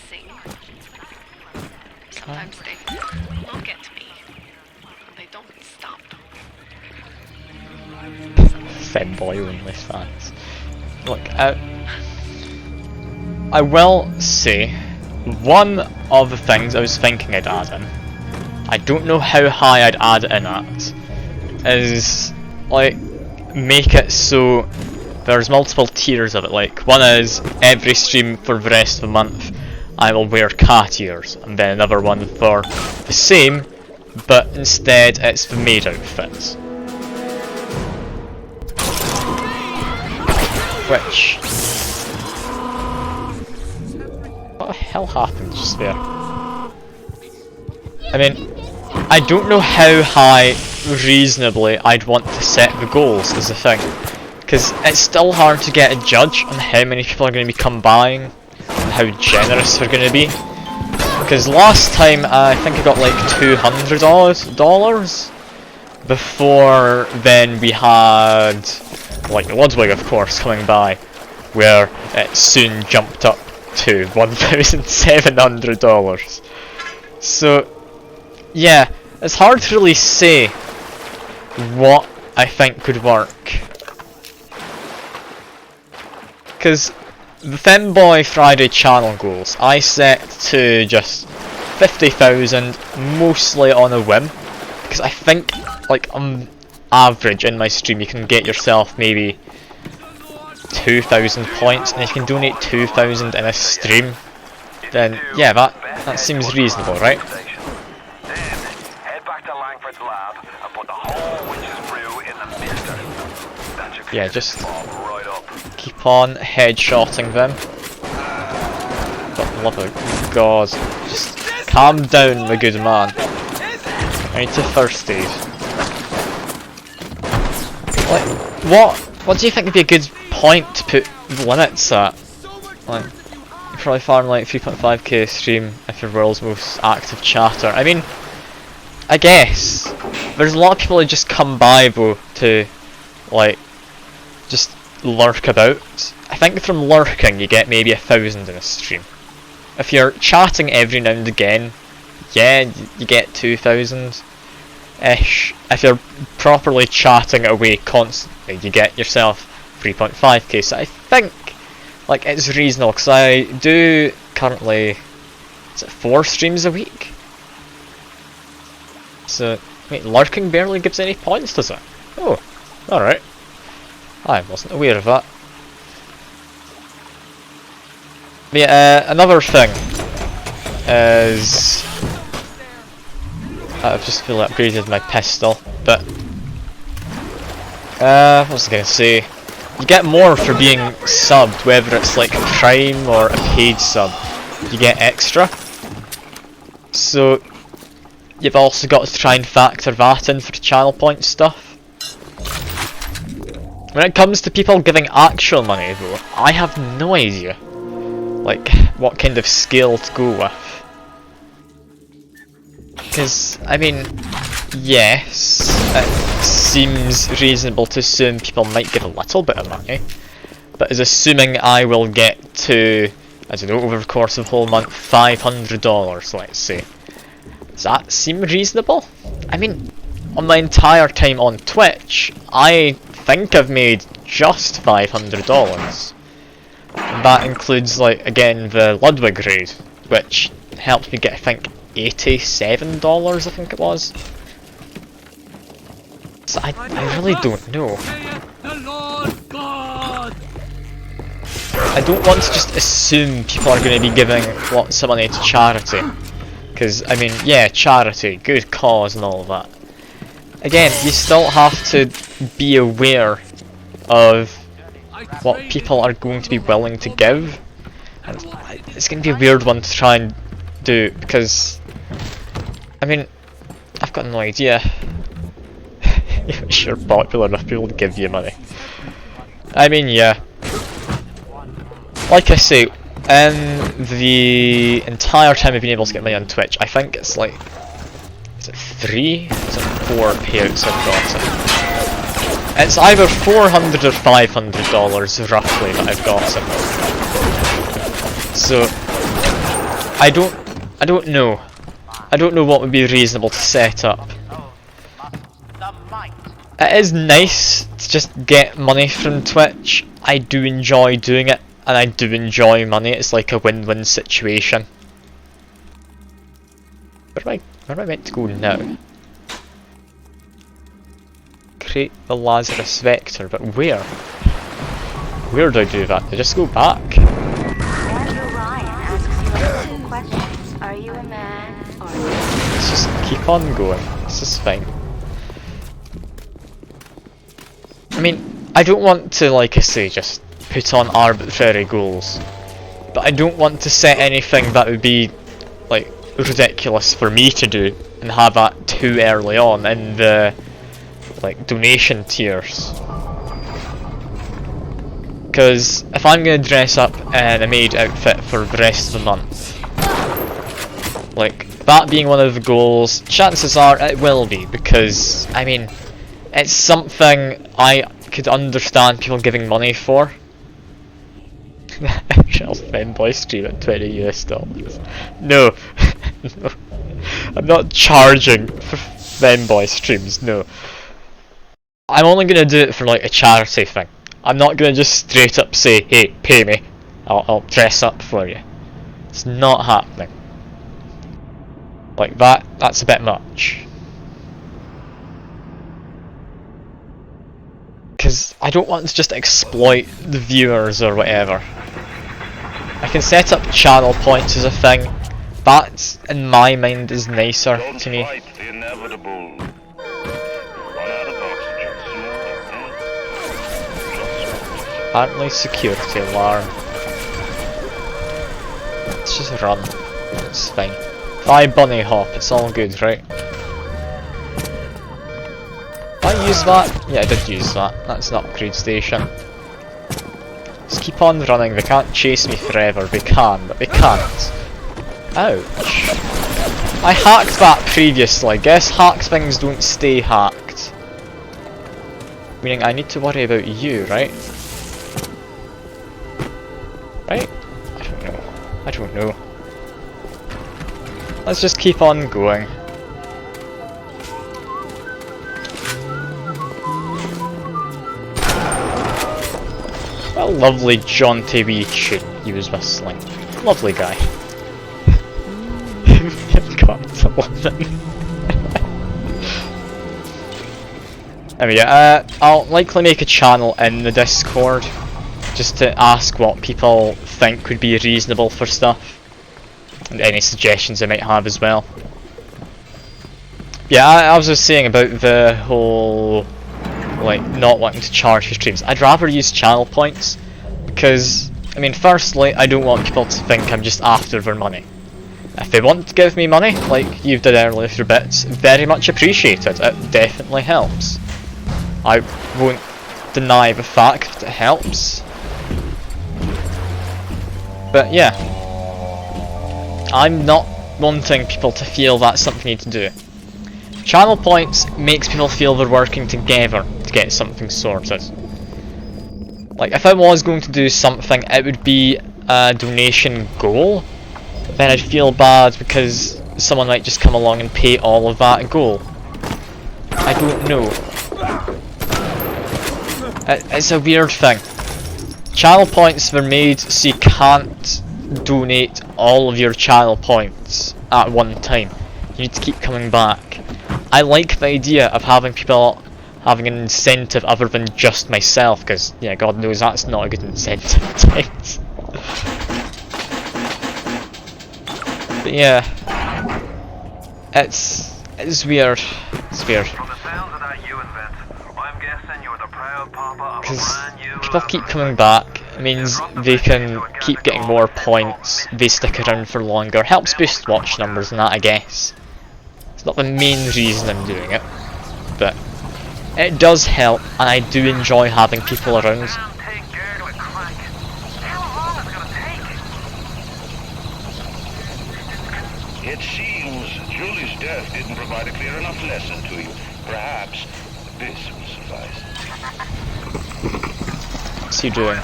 sing. Sometimes they look at me, and they don't stop. Femboy only fans. Look, I will say, one of the things I was thinking I'd add in, I don't know how high I'd add it in at, is like make it so there's multiple tiers of it. Like one is every stream for the rest of the month I will wear cat ears, and then another one for the same but instead it's the maid outfits. Which... what the hell happened just there? I mean, I don't know how high reasonably I'd want to set the goals is the thing. Because it's still hard to get a judge on how many people are going to become buying and how generous they're going to be. Because last time I think I got like $200. Before then we had like Ludwig of course coming by, where it soon jumped up to $1,700. So yeah, it's hard to really say what I think could work. Because the Femboy Friday channel goals I set to just 50,000 mostly on a whim, because I think like on average in my stream you can get yourself maybe 2,000 points, and if you can donate 2,000 in a stream, then yeah, that seems reasonable, right? Yeah, just keep on headshotting them. For the love of God, just calm down, my good man. I need to first aid. Like, what do you think would be a good point to put limits at? Like, you probably farm like 3.5k stream if you're the world's most active chatter. I mean, I guess there's a lot of people who just come by though to like just lurk about. I think from lurking you get maybe 1,000 in a stream. If you're chatting every now and again, yeah, you get 2,000-ish. If you're properly chatting away constantly, you get yourself 3.5k. So I think like it's reasonable, because I do currently, is it 4 streams a week? So wait, lurking barely gives any points, does it? Oh, alright. I wasn't aware of that. But yeah, another thing is I've just fully upgraded my pistol, but what was I gonna say? You get more for being subbed, whether it's like a Prime or a paid sub. You get extra. So you've also got to try and factor that in for the channel point stuff. When it comes to people giving actual money though, I have no idea like what kind of scale to go with. Because, I mean, yes, it seems reasonable to assume people might give a little bit of money, but is assuming I will get to, I don't know, over the course of the whole month, $500, let's say. Does that seem reasonable? I mean, on my entire time on Twitch, I think I've made just $500. And that includes, like, again, the Ludwig raid, which helped me get, I think, $87, I think it was. So I really don't know. I don't want to just assume people are going to be giving lots of money to charity. Because, I mean, yeah, charity, good cause and all of that. Again, you still have to be aware of what people are going to be willing to give. And it's going to be a weird one to try and do, because, I mean, I've got no idea. If you're popular enough, people will give you money. I mean, yeah. Like I say, in the entire time I've been able to get money on Twitch, I think it's like, is it 3? Is it 4 payouts I've gotten? It's either $400 or $500 roughly that I've gotten. So I don't know. I don't know what would be reasonable to set up. It is nice to just get money from Twitch. I do enjoy doing it, and I do enjoy money. It's like a win-win situation. Where am I meant to go now? Create the Lazarus Vector, but where? Where do I do that? Do I just go back? Andrew Ryan asks you a few questions. Are you a man or Let's just keep on going. This is fine. I mean, I don't want to, like I say, just put on arbitrary goals. But I don't want to set anything that would be, like, ridiculous for me to do and have that too early on in the, like, donation tiers. Because if I'm going to dress up in a maid outfit for the rest of the month, like, that being one of the goals, chances are it will be, because, I mean, it's something I could understand people giving money for. Shall fanboy stream at $20 US. No. No. I'm not charging for fanboy streams, no. I'm only gonna do it for like a charity thing. I'm not gonna just straight up say, hey, pay me. I'll dress up for you. It's not happening. Like that's a bit much. Because I don't want to just exploit the viewers or whatever. I can set up channel points as a thing. That, in my mind, is nicer to me. Apparently security alarm. Let's just run. It's fine. If I bunny hop, it's all good, right? Did I use that? Yeah, I did use that. That's an upgrade station. Just keep on running. They can't chase me forever. They can, but they can't. Ouch. I hacked that previously. Guess hacked things don't stay hacked. Meaning I need to worry about you, right? Right? I don't know. I don't know. Let's just keep on going. What a lovely jaunty wee tune he was whistling. Lovely guy. You've got to love him. Anyway, I'll likely make a channel in the Discord just to ask what people think would be reasonable for stuff. And any suggestions I might have as well. Yeah, I was just saying about the whole, like, not wanting to charge for streams. I'd rather use channel points, because, I mean, firstly, I don't want people to think I'm just after their money. If they want to give me money, like you did earlier through bits, very much appreciated. It definitely helps. I won't deny the fact that it helps. But yeah, I'm not wanting people to feel that's something you need to do. Channel points makes people feel they're working together to get something sorted. Like, if I was going to do something, it would be a donation goal. Then I'd feel bad because someone might just come along and pay all of that goal. I don't know. It's a weird thing. Channel points were made so you can't donate all of your channel points at one time. You need to keep coming back. I like the idea of having people having an incentive other than just myself, because, yeah, God knows that's not a good incentive at times. But yeah, it's weird. It's weird. Because people keep coming back, it means they can keep getting more points, they stick around for longer, helps boost watch numbers and that, I guess. It's not the main reason I'm doing it, but it does help, and I do enjoy having people around. It seems Julie's death didn't provide a clear enough lesson to you. Perhaps this will suffice. What's he doing? No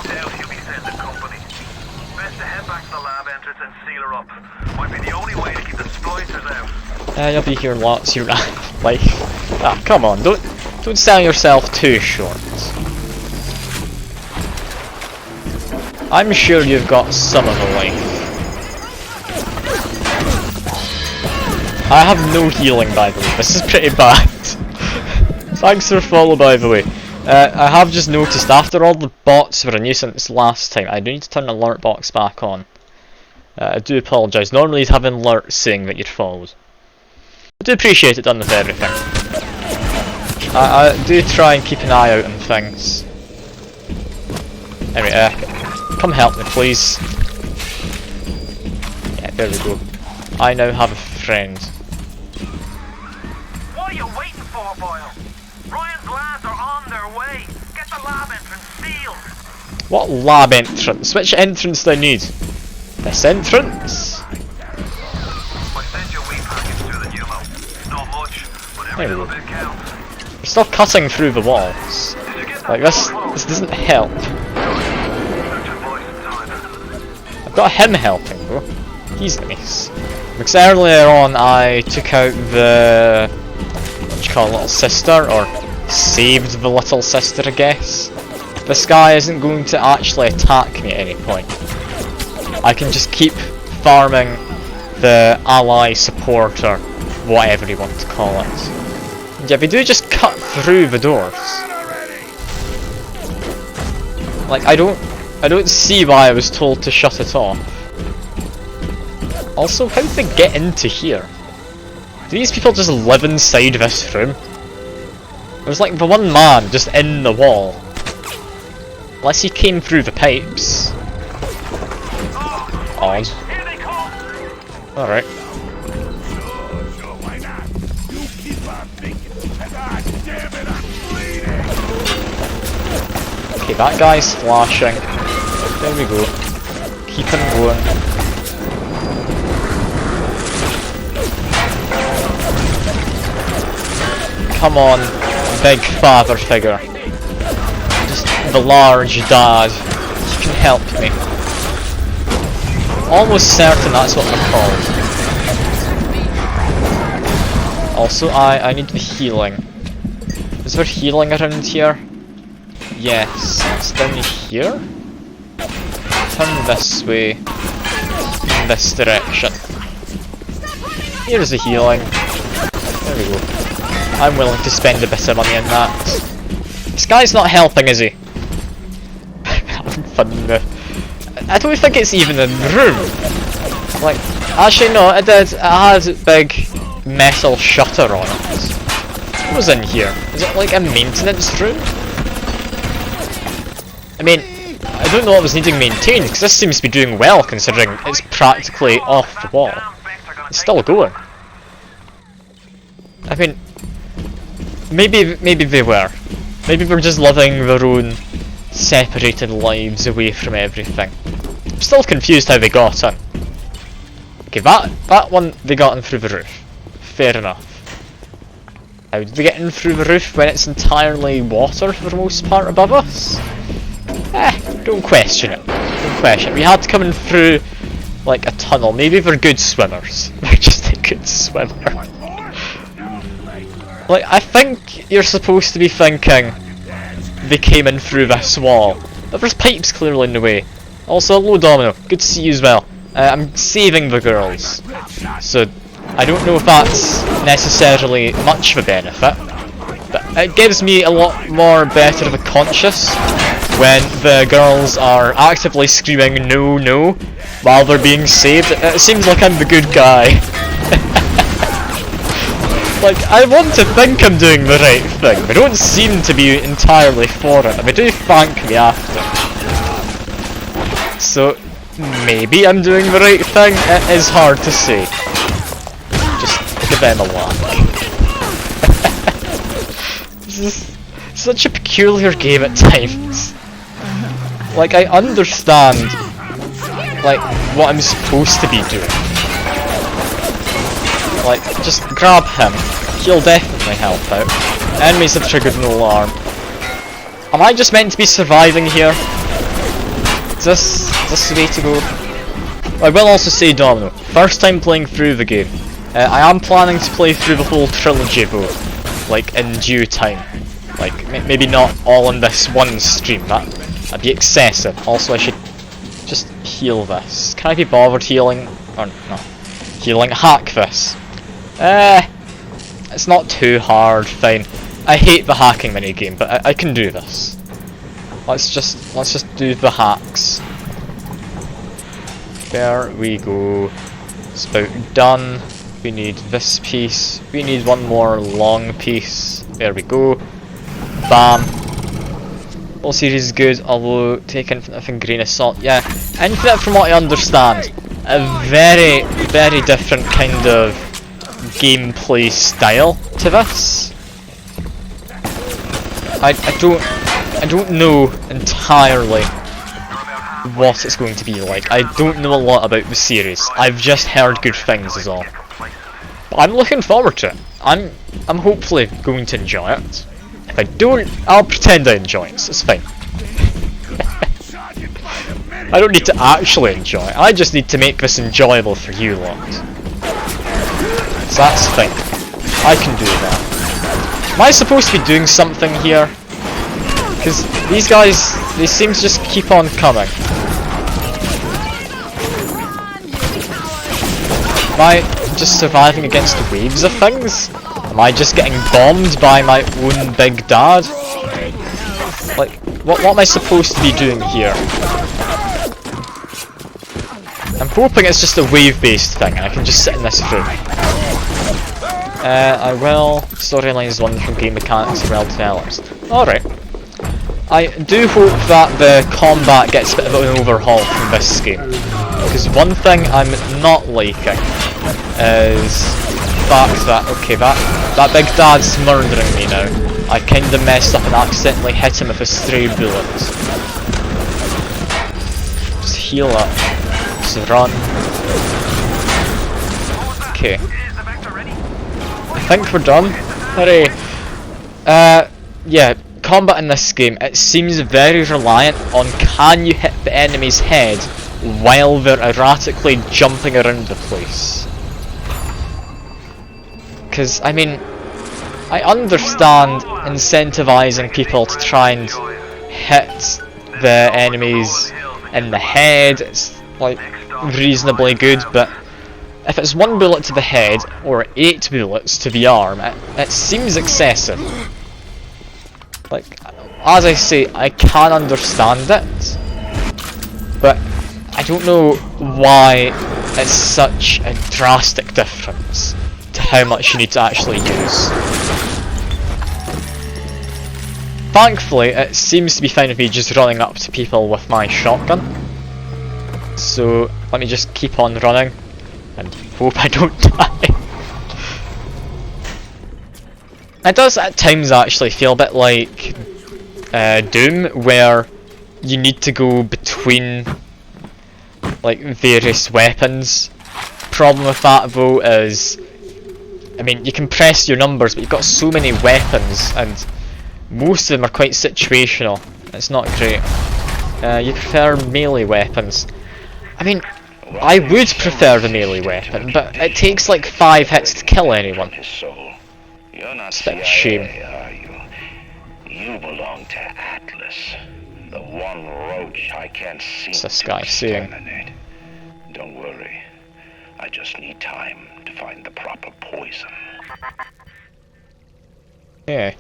doubt he'll be sending company. Best to head back to the lab entrance and seal her up. Might be the only way to keep the exploiters out. You'll be here lots your life. Ah, come on, don't sell yourself too short. I'm sure you've got some of a life. I have no healing, by the way. This is pretty bad. Thanks for follow, by the way. I have just noticed after all the bots were a nuisance last time, I do need to turn the alert box back on. I do apologise. Normally you'd have an alert saying that you're followed. I do appreciate it done with everything. I do try and keep an eye out on things. Anyway, come help me please. Yeah, there we go. I now have a friend. What are you waiting for, Boyle? Ryan's lads are on their way. Get the lab entrance sealed. What lab entrance? Which entrance do I need? This entrance? I sent you a wee package through the pneumo. Not much, but every little bit counts. We're still cutting through the walls. Like this doesn't help. I've got him helping though. He's nice. Because earlier on I took out the, what you call little sister, or saved the little sister I guess. This guy isn't going to actually attack me at any point. I can just keep farming the ally support, or whatever you want to call it. And yeah, they do just cut through the doors. Like I don't see why I was told to shut it off. Also, how did they get into here? Do these people just live inside this room? There's like the one man just in the wall. Unless he came through the pipes. Odd. Alright. Sure, why not? You keep on thinking. And damn it, I'm bleeding. Okay, that guy's flashing. There we go. Keep him going. Come on, big father figure. Just the large dad. You can help me. Almost certain that's what they're called. Also, I need the healing. Is there healing around here? Yes, it's down here. Turn this way. In this direction. Here's the healing. There we go. I'm willing to spend a bit of money on that. This guy's not helping, is he? Having fun with. I don't think it's even a room. Like, actually no, it did. It had a big metal shutter on it. What was in here? Is it like a maintenance room? I mean, I don't know what was needing maintained, because this seems to be doing well considering it's practically off the wall. It's still going. I mean, maybe they were. Maybe we're just living their own separated lives away from everything. I'm still confused how they got in. Okay, that one they got in through the roof. Fair enough. How did they get in through the roof when it's entirely water for the most part above us? Don't question it. Don't question it. We had to come in through like a tunnel. Maybe they're good swimmers. They're just a good swimmer. Like, I think you're supposed to be thinking they came in through this wall. But there's pipes clearly in the way. Also, hello Domino. Good to see you as well. I'm saving the girls. So, I don't know if that's necessarily much of a benefit. But it gives me a lot more better of a conscience when the girls are actively screaming no, no, while they're being saved. It seems like I'm the good guy. Like, I want to think I'm doing the right thing. They don't seem to be entirely for it, and they do thank me after. So, maybe I'm doing the right thing? It is hard to say. Just give them a laugh. This is such a peculiar game at times. Like, I understand, like, what I'm supposed to be doing. Like, just grab him. He'll definitely help out. Enemies have triggered an alarm. Am I just meant to be surviving here? Is this the way to go? I will also say, Domino, first time playing through the game. I am planning to play through the whole trilogy though, like in due time. Like, maybe not all in this one stream, that'd be excessive. Also, I should just heal this. Can I be bothered healing? Or no. Healing, hack this. It's not too hard, fine. I hate the hacking minigame, but I can do this. Let's just do the hacks. There we go. It's about done. We need this piece. We need one more long piece. There we go. Bam. Whole series is good, although take Infinite with a grain of salt. Yeah, Infinite, from what I understand, a very, very different kind of gameplay style to this. I don't know entirely what it's going to be like. I don't know a lot about the series. I've just heard good things is all. But I'm looking forward to it. I'm hopefully going to enjoy it. If I don't, I'll pretend I enjoy it, so it's fine. I don't need to actually enjoy it, I just need to make this enjoyable for you lot. So that's fine. I can do that. Am I supposed to be doing something here? Because these guys, they seem to just keep on coming. Am I just surviving against waves of things? Am I just getting bombed by my own big dad? Like, what am I supposed to be doing here? I'm hoping it's just a wave-based thing and I can just sit in this room. I will. Storylines one from game mechanics well developed. Alright. I do hope that the combat gets a bit of an overhaul from this game. Because one thing I'm not liking is the fact that, okay, that big dad's murdering me now. I kinda messed up and accidentally hit him with a stray bullet. Just heal up. Just run. Okay. I think we're done. Hooray. Yeah, combat in this game, it seems very reliant on can you hit the enemy's head while they're erratically jumping around the place. Because, I mean, I understand incentivizing people to try and hit the enemies in the head, it's like reasonably good, but if it's 1 bullet to the head or 8 bullets to the arm, it seems excessive. Like, as I say, I can understand it, but I don't know why it's such a drastic difference to how much you need to actually use. Thankfully, it seems to be fine with me just running up to people with my shotgun. So, let me just keep on running and hope I don't die. It does at times actually feel a bit like Doom, where you need to go between like various weapons. Problem with that though is, I mean, you can press your numbers, but you've got so many weapons, and most of them are quite situational. It's not great. You prefer melee weapons. I mean, I would prefer the melee weapon, but it takes like 5 hits to kill anyone. It's a bit of a shame. You belong to Atlas, the one roach I can't seem What's this to guy saying? exterminate. Don't worry, I just need time to find the proper poison. Yeah.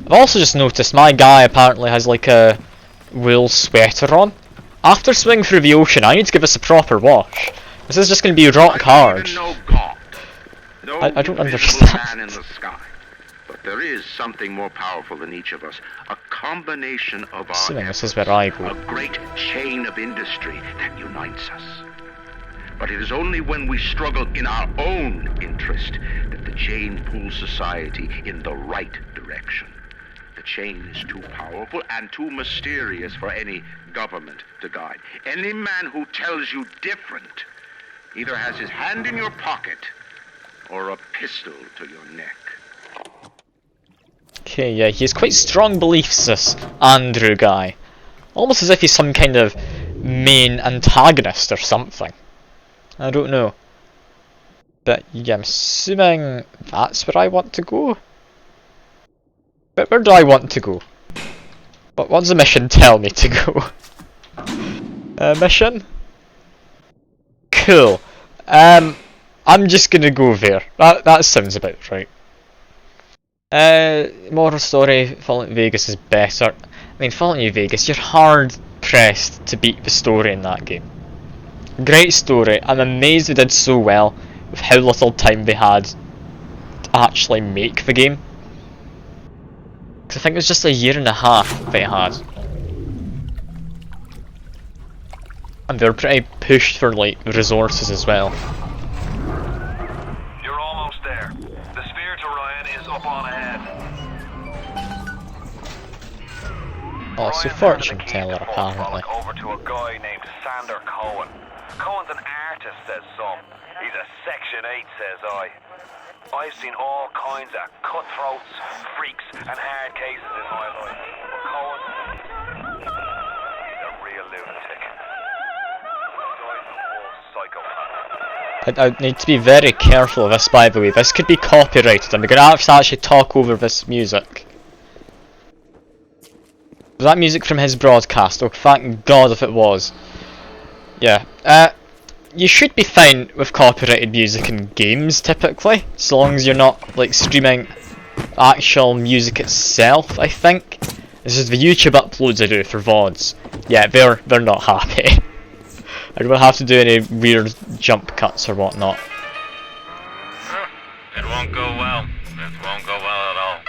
I've also just noticed my guy apparently has like a wool sweater on. After swimming through the ocean, I need to give this a proper wash. This is just going to be rock hard. I don't understand. In the sky. But there is something more powerful than each of us. A combination of our Assuming this is where I go. a great chain of industry that unites us. But it is only when we struggle in our own interest that the chain pulls society in the right direction. The chain is too powerful and too mysterious for any government to guide. Any man who tells you different either has his hand in your pocket or a pistol to your neck. Okay, yeah, he has quite strong beliefs, this Andrew guy. Almost as if he's some kind of main antagonist or something. I don't know. But yeah, I'm assuming that's where I want to go. But where do I want to go? What does the mission tell me to go? Mission? Cool. I'm just gonna go there. That sounds about right. Moral story, Fallout New Vegas is better. I mean, Fallout New Vegas, you're hard pressed to beat the story in that game. Great story. I'm amazed they did so well with how little time they had to actually make the game. Because I think it was just a year and a half they had. And they were pretty pushed for like resources as well. You're almost there. The sphere to Ryan is up on ahead. Oh, so fortune teller apparently. Over to a guy named Sander Cohen. Cohen's an artist, says some. He's a Section 8, says I. I've seen all kinds of cutthroats, freaks, and hard cases in my life. But Cohen, he's a real lunatic. I need to be very careful of this, by the way. This could be copyrighted and we're going to have to actually talk over this music. Was that music from his broadcast? Oh, thank God if it was. Yeah. You should be fine with copyrighted music in games, typically. As long as you're not, like, streaming actual music itself, I think. This is the YouTube uploads I do for VODs. Yeah, they're not happy. I don't have to do any weird jump cuts or whatnot. It won't go well. It won't go well at all.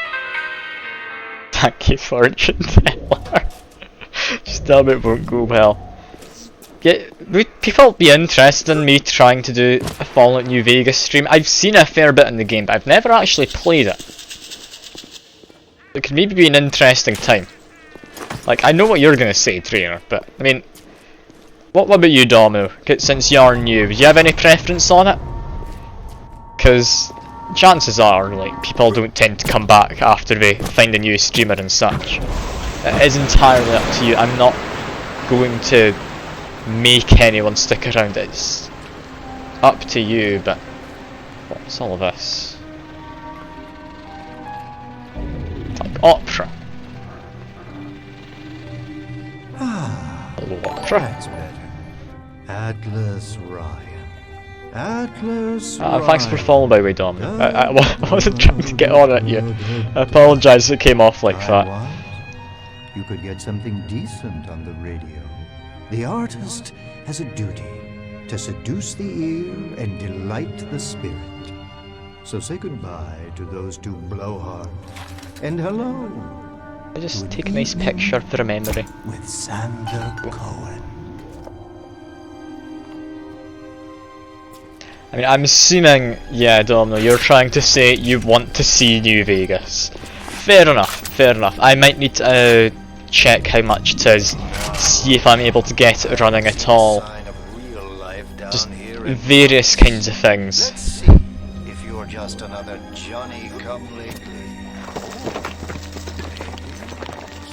Thank you, fortune teller. Just tell me it won't go well. Yeah, would people be interested in me trying to do a Fallout New Vegas stream? I've seen a fair bit in the game, but I've never actually played it. It could maybe be an interesting time. Like, I know what you're gonna say, Trainer, but, I mean... What about you, Domu? Since you're new, do you have any preference on it? Because chances are, like, people don't tend to come back after they find a new streamer and such. It is entirely up to you. I'm not going to make anyone stick around. It's up to you, but what's all of this? Like opera. Hello, opera. That's better. Atlas Ryan. Atlas Ryan. Thanks for following, by the way, Dom. I wasn't trying to get on at you. I apologise it came off like that. You could get something decent on the radio. The artist has a duty to seduce the ear and delight the spirit. So say goodbye to those two blowhards, and hello. I just take a nice picture for a memory. With Sander Cohen. I mean, I'm assuming, yeah, Domino, you're trying to say you want to see New Vegas. Fair enough, fair enough. I might need to check how much it is, see if I'm able to get it running at all. Just various kinds of things. Let's see if you're just another Johnny-come-lately.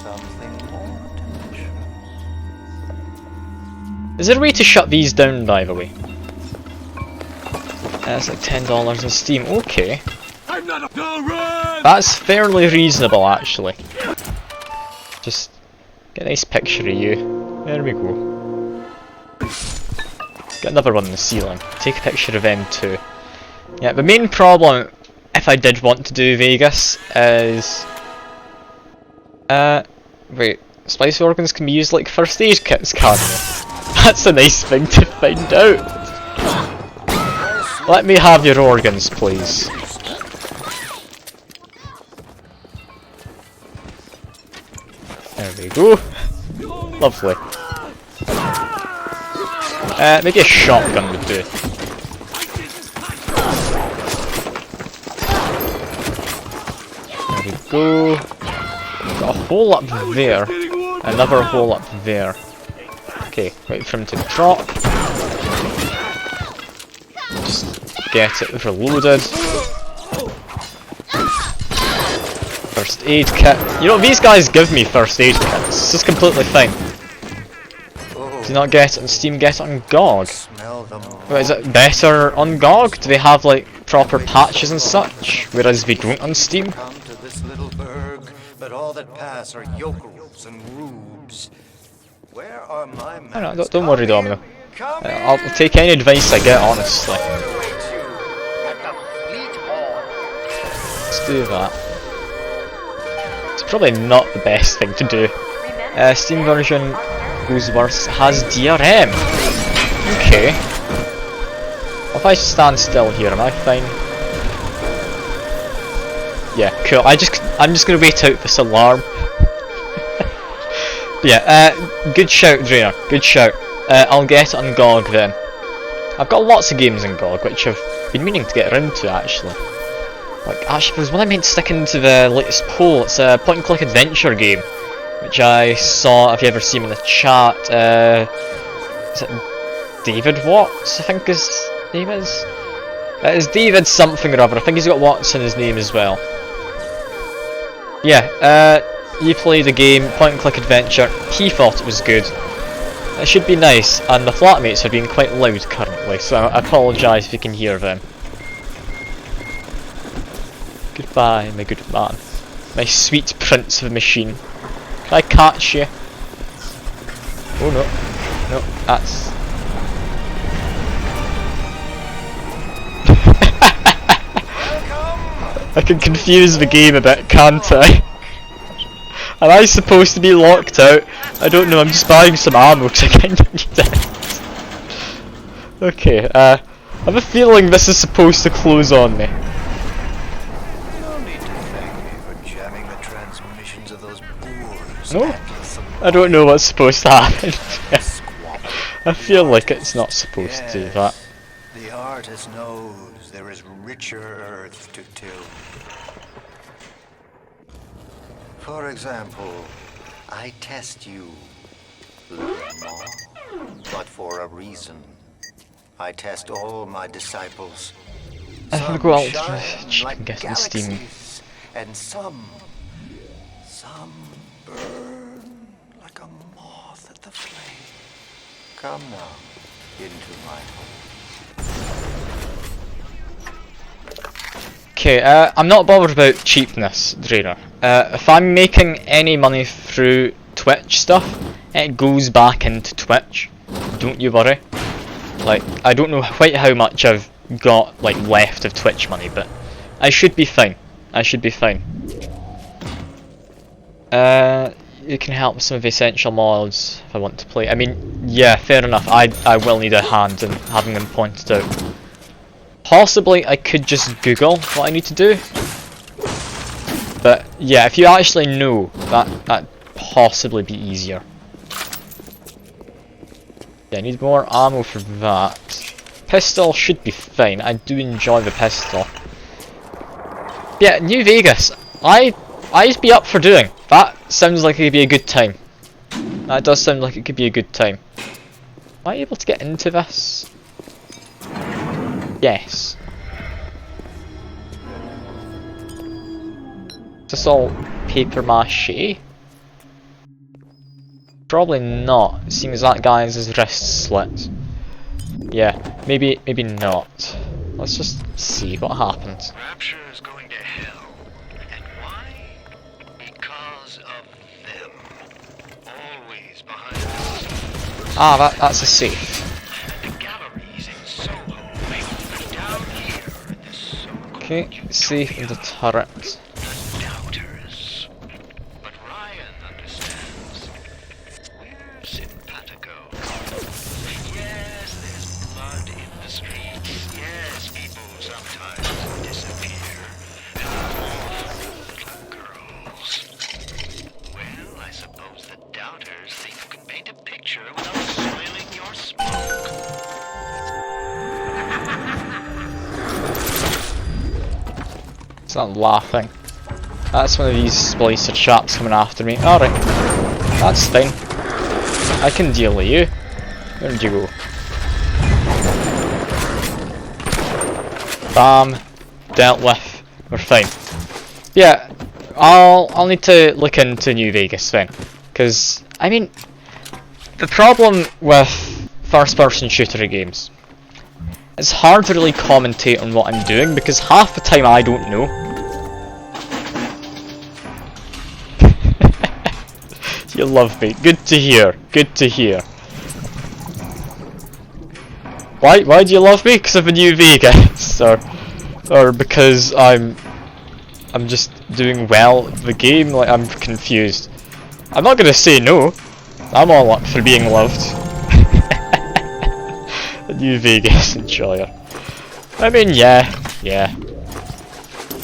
Something more delicious. Is there a way to shut these down, by the way? That's like $10 on Steam. Okay. I'm not a run! That's fairly reasonable, actually. Just get a nice picture of you. There we go. Get another one on the ceiling. Take a picture of them too. Yeah, the main problem, if I did want to do Vegas, is... wait. Spice organs can be used like first aid kits, can't they? That's a nice thing to find out. Let me have your organs, please. There we go. Lovely. Maybe a shotgun would do. There we go. Got a hole up there. Another hole up there. Okay, wait for him to drop. Just get it reloaded. First aid kit. You know, these guys give me first aid kits. This is completely fine. Do you not get it on Steam, get it on GOG? Wait, is it better on GOG? Do they have like proper patches and such? Whereas they don't on Steam? Come to this little burg, but all that pass are yokels and rubes. Where are my men? I know, don't worry, Domino. I'll take any advice I get, honestly. Let's do that. It's probably not the best thing to do. Steam version goes worse, has DRM. okay. If I stand still here, am I fine? Yeah, cool. I'm just gonna wait out this alarm. Yeah, good shout, Drainer. Good shout. I'll get it on GOG then. I've got lots of games on GOG which I've been meaning to get around to actually. Like, actually, there's one I meant to stick into the latest poll. It's a point-and-click adventure game, which I saw. If you ever see him in the chat, is it David Watts? I think his name is. It's David something or other. I think he's got Watts in his name as well. Yeah, he played a game, point-and-click adventure. He thought it was good. It should be nice, and the flatmates are being quite loud currently, so I apologise if you can hear them. Goodbye, my good man. My sweet prince of a machine. Can I catch you? Oh no. No, that's... I can confuse the game a bit, can't I? Am I supposed to be locked out? I don't know, I'm just buying some ammo because I kinda need it. Okay, I have a feeling this is supposed to close on me. No? I don't know what's supposed to happen. I feel like it's not supposed to do that. The artist knows there is richer earth to till. For example, I test you, little more, but for a reason. I test all my disciples. I think Some we'll shine like get the Steam. galaxies, and some burn like a moth at the flame. Come now, into my home. Okay, I'm not bothered about cheapness, Drainer. If I'm making any money through Twitch stuff, it goes back into Twitch. Don't you worry. Like, I don't know quite how much I've got like left of Twitch money, but I should be fine. I should be fine. You can help with some of the essential mods if I want to play. I mean, yeah, fair enough. I will need a hand in having them pointed out. Possibly I could just Google what I need to do. But yeah, if you actually know, that'd possibly be easier. Yeah, I need more ammo for that. Pistol should be fine. I do enjoy the pistol. Yeah, New Vegas. I'd be up for doing. That sounds like it could be a good time. That does sound like it could be a good time. Am I able to get into this? Yes. Is this all paper mache? Probably not, seeing as that guy has his wrist slit. Yeah, maybe not. Let's just see what happens. Rapture is going to hell. And why? Because of them. Always behind the scenes. Ah, that's a safe. And the galleries in Soho may be down here in this so-called Okay, safe in the turret. The doubters. But Ryan understands. We're simpatico. Yes, there's blood in the streets. Yes, people sometimes disappear. And awful little girls. Well, I suppose the doubters think you can paint a picture without soiling your smoke. It's not laughing. That's one of these splicer chaps coming after me. Alright. That's fine. I can deal with you. Where'd you go? Bam. Dealt with. We're fine. Yeah, I'll need to look into New Vegas then. Because, I mean, the problem with first-person shooter games, it's hard to really commentate on what I'm doing because half the time I don't know. You love me. Good to hear. Good to hear. Why do you love me? Because of a New Vegas, or because I'm just doing well at the game? Like, I'm confused. I'm not gonna say no. I'm all up for being loved. A New Vegas enjoyer. I mean, yeah.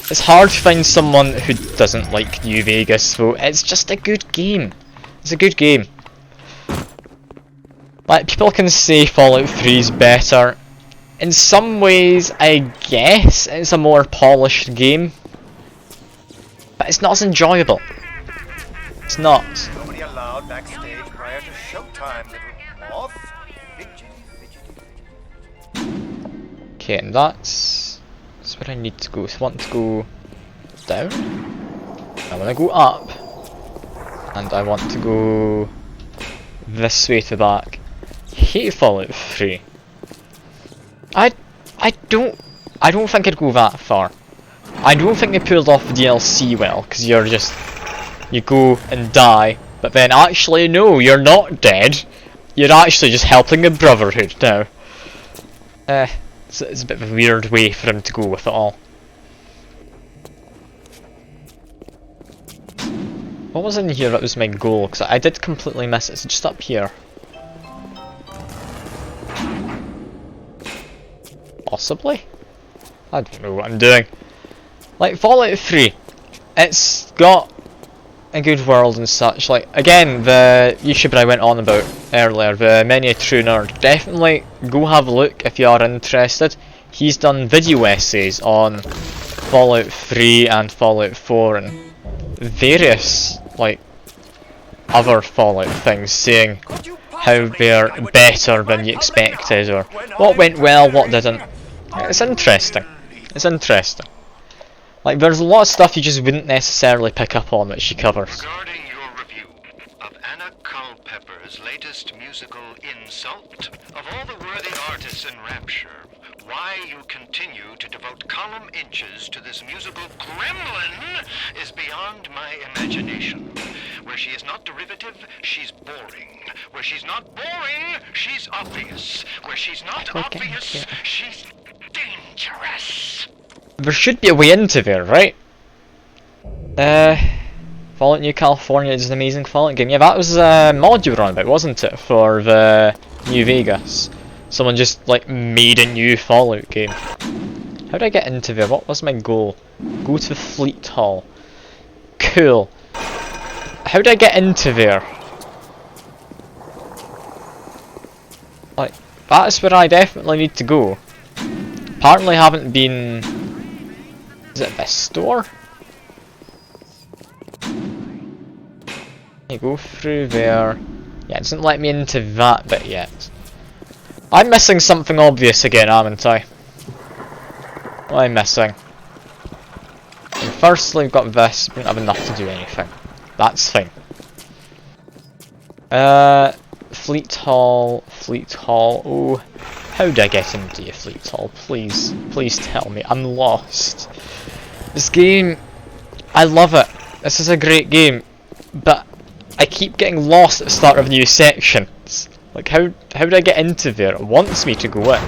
It's hard to find someone who doesn't like New Vegas, so it's just a good game. It's a good game. Like, people can say Fallout 3 is better. In some ways, I guess it's a more polished game. But it's not as enjoyable. It's not. Nobody allowed backstage prior to showtime, little moth. Okay, and that's where I need to go. So I want to go down. I want to go up. And I want to go this way to back. Hate Fallout 3. I don't think I'd go that far. I don't think they pulled off the DLC well, because you go and die, but then actually no, you're not dead. You're actually just helping the Brotherhood now. It's a bit of a weird way for him to go with it all. What was in here that was my goal? Because I did completely miss it. It's just up here. Possibly? I don't know what I'm doing. Like, Fallout 3, it's got a good world and such. Like, again, the YouTuber I went on about earlier, the Many a True Nerd, definitely go have a look if you are interested. He's done video essays on Fallout 3 and Fallout 4 and various, like, other Fallout things, saying how they're better than you expected, or what went well, what didn't. It's interesting. It's interesting. Like, there's a lot of stuff you just wouldn't necessarily pick up on that she covers. Regarding your review of Anna Culpepper's latest musical Insult, of all the worthy artists in Rapture, why you continue to devote column inches to this musical gremlin is beyond my imagination. Where she is not derivative, she's boring. Where she's not boring, she's obvious. Where she's not obvious, she's dangerous. There should be a way into there, right? Fallout New California is an amazing Fallout game. Yeah, that was a mod you were on about, wasn't it? For the New Vegas. Someone just, like, made a new Fallout game. How did I get into there? What was my goal? Go to Fleet Hall. Cool. How did I get into there? Like, that's where I definitely need to go. Apparently I haven't been... Is it this store? You go through there. Yeah, it doesn't let me into that bit yet. I'm missing something obvious again, haven't I? What am I missing? And firstly, we've got this. We don't have enough to do anything. That's fine. Fleet Hall. Oh, how do I get into your Fleet Hall? Please tell me. I'm lost. This game, I love it. This is a great game, but I keep getting lost at the start of new sections. Like, how do I get into there? It wants me to go in,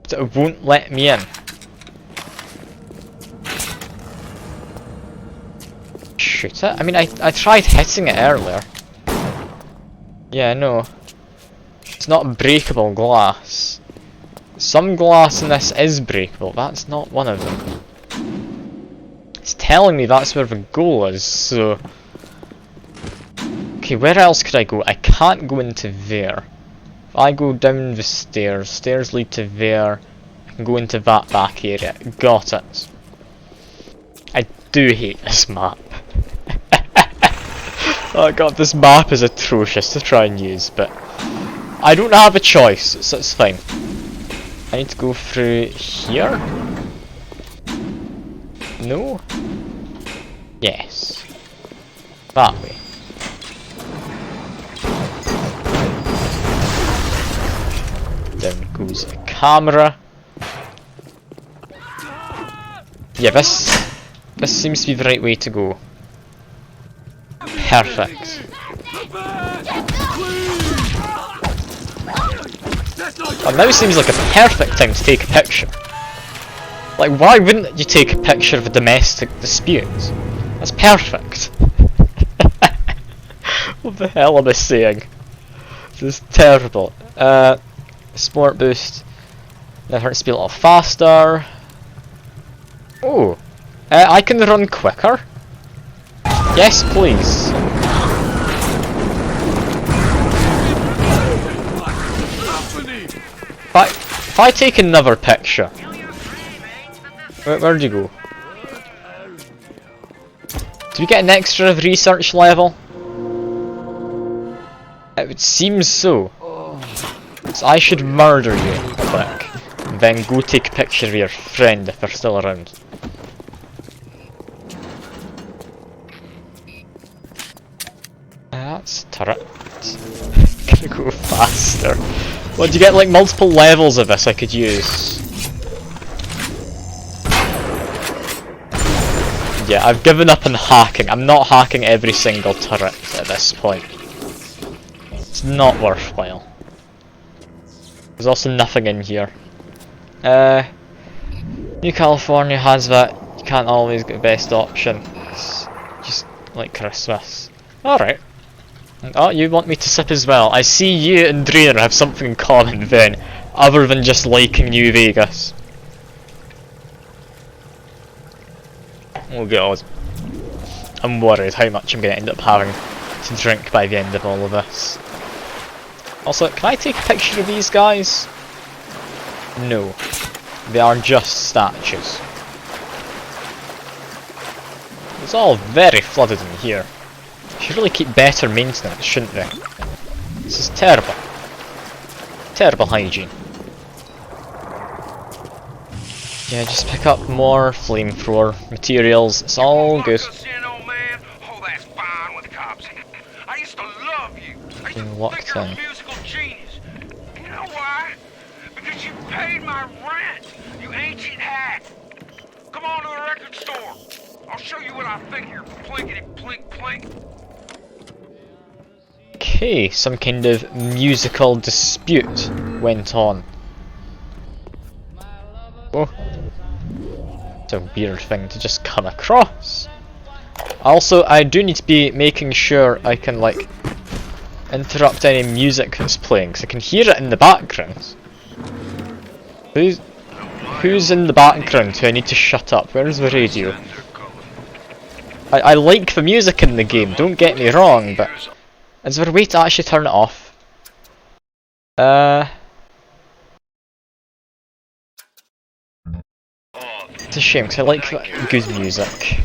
but it won't let me in. Shoot it? I mean, I tried hitting it earlier. Yeah, no. It's not breakable glass. Some glass in this is breakable. That's not one of them. It's telling me that's where the goal is, so... Okay, where else could I go? I can't go into there. If I go down the stairs, stairs lead to there. I can go into that back area. Got it. I do hate this map. Oh god, this map is atrocious to try and use, but I don't have a choice, so it's fine. I need to go through here? No? Yes. That way. Down goes the camera. Yeah, this seems to be the right way to go. Perfect. And now seems like a perfect time to take a picture. Like, why wouldn't you take a picture of a domestic dispute? That's perfect. What the hell am I saying? This is terrible. Sport boost. That hurts to be a little faster. Oh, I can run quicker. Yes, please. If I take another picture, where'd you go? Do we get an extra research level? It would seem so. So I should murder you quick, and then go take a picture of your friend if they're still around. That's a turret. Gonna go faster. What, do you get like multiple levels of this I could use? Yeah, I've given up on hacking. I'm not hacking every single turret at this point. It's not worthwhile. There's also nothing in here. New California has that. You can't always get the best option. It's just like Christmas. Alright. Oh, you want me to sip as well. I see you and Drainer have something in common then, other than just liking New Vegas. Oh god. I'm worried how much I'm going to end up having to drink by the end of all of this. Also, can I take a picture of these guys? No. They are just statues. It's all very flooded in here. Should really keep better maintenance, shouldn't they? This is terrible. Terrible hygiene. Yeah, just pick up more flamethrower materials. It's all good. Being locked in. You know why? Because you paid my rent, you ancient hack. Come on to the record store. I'll show you what I think here. Plinkety plink plink. Okay, some kind of musical dispute went on. Oh. It's a weird thing to just come across. Also, I do need to be making sure I can, like, interrupt any music that's playing, because I can hear it in the background. Who's in the background who I need to shut up? Where's the radio? I like the music in the game, don't get me wrong, but is there a way to actually turn it off? It's a shame, because I like good music.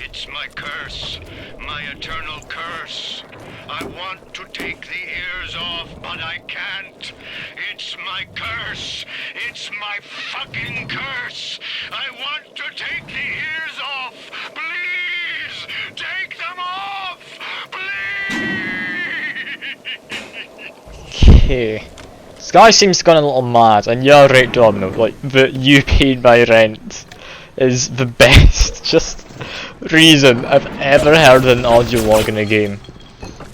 It's my curse, my eternal curse. I want to take the ears off, but I can't. It's my curse. It's my fucking curse. I want to take the ears off. Please, take them off. Please. Okay. This guy seems to have gone a little mad, and you're right, Domino. Like, the you paid my rent is the best just reason I've ever heard in an audio log in a game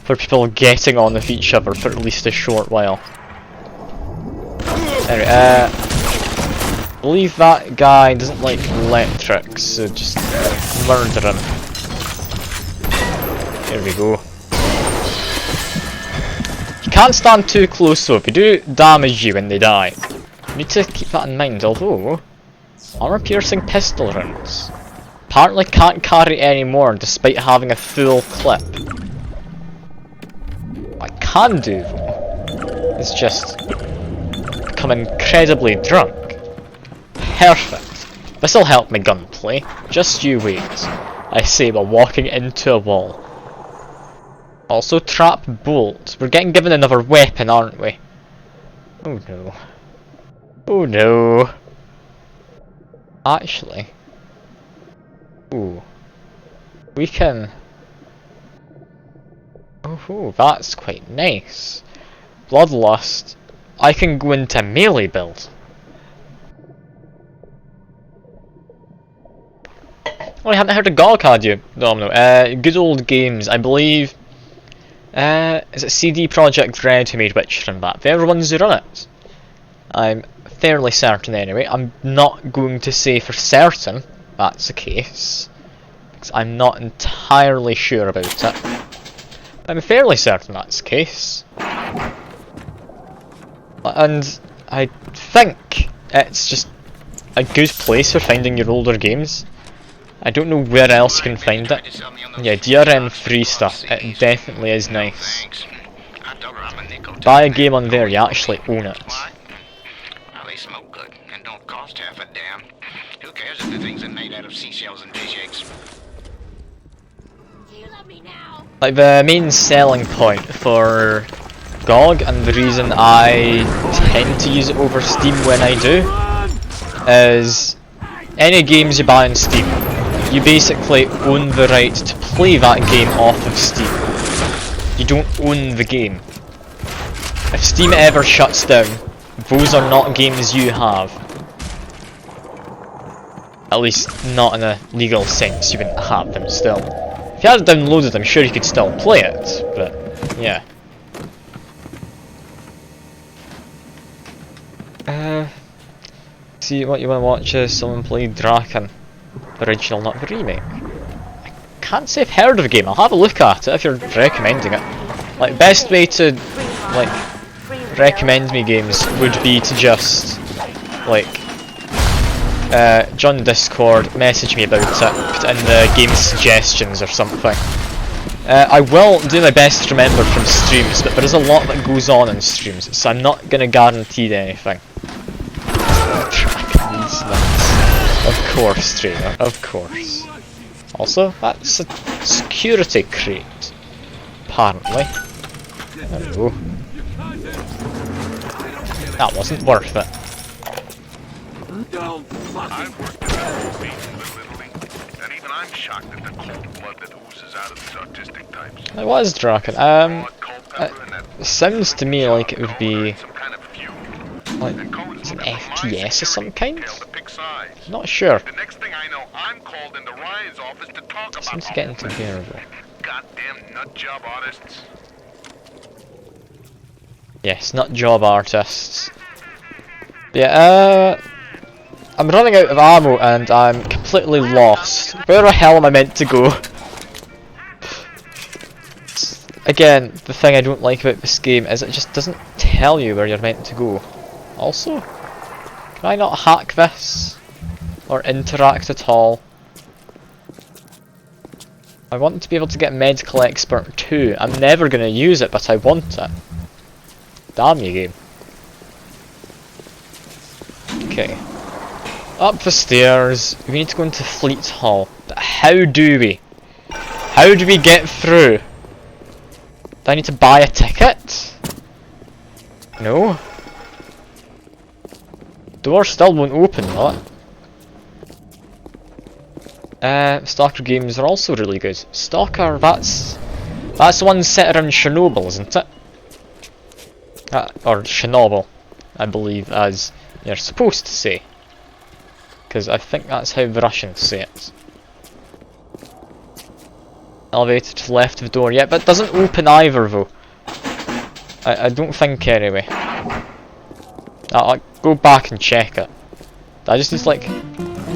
for people getting on with each other for at least a short while. Anyway, I believe that guy doesn't like electrics, so just murder him. There we go. You can't stand too close though, if they do damage you when they die. You need to keep that in mind, although armor-piercing pistol rounds apparently can't carry any more despite having a full clip. What I can do though is just become incredibly drunk. Perfect. This'll help my gunplay. Just you wait. I say while walking into a wall. Also trap bolt. We're getting given another weapon, aren't we? Oh no. Oh no. Actually. Ooh. We can... Oh, that's quite nice. Bloodlust. I can go into melee build. Oh, I haven't heard of GOG, had you, Domino? Good old games, I believe. Is it CD Projekt Red who made Witcher and that? They're the ones who run it. I'm fairly certain anyway. I'm not going to say for certain that's the case, 'cause I'm not entirely sure about it. I'm fairly certain that's the case. And I think it's just a good place for finding your older games. I don't know where else you can find it. Yeah, DRM free stuff, it definitely is nice. Buy a game on there, you actually own it. Well, they smoke good and don't cost half a damn. Who cares if the things are made out of seashells and fish eggs? Like, the main selling point for GOG, and the reason I tend to use it over Steam when I do, is any games you buy on Steam, you basically own the right to play that game off of Steam. You don't own the game. If Steam ever shuts down, those are not games you have. At least not in a legal sense, you wouldn't have them still. If you had downloaded them, sure you could still play it, but yeah. See what you want to watch is someone play Draken. The original, not the remake. I can't say I've heard of the game, I'll have a look at it if you're recommending it. Like, best way to, like, recommend me games would be to just, like, join Discord, message me about it, put it in the game suggestions or something. I will do my best to remember from streams, but there is a lot that goes on in streams, so I'm not going to guarantee anything. Of course, trainer, of course. Also, that's a security crate, apparently. Hello. That wasn't worth it. I've worked in the Little League, and even I'm shocked at the cold blood that oozes out of these autistic types. It was Draken. It sounds to me like it would be like it's an FPS of some kind. Not sure. The next thing I know, I'm called into Ryan's office to talk about Seems to get into bearable. goddamn nut job artists. Yes, nut job artists. Yeah, I'm running out of ammo and I'm completely lost. Where the hell am I meant to go? Again, the thing I don't like about this game is it just doesn't tell you where you're meant to go. Also, can I not hack this? Or interact at all? I want to be able to get Medical Expert 2. I'm never going to use it, but I want it. Damn you, game. Okay. Up the stairs. We need to go into Fleet Hall. But how do we? How do we get through? Do I need to buy a ticket? No. Door still won't open, will it? Stalker games are also really good. Stalker, that's the one set around Chernobyl, isn't it? Or Chernobyl, I believe, as you're supposed to say. Because I think that's how the Russians say it. Elevator to the left of the door, yeah, but it doesn't open either though. I don't think anyway. I'll go back and check it. I just need to like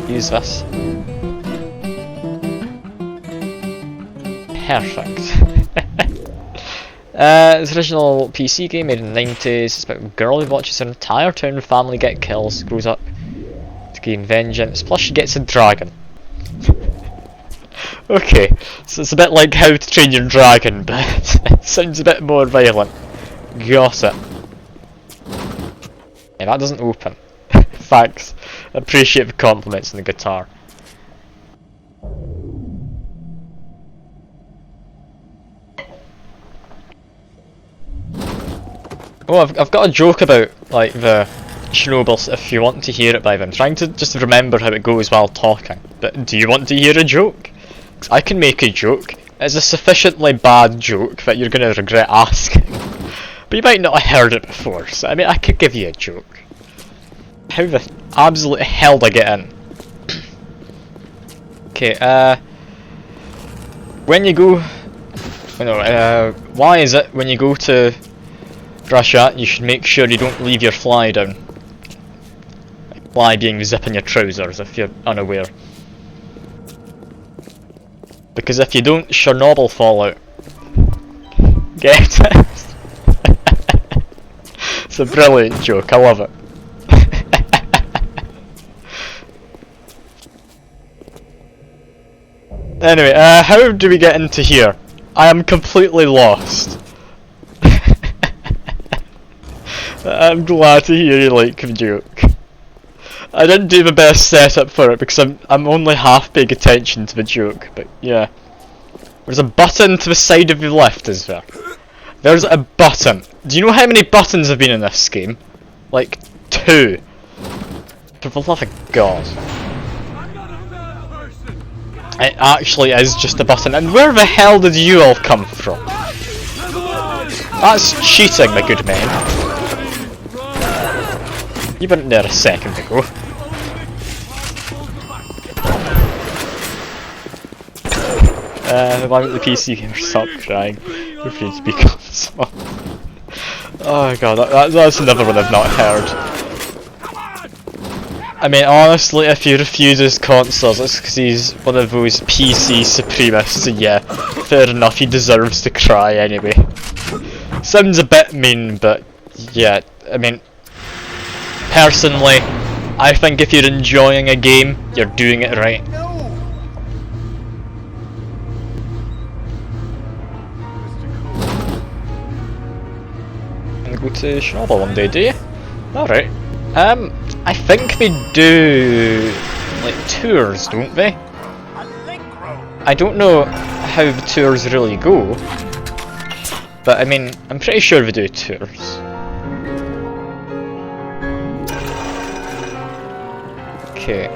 use this. Perfect. It's an original PC game made in the 90s. It's about a girl who watches her entire town and family get kills, grows up to gain vengeance, plus she gets a dragon. Okay, so it's a bit like How to Train Your Dragon, but it sounds a bit more violent. Got it. Yeah, that doesn't open. Thanks. Appreciate the compliments on the guitar. Oh, I've got a joke about like the Chernobyl, if you want to hear it by then. I'm trying to just remember how it goes while talking. But do you want to hear a joke? 'Cause I can make a joke. It's a sufficiently bad joke that you're going to regret asking. But you might not have heard it before, so I mean I could give you a joke. How the absolute hell did I get in? Okay, when you go... why is it when you go to Russia, you should make sure you don't leave your fly down? Like, fly being the zip in your trousers, if you're unaware. Because if you don't, Chernobyl fallout. Get it? It's a brilliant joke, I love it. Anyway, how do we get into here? I am completely lost. I'm glad to hear you like the joke. I didn't do the best setup for it because I'm only half paying attention to the joke, but yeah. There's a button to the side of the left, is there? There's a button. Do you know how many buttons have been in this game? Like 2. For the love of God. It actually is just a button. And where the hell did you all come from? That's cheating, my good man. You weren't there a second ago. Why won't the PC gamer stop crying? You're free to be console. Oh god, that's another one I've not heard. I mean, honestly, if he refuses consoles, it's because he's one of those PC supremacists, and yeah, fair enough, he deserves to cry anyway. Sounds a bit mean, but yeah, I mean, personally, I think if you're enjoying a game, you're doing it right. And go to Chernobyl one day, do you? Alright. I think they do like tours, don't they? I don't know how the tours really go, but I mean, I'm pretty sure they do tours. Okay.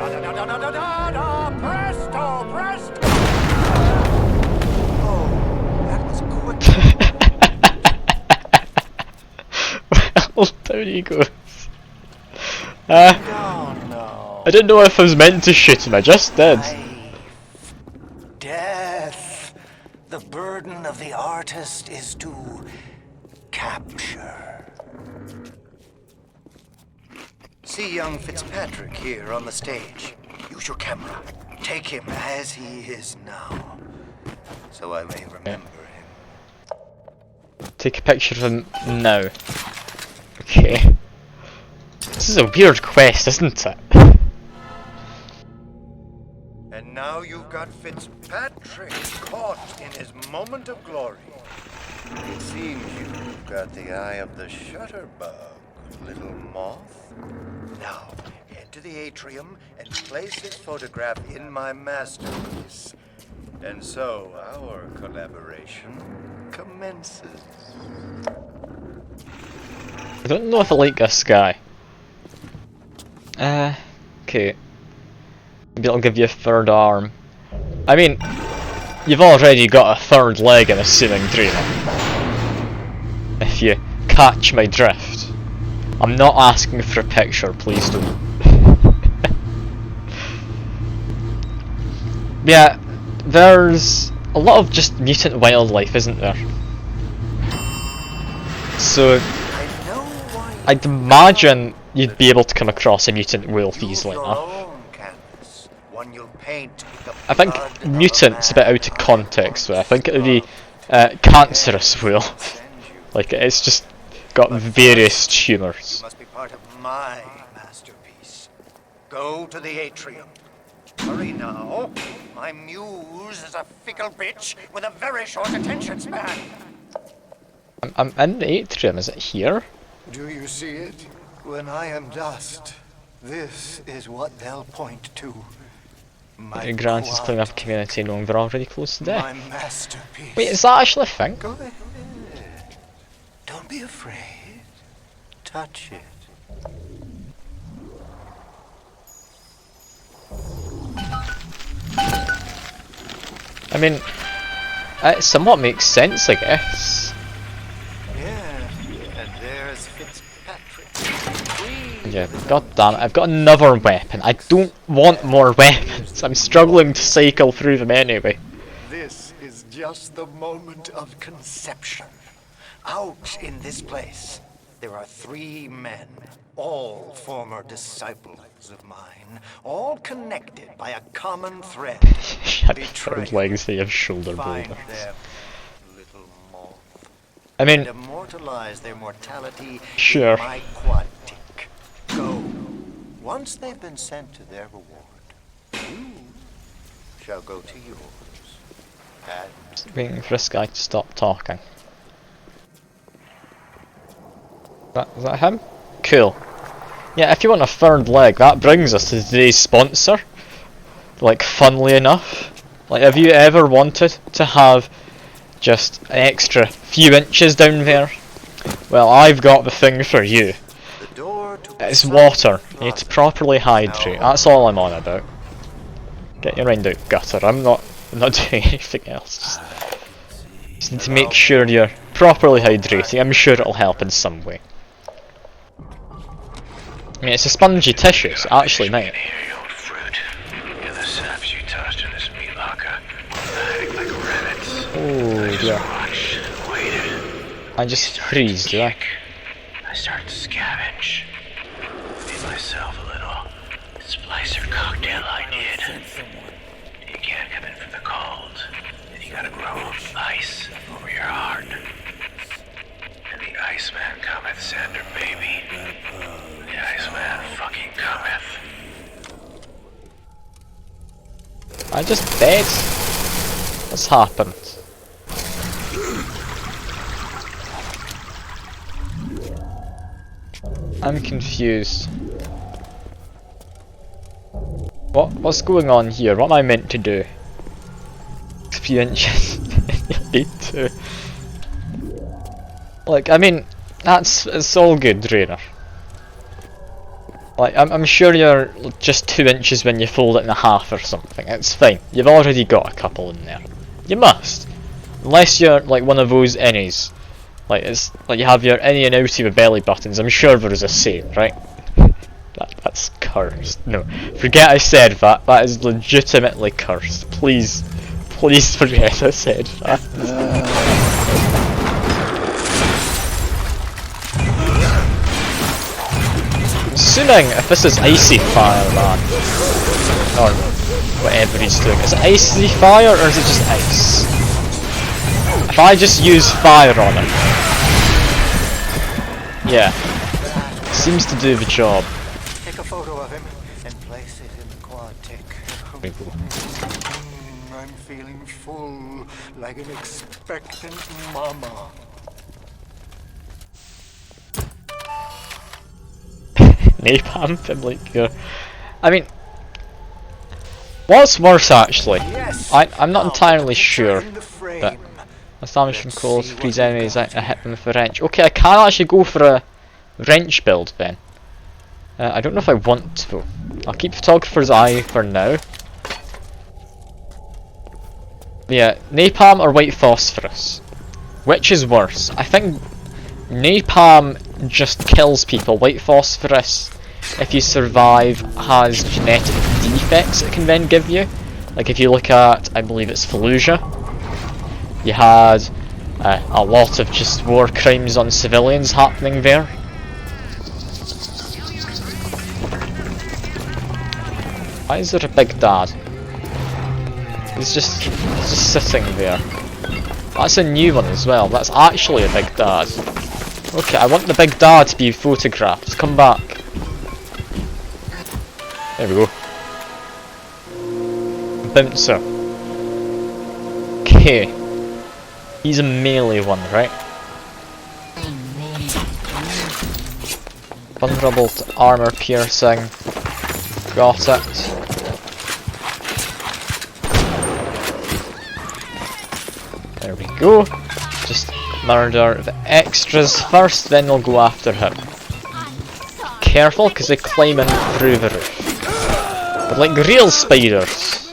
Well, down he goes. I didn't know if I was meant to shoot him, I just did. Death. The burden of the artist is to capture. See young Fitzpatrick here on the stage. Use your camera. Take him as he is now, so I may remember him. Take a picture of him now. Okay. This is a weird quest, isn't it? And now you've got Fitzpatrick caught in his moment of glory. It seems you've got the eye of the shutterbug, little moth. Now, head to the atrium and place his photograph in my masterpiece. And so, our collaboration commences. I don't know if I like this guy. Okay. Maybe I'll give you a third arm. I mean, you've already got a third leg in a ceiling dreamer. If you catch my drift. I'm not asking for a picture, please don't. Yeah, there's a lot of just mutant wildlife, isn't there? So, I'd imagine you'd be able to come across a mutant wolf easily enough. I think mutant's a bit out of context, so I think it would be cancerous wolf. Like, it's just got various tumours. Must be part of my masterpiece. Go to the atrium. Hurry now. My muse is a fickle bitch with a very short attention span. I'm in the atrium, is it here? Do you see it? When I am dust, this is what they'll point to. My Grant is playing up a community knowing they're already close to death. My masterpiece. Wait, is that actually a thing? Go ahead. Don't be afraid. Touch it. I mean, it somewhat makes sense, I guess. Yeah, and there's Fitzpatrick. Yeah, god damn it, I've got another weapon. I don't want more weapons. I'm struggling to cycle through them anyway. This is just the moment of conception. Out in this place, there are 3 men, all former disciples of mine, all connected by a common thread. Proud legs, they have shoulder Find boulders. them, little moth. I mean, And immortalize their mortality sure. in my quad tick. Go. Once they've been sent to their reward, you shall go to yours. And Just waiting for this guy to stop talking. Is that him? Cool. Yeah, if you want a third leg, that brings us to today's sponsor. Like, funnily enough, like, have you ever wanted to have just an extra few inches down there? Well, I've got the thing for you. It's water. You need to properly hydrate. That's all I'm on about. Get your mind out, gutter. I'm not doing anything else. Just need to make sure you're properly hydrating. I'm sure it'll help in some way. I mean, it's a spongy tissue, so actually might. Oh dear. I just freeze, do I? I start to scavenge. Made myself a little splicer cocktail I did. You can't come in from the cold. And you gotta grow ice over your heart. And the Iceman cometh, Sander, baby. The Iceman fucking cometh. I just dead. What's happened? I'm confused. What's going on here? What am I meant to do? A few inches. Need to. Like, I mean, it's all good, Rainer. Like, I'm sure you're just 2 inches when you fold it in half or something. It's fine. You've already got a couple in there. You must, unless you're like one of those innies. Like it's like you have your innie and outie with belly buttons. I'm sure there is a same, right? That's cursed. No, forget I said that. That is legitimately cursed. Please forget I said that. Assuming if this is icy fire, man, or whatever he's doing, is it icy fire or is it just ice? If I just use fire on him, yeah, seems to do the job. take a photo of him and place it in the quad tick. I'm feeling full, like an expectant mama. Napalm him like you're... I mean, what's worse actually? I'm not entirely sure, but establishing calls, freeze enemies, I hit them with a wrench. Okay, I can actually go for a wrench build then. I don't know if I want to. I'll keep Photographer's Eye for now. Yeah, napalm or white phosphorus? Which is worse? I think napalm just kills people. White phosphorus, if you survive, has genetic defects it can then give you. Like if you look at, I believe it's Fallujah, you had a lot of just war crimes on civilians happening there. Why is there a big dad? He's just sitting there. That's a new one as well. That's actually a big dad. Okay, I want the big dad to be photographed. Come back. There we go. Bouncer. Okay. He's a melee one, right? Vulnerable to armor piercing. Got it. There we go. Just murder the extras first, then we'll go after him. Careful, because they climb in through the roof. But like real spiders.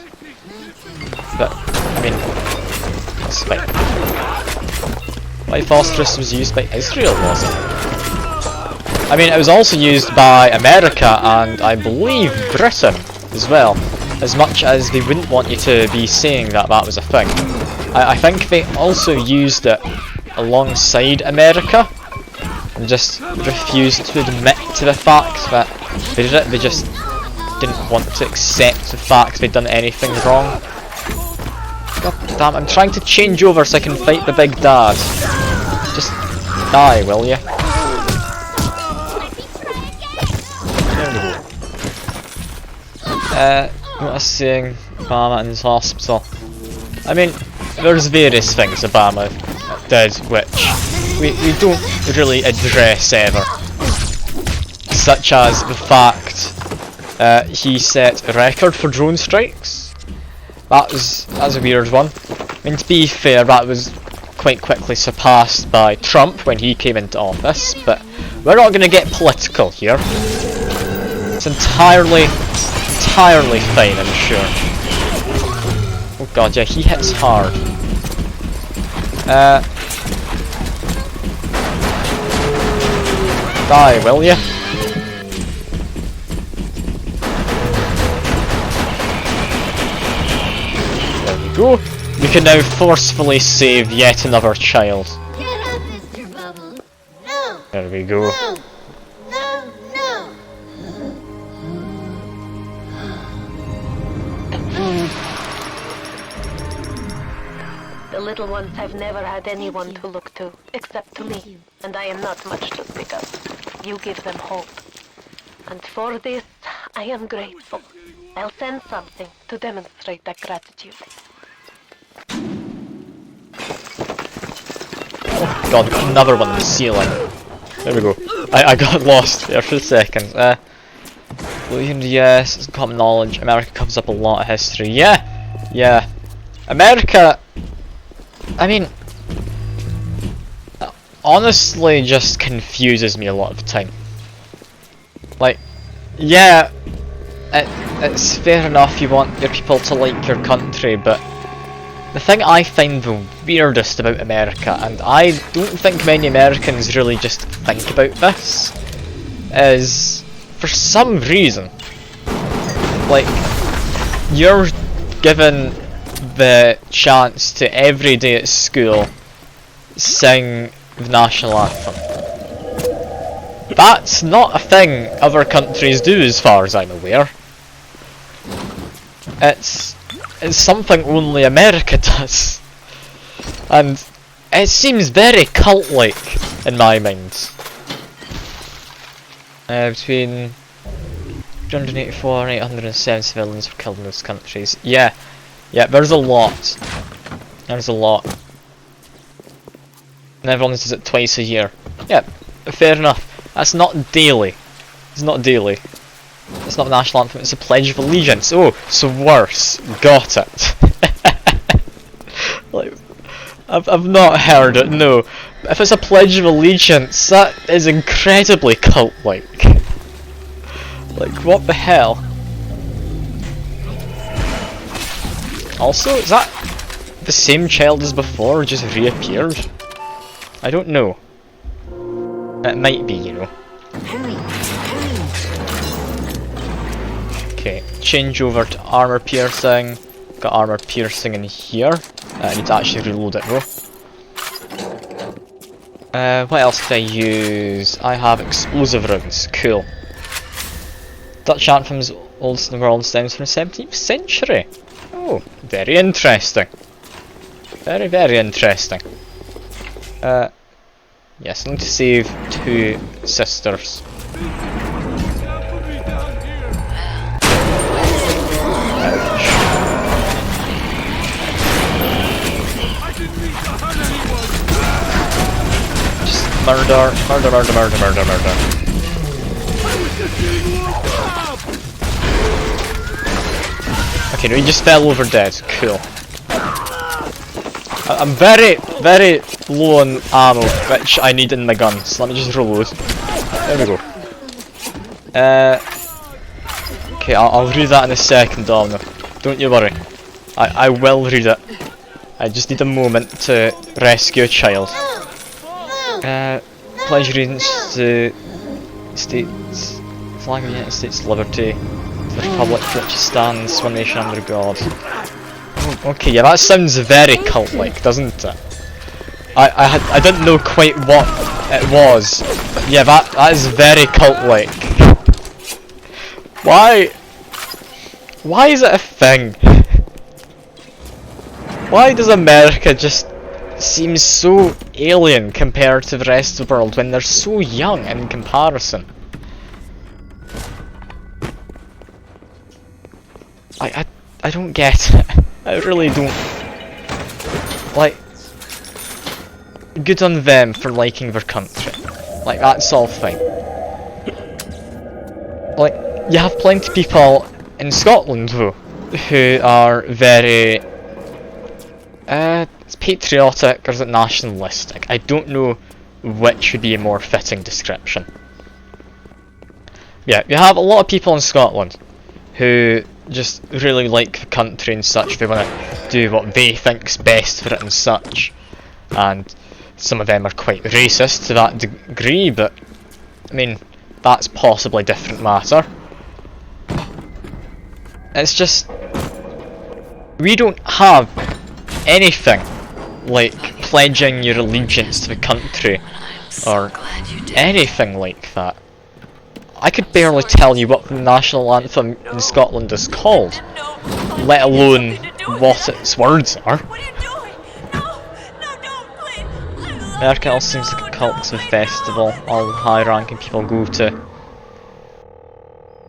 But, I mean, that's fine. White phosphorus was used by Israel, was it? I mean, it was also used by America and I believe Britain as well. As much as they wouldn't want you to be saying that that was a thing. I think they also used it alongside America and just refused to admit to the fact that they did it. They just didn't want to accept the fact they'd done anything wrong. God damn, I'm trying to change over so I can fight the big dad. Just die, will you? There we go. What I was saying, Obama in his hospital. I mean, there's various things Obama did which we don't really address ever. Such as the fact he set a record for drone strikes. That's a weird one. I mean, to be fair, that was quite quickly surpassed by Trump when he came into office, but we're not going to get political here. It's entirely fine, I'm sure. Oh god, yeah, he hits hard. Die, will ya? There we go. We can now forcefully save yet another child. Get up, Mr. Bubbles. No. There we go. No. The little ones have never had anyone to look to, except to me, and I am not much to speak of. You give them hope. And for this, I am grateful. I'll send something to demonstrate that gratitude. Oh god, another one in the ceiling. There we go. I got lost there for a second. Yes, it's common knowledge. America covers up a lot of history. Yeah. America, I mean, honestly just confuses me a lot of the time. Like, yeah, it's fair enough you want your people to like your country, but the thing I find the weirdest about America, and I don't think many Americans really just think about this, is for some reason, like, you're given the chance to every day at school sing the national anthem. That's not a thing other countries do as far as I'm aware. It's something only America does. And it seems very cult-like in my mind. Between 384 and 807 civilians were killed in those countries. Yeah, there's a lot. There's a lot. And everyone does it twice a year. Yeah, fair enough. That's not daily. It's not daily. It's not the national anthem, it's a Pledge of Allegiance. Oh, so worse. Got it. Like, I've not heard it, no. If it's a Pledge of Allegiance, that is incredibly cult-like. Like, what the hell? Also, is that the same child as before, just reappeared? I don't know. It might be, you know. Okay, change over to armor piercing. Got armor piercing in here. I need to actually reload it though. What else can I use? I have explosive rounds. Cool. Dutch anthems oldest in the world stems from the 17th century. Oh, very interesting. Very, very interesting. Yes, I need to save 2 sisters. Ouch. Just murder. Okay, no, he just fell over dead. Cool. I'm very, very low on ammo, which I need in my gun, so let me just reload. There we go. Okay, I'll read that in a second, Domino. Don't you worry. I will read it. I just need a moment to rescue a child. Pledge allegiance to states, flag of the United States liberty, to the republic for which it stands, one nation under God. Okay, yeah, that sounds very cult-like, doesn't it? I didn't know quite what it was, but yeah, that is very cult-like. Why is it a thing? Why does America just seem so alien compared to the rest of the world when they're so young in comparison? I don't get it. I really don't. Like, good on them for liking their country. Like, that's all fine. Like, you have plenty of people in Scotland though, who are very it's patriotic or is it nationalistic? I don't know which would be a more fitting description. Yeah, you have a lot of people in Scotland who just really like the country and such. They want to do what they think's best for it and such. And some of them are quite racist to that degree, but I mean, that's possibly a different matter. It's just, we don't have anything like pledging your allegiance to the country or anything like that. I could barely tell you what the national anthem in Scotland is called, let alone what its words are. America also seems like a cult to a festival all high-ranking people go to.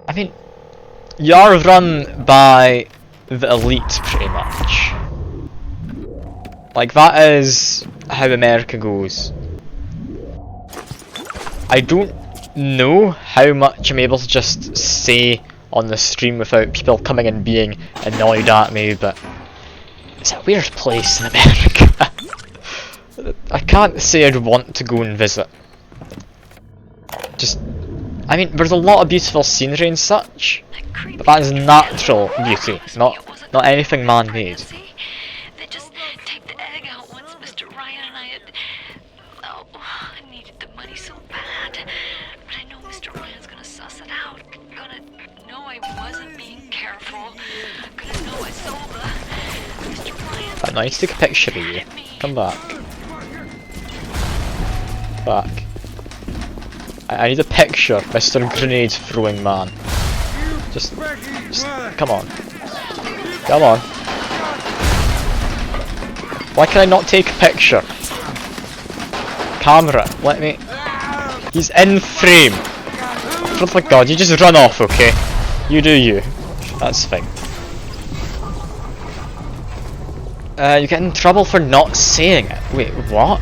I mean, you are run by the elite pretty much. Like, that is how America goes. I don't know how much I'm able to just say on the stream without people coming and being annoyed at me, but it's a weird place in America. I can't say I'd want to go and visit. Just, I mean, there's a lot of beautiful scenery and such, but that is natural beauty, not anything man-made. They just take the egg out once Mr. Ryan and I had... Oh, I needed the money so bad. But I know Mr. Ryan's gonna suss it out. Gonna know I wasn't being careful. Gonna know I sold the... Mr. Ryan... I need to take a picture of you. Come back. Back. I need a picture, Mr. Grenade Throwing Man. Just come on. Come on. Why can I not take a picture? Camera, let me... He's in frame! For the god, you just run off, okay? You do you. That's fine. You get in trouble for not saying it. Wait, what?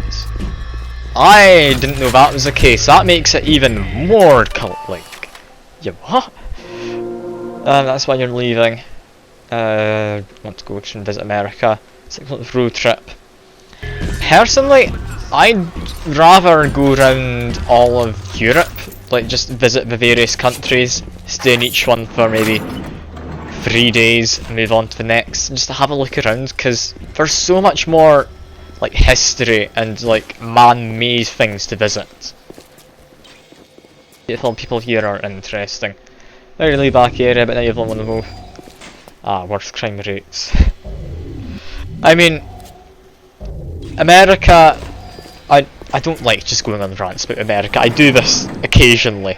I didn't know that was the case. That makes it even more cult-like. Yeah, what? That's why you're leaving. Want to go and visit America. 6 month road trip. Personally, I'd rather go around all of Europe. Like, just visit the various countries, stay in each one for maybe 3 days, and move on to the next, and just to have a look around, because there's so much more like history and like man-made things to visit. Beautiful people here are interesting. Very laid back area, but now you have one of them. Worst crime rates. I mean, America, I don't like just going on rants about America. I do this occasionally.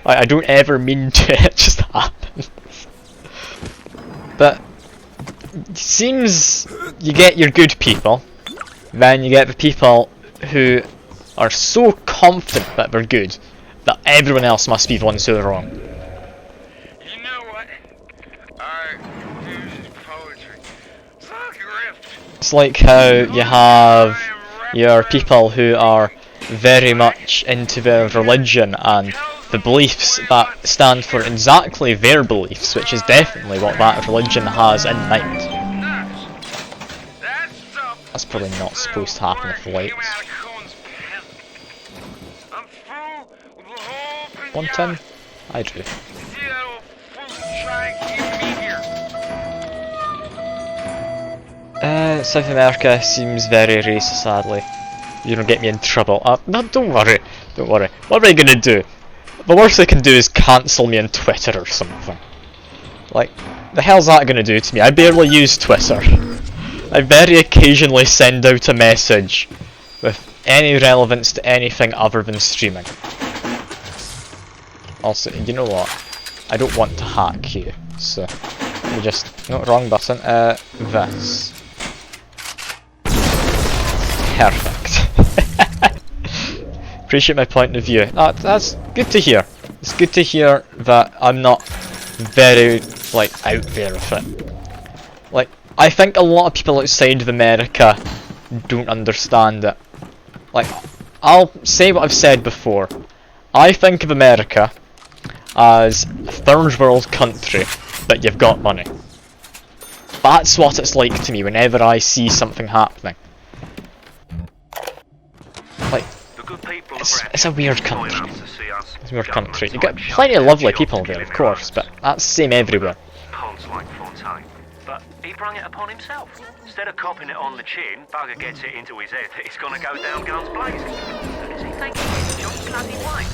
I don't ever mean to, it just happens. But it seems you get your good people, then you get the people who are so confident that they're good that everyone else must be the ones who are wrong. You know what? Art, this is poetry. Fuck ripped. It's like how you have your people who are very much into their religion and the beliefs that stand for exactly their beliefs, which is definitely what that religion has in mind. That's probably not supposed to happen with the lights. 110? I do. South America seems very racist, sadly. You don't get me in trouble. No, don't worry. Don't worry. What am I gonna do? The worst they can do is cancel me on Twitter or something. Like, the hell's that gonna do to me? I barely use Twitter. I very occasionally send out a message with any relevance to anything other than streaming. Also, you know what? I don't want to hack you, so let me just... No, wrong button. This. Perfect. Appreciate my point of view. That's good to hear. It's good to hear that I'm not very, like, out there with it. Like, I think a lot of people outside of America don't understand it. Like, I'll say what I've said before. I think of America as a third world country, but you've got money. That's what it's like to me whenever I see something happening. Like, it's a weird country. It's a weird country. You get plenty of lovely people there, of course, but that's the same everywhere. Ponds like Fontaine. But he brung it upon himself. Instead of copping it on the chin, bugger gets it into his head that he's gonna go down guns blazing. Is he thinking it's John bloody Wayne?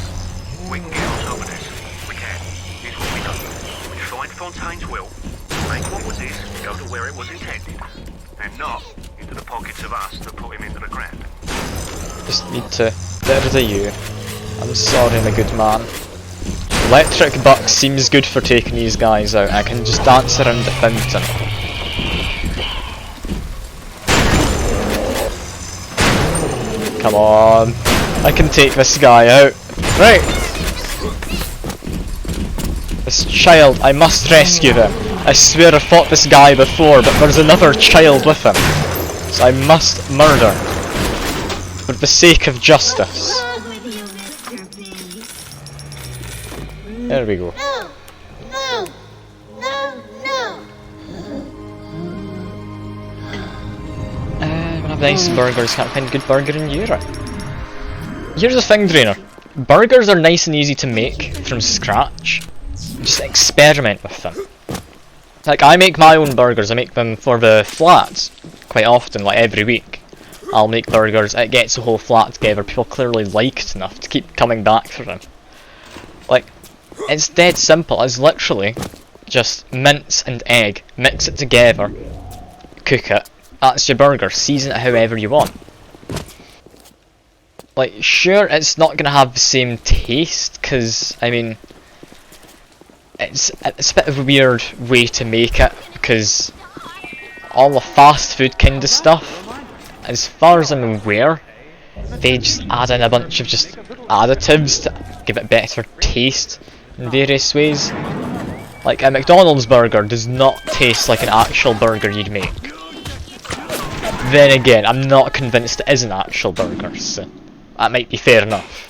We can get on top of this. We can. Here's what we do. We find Fontaine's will, make what was his, go to where it was intended. And not into the pockets of us that put him into the ground. Just need to get rid of you. I'm sorry, my good man. Electric buck seems good for taking these guys out. I can just dance around the fountain. Come on. I can take this guy out. Right. This child, I must rescue him. I swear I've fought this guy before, but there's another child with him. So I must murder. For the sake of justice. There we go. We have nice burgers, can't find a good burger in Europe. Here's the thing, Drainer. Burgers are nice and easy to make from scratch. Just experiment with them. Like, I make my own burgers, I make them for the flats quite often, like every week. I'll make burgers, it gets the whole flat together, people clearly like it enough to keep coming back for them. Like, it's dead simple, it's literally just mince and egg, mix it together, cook it, that's your burger, season it however you want. Like, sure, it's not gonna have the same taste, cause, I mean, it's a bit of a weird way to make it, because all the fast food kind of stuff, as far as I'm aware, they just add in a bunch of just additives to give it better taste in various ways. Like, a McDonald's burger does not taste like an actual burger you'd make. Then again, I'm not convinced it is an actual burger, so that might be fair enough.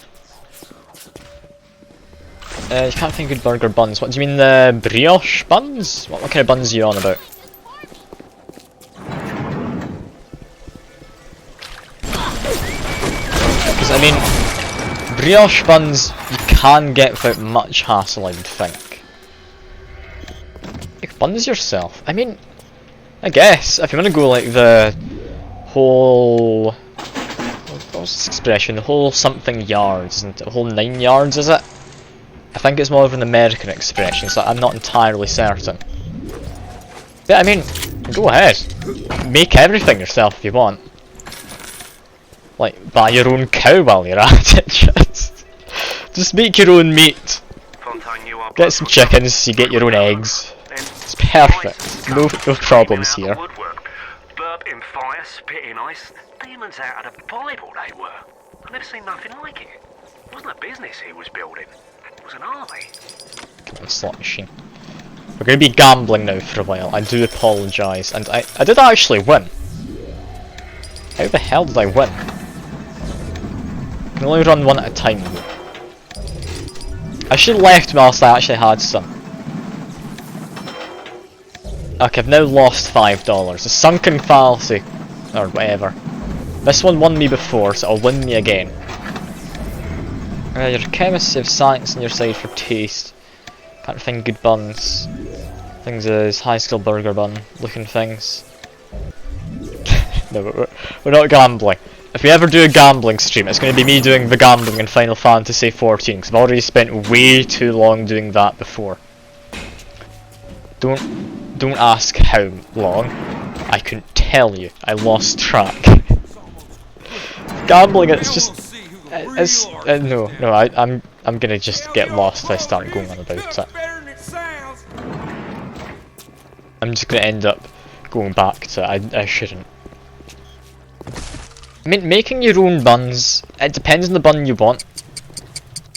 You can't find good burger buns. What do you mean, the brioche buns? What kind of buns are you on about? Because, I mean, brioche buns you can get without much hassle, I would think. Make buns yourself. I mean, I guess, if you want to go like the whole... what's this expression? The whole something yards, isn't it? The whole 9 yards, is it? I think it's more of an American expression, so I'm not entirely certain. But I mean, go ahead. Make everything yourself if you want. Like, buy your own cow while you're at it, just make your own meat. Get some chickens, you get your own eggs. It's perfect. No problems here. Burping fire, spitting ice, demons out of the Bible they were. I've never seen nothing like it. It wasn't a business he was building. It was an army. Come on, slot machine. We're going to be gambling now for a while. I do apologise, and I did actually win. How the hell did I win? I can only run one at a time though. I should have left whilst I actually had some. Okay, I've now lost $5. A sunken fallacy, or whatever. This one won me before, so it'll win me again. You're a chemist, you have science on your side for taste. Can't find good buns. Things is high skill burger bun looking things. No, we're not gambling. If we ever do a gambling stream, it's going to be me doing the gambling in Final Fantasy XIV, because I've already spent way too long doing that before. Don't ask how long. I couldn't tell you. I lost track. Gambling, it's just... I'm gonna just get lost if I start going on about it. I'm just gonna end up going back to it. I shouldn't. I mean, making your own buns, it depends on the bun you want.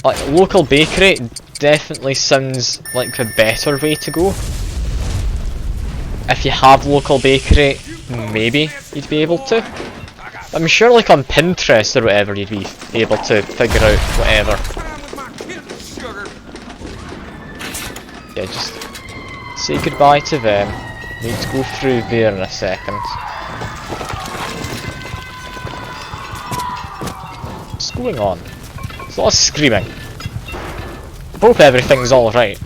Like, local bakery definitely sounds like a better way to go. If you have local bakery, maybe you'd be able to. I'm sure like on Pinterest or whatever you'd be able to figure out whatever. Yeah, just say goodbye to them. Need to go through there in a second. What's going on? There's a lot of screaming. Hope everything's alright.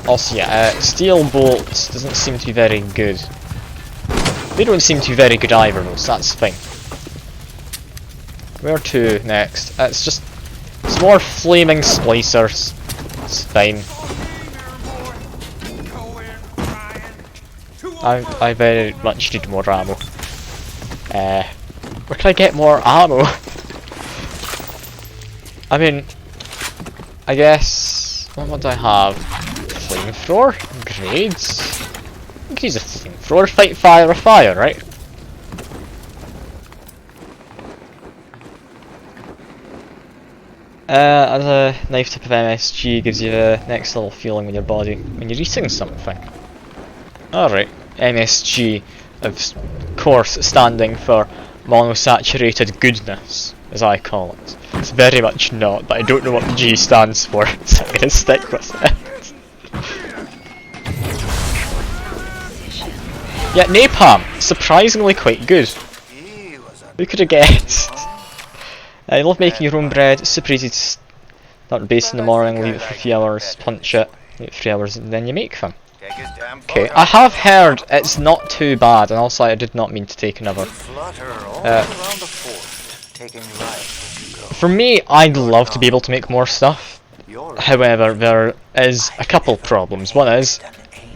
Also, yeah, steel bolts doesn't seem to be very good. They don't seem to be very good either, though, so that's fine. Where to next? It's more flaming splicers. It's fine. I very much need more ammo. Where can I get more ammo? I mean, I guess, what do I have? Flamethrower? Grenades? I could use a flamethrower, fight fire with fire, right? And a knife tip of MSG gives you a next level feeling in your body when you're eating something. Alright, MSG, of course, standing for monosaturated goodness, as I call it. It's very much not, but I don't know what the G stands for, so I'm gonna stick with it. Yeah, napalm, surprisingly quite good. Who could have guessed? I love making your own bread, super easy to start basting in the morning, leave it for a few hours, punch it, leave it for 3 hours, and then you make them. Okay, I have heard it's not too bad, and also I did not mean to take another. For me, I'd love to be able to make more stuff. However, there is a couple problems. One is,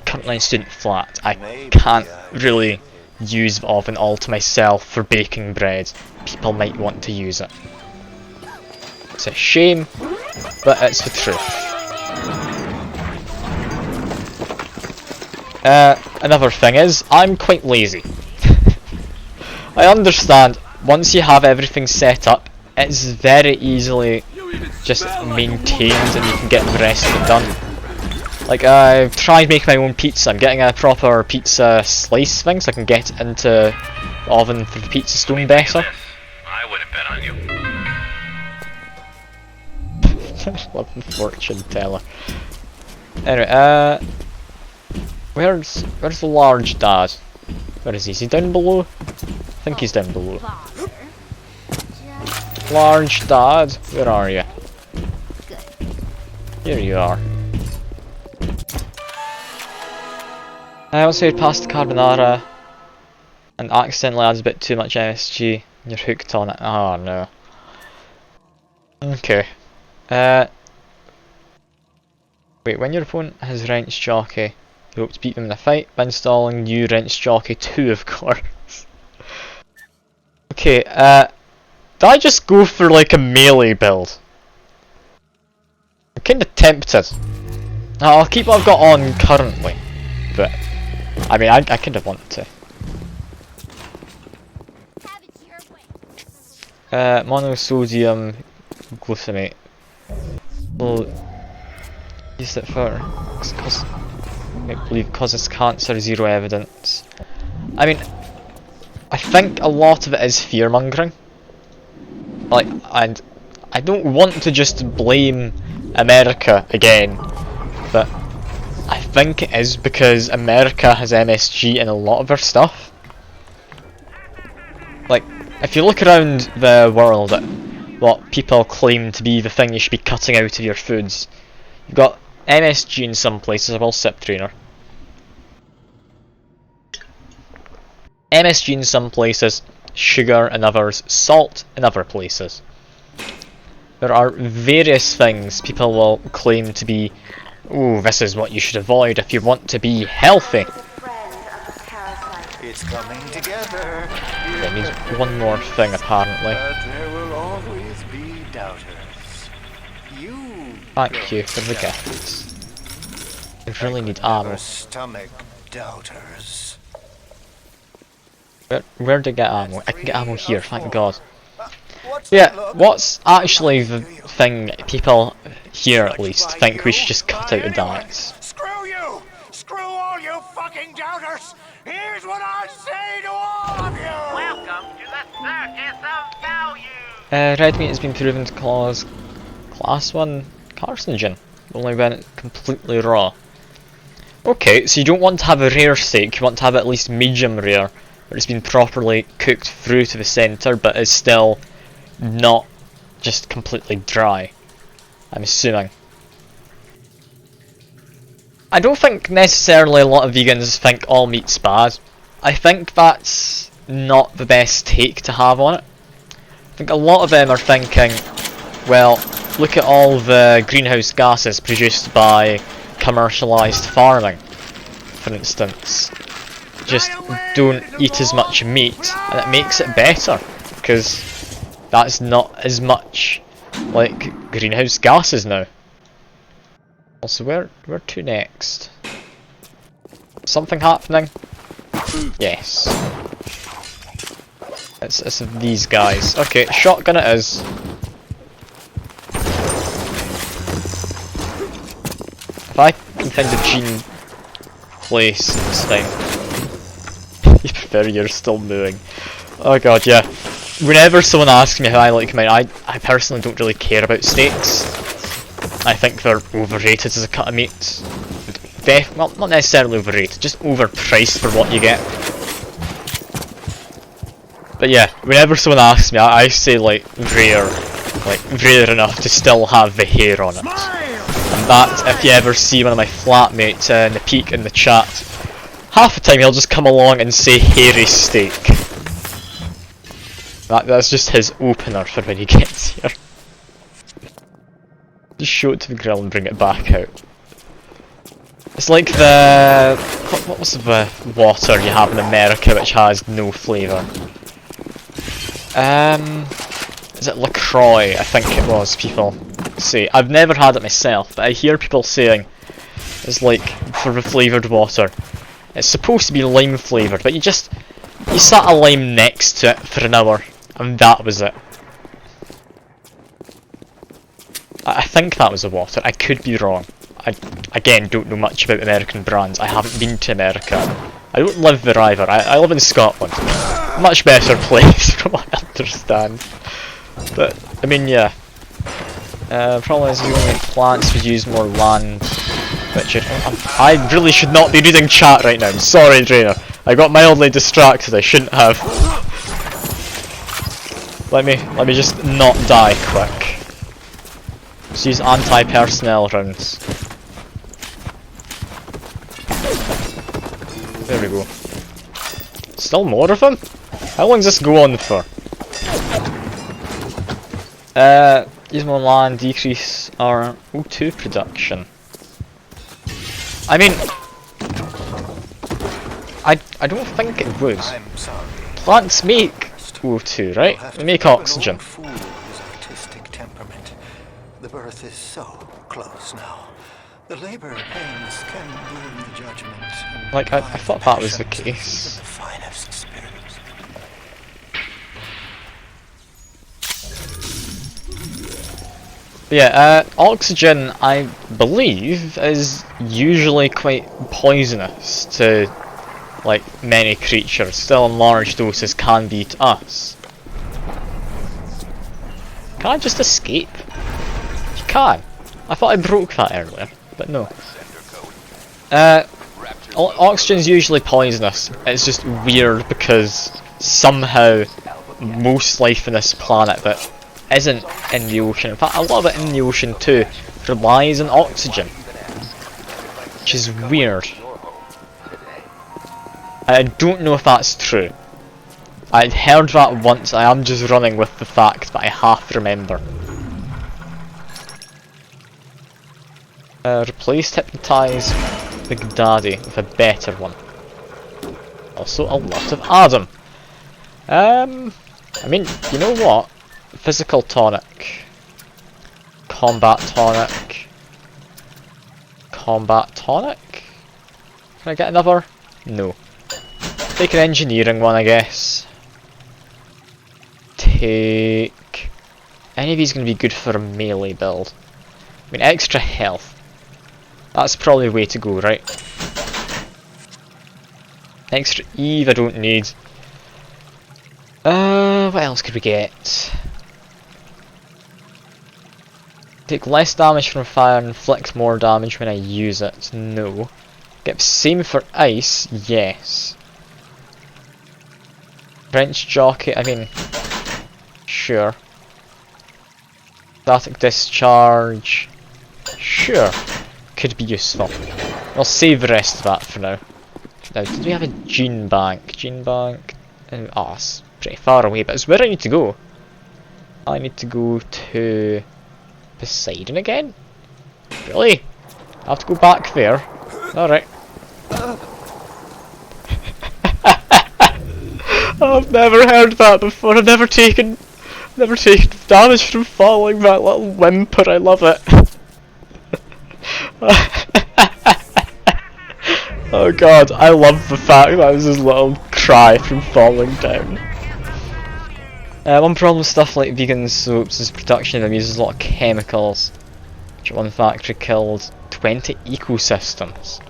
currently in student flat, I can't really use the oven all to myself for baking bread. People might want to use it. It's a shame, but it's the truth. Another thing is, I'm quite lazy. I understand, once you have everything set up, it's very easily just maintained and you can get the rest of it done. Like, I've tried making my own pizza. I'm getting a proper pizza slice thing so I can get into the oven for the pizza stone better. I wouldn't bet on you. Love the fortune teller. Anyway, where's the large dad? Where is he? Is he down below? I think he's down below. Large dad, where are you? Here you are. Once you past the carbonara and accidentally adds a bit too much MSG, you're hooked on it. Oh no. Okay. Wait, when your opponent has wrench jockey, you hope to beat them in a fight by installing new wrench jockey 2, of course. Okay, did I just go for like a melee build? I'm kinda tempted. I'll keep what I've got on currently, but I mean, I kinda want to. Monosodium glutamate. Well, use it for I believe causes cancer, 0 evidence. I mean, I think a lot of it is fear mongering. Like, and I don't want to just blame America again, but I think it is because America has MSG in a lot of their stuff. Like, if you look around the world at what people claim to be the thing you should be cutting out of your foods, you've got MSG in some places, well, sip trainer. MSG in some places, sugar in others, salt in other places. There are various things people will claim to be, oh, this is what you should avoid if you want to be healthy. It's coming together. There needs one more thing, apparently. But there will always be doubters. Thank you for the gifts. I really need ammo. Stomach doubters. Where did I get ammo? I can get ammo here, thank God. Yeah, what's actually the thing people here at least think we should just cut out the diets? Screw you! Screw all you fucking doubters! Here's what I say to all of you! Welcome to the Circus of Value! Red meat has been proven to cause class 1 carcinogen, only when completely raw. Okay, so you don't want to have a rare steak, you want to have at least medium rare, where it's been properly cooked through to the centre, but is still not just completely dry, I'm assuming. I don't think necessarily a lot of vegans think all meat's bad. I think that's not the best take to have on it. I think a lot of them are thinking, well, look at all the greenhouse gases produced by commercialised farming, for instance. Just don't eat as much meat and it makes it better, because that's not as much like greenhouse gases now. Also, where to next? Something happening? Yes. It's these guys. Okay, shotgun it is. If I can find a gene place this time. You prefer you're still moving. Oh god, yeah. Whenever someone asks me how I like mine, I personally don't really care about steaks. I think they're overrated as a cut of meat. Well, not necessarily overrated, just overpriced for what you get. But yeah, whenever someone asks me, I say like rare enough to still have the hair on it. And that, if you ever see one of my flatmates in the peak in the chat, half the time he'll just come along and say hairy steak. That's just his opener for when he gets here. Just show it to the grill and bring it back out. It's like the... what was the water you have in America which has no flavour? Is it LaCroix? I think it was, people say. I've never had it myself, but I hear people saying it's like for the flavoured water. It's supposed to be lime flavoured, but you sat a lime next to it for an hour, and that was it. I think that was the water. I could be wrong. I, again, don't know much about American brands. I haven't been to America. I don't live there either. I live in Scotland. Much better place from what I understand. But, I mean, yeah. Problem is the only plants would use more land. Which I really should not be reading chat right now. I'm sorry, Drainer. I got mildly distracted. I shouldn't have. Let me just not die quick. Let's use anti-personnel rounds. There we go. Still more of them? How long does this go on for? Use more land, decrease our O2 production. I mean, I don't think it would. Plants make O2, right? They make oxygen. The birth is so close now. The labor pains can bloom the judgment. Like, I thought that was the case. But yeah, oxygen, I believe, is usually quite poisonous to, like, many creatures. Still in large doses can be to us. Can I just escape? You can. I thought I broke that earlier, but no. Oxygen's usually poisonous. It's just weird because somehow most life on this planet that isn't in the ocean, in fact a lot of it in the ocean too, relies on oxygen. Which is weird. I don't know if that's true. I'd heard that once, I am just running with the fact that I half remember. Replace Hypnotize Big Daddy with a better one. Also a lot of Adam. I mean, you know what? Physical tonic. Combat tonic. Combat tonic? Can I get another? No. Take an engineering one, I guess. Take... Any of these going to be good for a melee build? I mean, extra health. That's probably the way to go, right? Extra Eve I don't need. What else could we get? Take less damage from fire and inflict more damage when I use it. No. Get the same for ice. Yes. Wrench jockey. I mean, sure. Static discharge. Sure. Could be useful. I'll save the rest of that for now. Now, did we have a gene bank? Gene bank. Oh, it's pretty far away, but it's where I need to go. I need to go to Poseidon again? Really? I have to go back there? Alright. I've never heard that before. I've never taken damage from falling. That little whimper, I love it. Oh god, I love the fact that was his little cry from falling down. One problem with stuff like vegan soaps is production of them uses a lot of chemicals, which at one factory killed 20 ecosystems.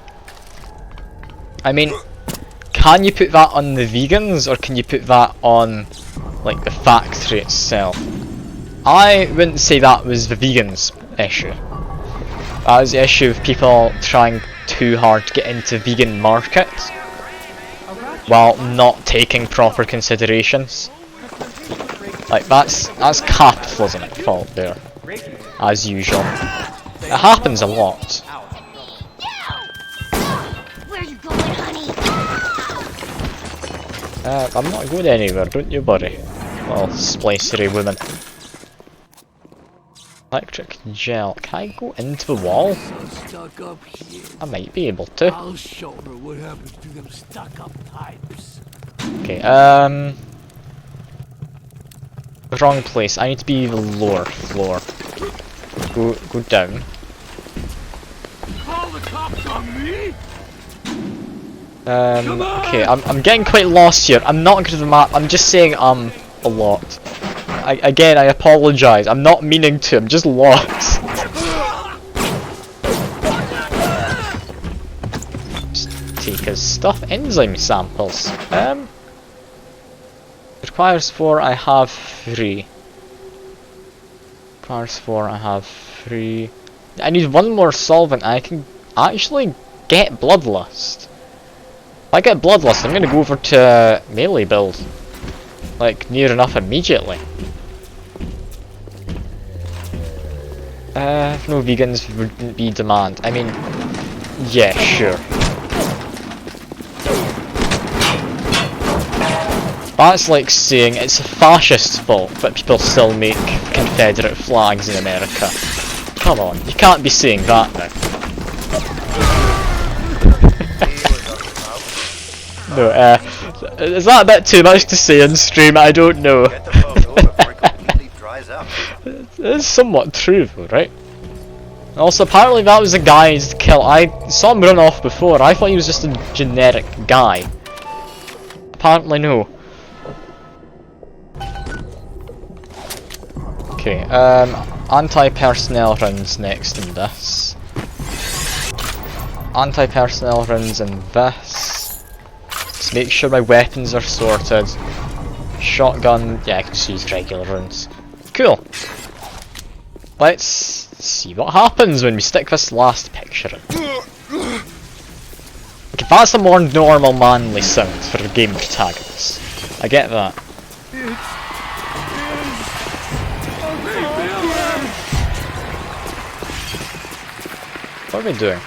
I mean, can you put that on the vegans, or can you put that on, like, the factory itself? I wouldn't say that was the vegans' issue. That was the issue of people trying too hard to get into vegan markets while not taking proper considerations. Like, that's capitalism at fault there, as usual. It happens a lot. Where you going, honey? I'm not going anywhere, don't you worry. Well, splicery woman. Electric gel. Can I go into the wall? Stuck up here. I might be able to. I'll show her what happens to them stuck up pipes. Okay, wrong place. I need to be the lower floor. Go down. Call the cops on me? Okay, I'm getting quite lost here. I'm not good at the map. I'm just saying a lot. Again, I apologise. I'm not meaning to. I'm just lost. Just take his stuff. Enzyme samples. Requires 4. I have 3. Requires 4. I have 3. I need one more solvent. I can actually get Bloodlust. If I get Bloodlust, I'm gonna go over to melee build. Like, near enough immediately. If no vegans wouldn't be demand. I mean, yeah, sure. That's like saying it's a fascist's fault that people still make Confederate flags in America. Come on, you can't be saying that now. No, is that a bit too much to say on stream? I don't know. It's somewhat true though, right? Also, apparently that was a guy's kill. I saw him run off before. I thought he was just a generic guy. Apparently no. Okay, anti-personnel rounds next in this. Anti-personnel rounds in this. Just make sure my weapons are sorted. Shotgun, yeah, I can just use regular rounds. Cool. Let's see what happens when we stick this last picture in. Okay, that's a more normal manly sound for a game protagonist. I get that. What are we doing?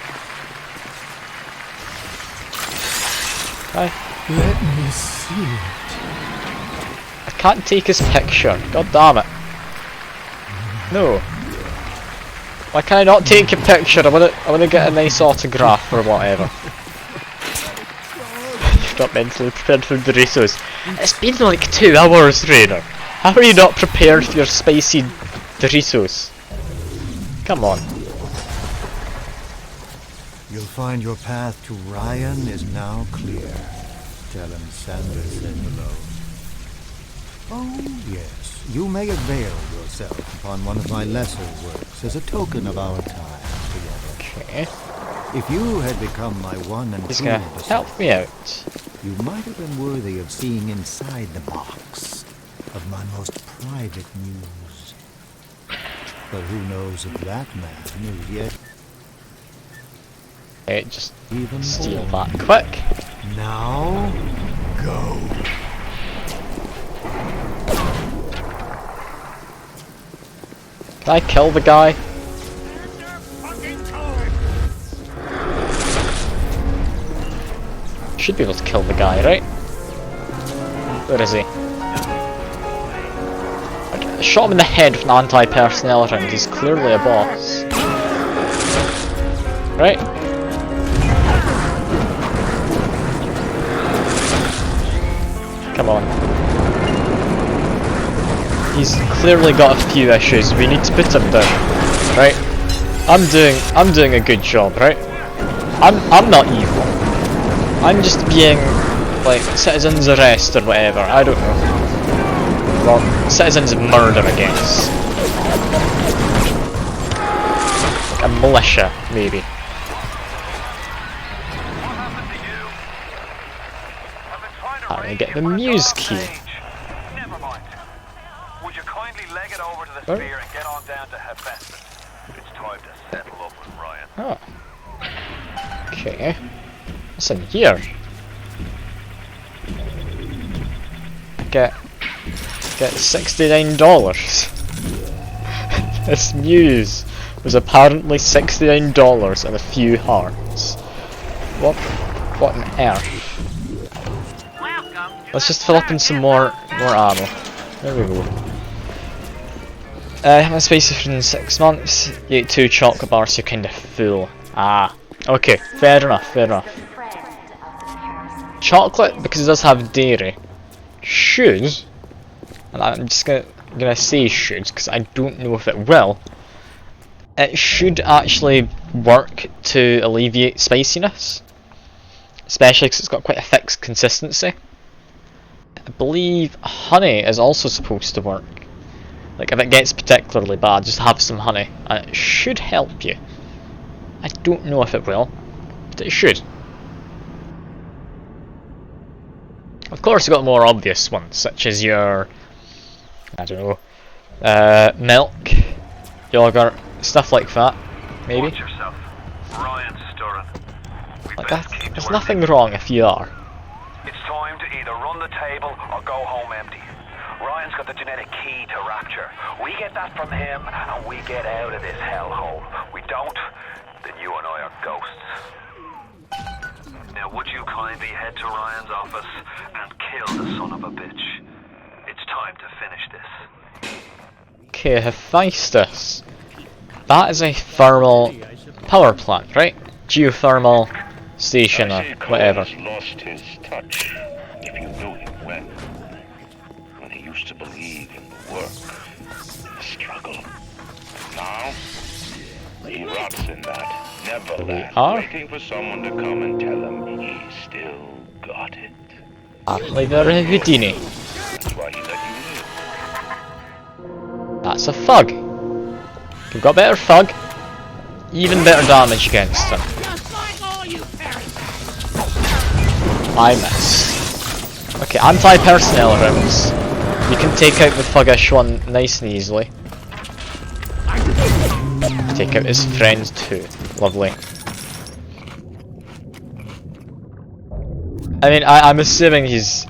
Hi. Let me see it. I can't take his picture. God damn it. No. Why can I not take your picture? I wanna get a nice autograph or whatever. You're not mentally prepared for Doritos. It's been like 2 hours, Rainer. How are you not prepared for your spicy Doritos? Come on. You'll find your path to Ryan is now clear. Tell him Sandra said hello. Oh, yes. You may avail yourself upon one of my lesser works as a token of our time together. Okay. If you had become my one and He's true gonna help disciple, me out. you might have been worthy of seeing inside the box of my most private news. But who knows if that man is yet Okay, just even steal born. that quick. Now, go. Can I kill the guy? Should be able to kill the guy, right? Where is he? I shot him in the head with an anti-personnel round. He's clearly a boss. Right? Come on. He's clearly got a few issues. We need to put him down. Right? I'm doing a good job, right? I'm not evil. I'm just being like citizens arrest or whatever. I don't know. Well, citizens murder, I guess. Like a militia, maybe. I'm gonna get the Muse key. Never mind. Would you kindly leg it over to the sphere and get on down to Hephaestus? It's time to settle up with Ryan. Oh. Okay. What's in here? Get $69. This Muse was apparently $69 and a few hearts. What on earth? Let's just fill up in some more ammo. There we go. Haven't spaced for in 6 months. You ate 2 chocolate bars, you're kinda full. Ah. Okay, fair enough, fair enough. Chocolate, because it does have dairy, should, and I'm just gonna say should, because I don't know if it will, it should actually work to alleviate spiciness. Especially because it's got quite a fixed consistency. I believe honey is also supposed to work. Like if it gets particularly bad, just have some honey and it should help you. I don't know if it will, but it should. Of course you've got more obvious ones, such as your, I don't know, milk, yogurt, stuff like that, maybe. Watch yourself. Ryan's stirring. Like there's nothing wrong if you are. It's time to either run the table or go home empty. Ryan's got the genetic key to Rapture. We get that from him and we get out of this hellhole. We don't, then you and I are ghosts. Now would you kindly head to Ryan's office and kill the son of a bitch? It's time to finish this. Okay, Hephaestus. That is a thermal power plant, right? Geothermal station or whatever. Lost his touch, if you knew him well. When he used to believe in the work, the struggle. Now, he rots in that neverland, waiting for someone to come and tell him he still got it. Apparently they're a Houdini. That's why he let you live. That's a thug. You've got better thug, even better damage against him. I missed. Okay, anti-personnel rounds. You can take out the thuggish one nice and easily. Take out his friends too. Lovely. I mean, I'm assuming he's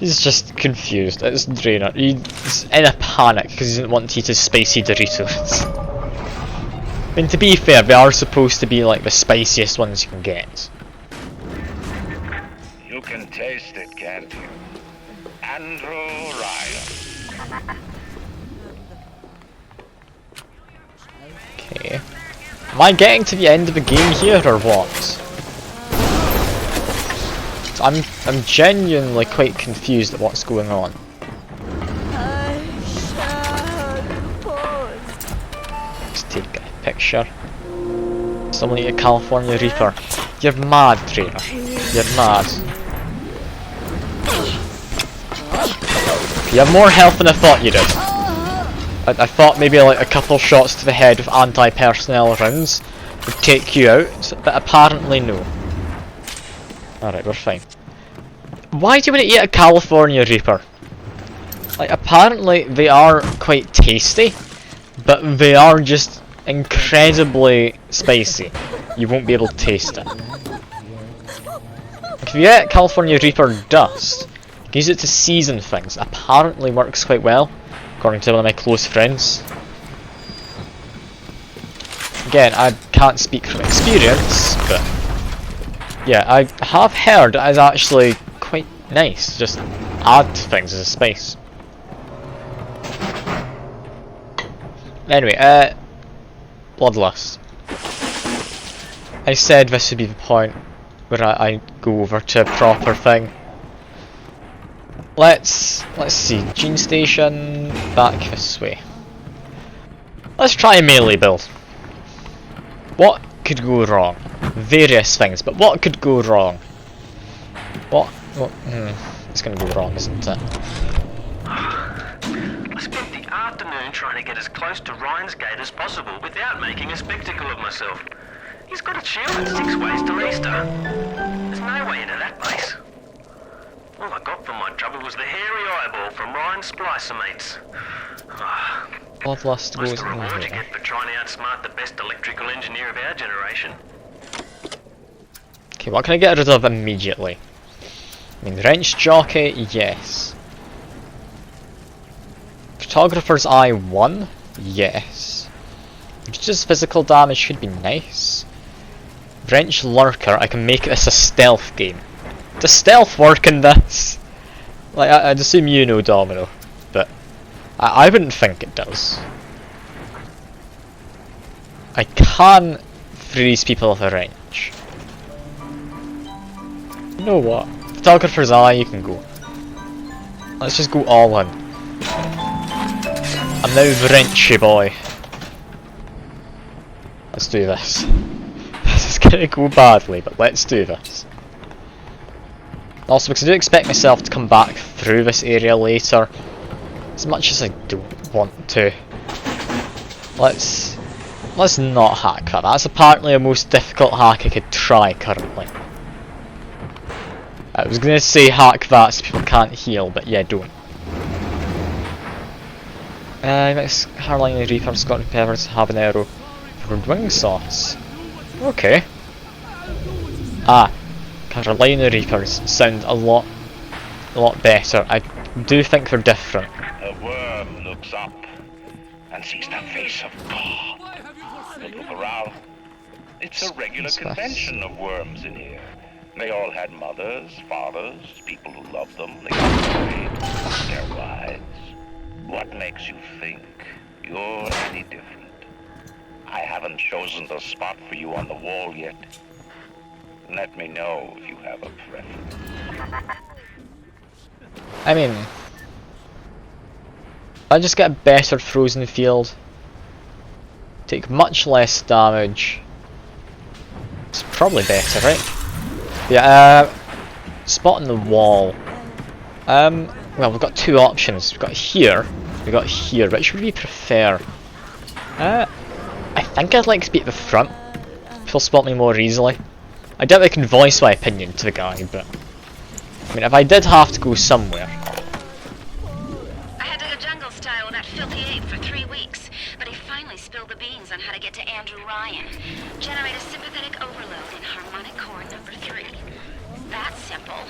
just confused. It's Drainer. He's in a panic because he doesn't want to eat his spicy Doritos. I mean, to be fair, they are supposed to be like the spiciest ones you can get. You can taste it, can't you? Andrew Ryan. Okay. Am I getting to the end of the game here or what? I'm genuinely quite confused at what's going on. Let's take a picture. Someone eat a California Reaper. You're mad, Trainer. You're mad. You have more health than I thought you did. I thought maybe like a couple shots to the head with anti-personnel rounds would take you out, but apparently no. Alright, we're fine. Why do you want to eat a California Reaper? Like, apparently they are quite tasty, but they are just incredibly spicy. You won't be able to taste it. If you get California Reaper dust, you can use it to season things. Apparently works quite well, according to one of my close friends. Again, I can't speak from experience, but yeah, I have heard it is actually quite nice. Just add things as a spice. Anyway, Bloodlust. I said this would be the point where I go over to a proper thing. Let's see, Gene Station, back this way. Let's try a melee build. What could go wrong? Various things, but what could go wrong? It's gonna go wrong, isn't it? I spent the afternoon trying to get as close to Ryan's gate as possible without making a spectacle of myself. He's got a shield at 6 ways to Leicester. There's no way into that place. All I got for my trouble was the hairy eyeball from Ryan's splicer mates. Bloodlust goes What's the in reward you here. get for trying to outsmart the best electrical engineer of our generation? Okay, what can I get rid of immediately? I mean, wrench jockey, yes. Photographer's eye 1, yes. Just physical damage should be nice. Wrench lurker, I can make this a stealth game. Does stealth work in this? Like, I'd assume you know, Domino, but I wouldn't think it does. I can freeze people with a wrench. You know what? Photographer's eye, you can go. Let's just go all in. I'm now wrenchy boy. Let's do this. This is gonna go badly, but let's do this. Also, because I do expect myself to come back through this area later, as much as I don't want to. Let's not hack that. That's apparently the most difficult hack I could try currently. I was gonna say hack that so people can't heal, but yeah, don't. Next, Carolina Reaper, Scotland Peppers, Habanero, peppered wing sauce. Okay. Carolina Reapers sound a lot better. I do think they're different. A worm looks up and sees the face of God. But look around. It's a regular convention of worms in here. They all had mothers, fathers, people who loved them. They got married, their wives. What makes you think you're any different? I haven't chosen the spot for you on the wall yet. Let me know if you have a preference. I mean, I just get a better frozen field. Take much less damage. It's probably better, right? Yeah, spot on the wall. Well, we've got two options. We've got here, which would we prefer? I think I'd like to be at the front. He'll spot me more easily. I doubt I can voice my opinion to the guy, but I mean, if I did have to go somewhere. I had to go jungle style with that filthy ape for 3 weeks, but he finally spilled the beans on how to get to Andrew Ryan. Generate a sympathetic overload in harmonic core number 3. That's simple.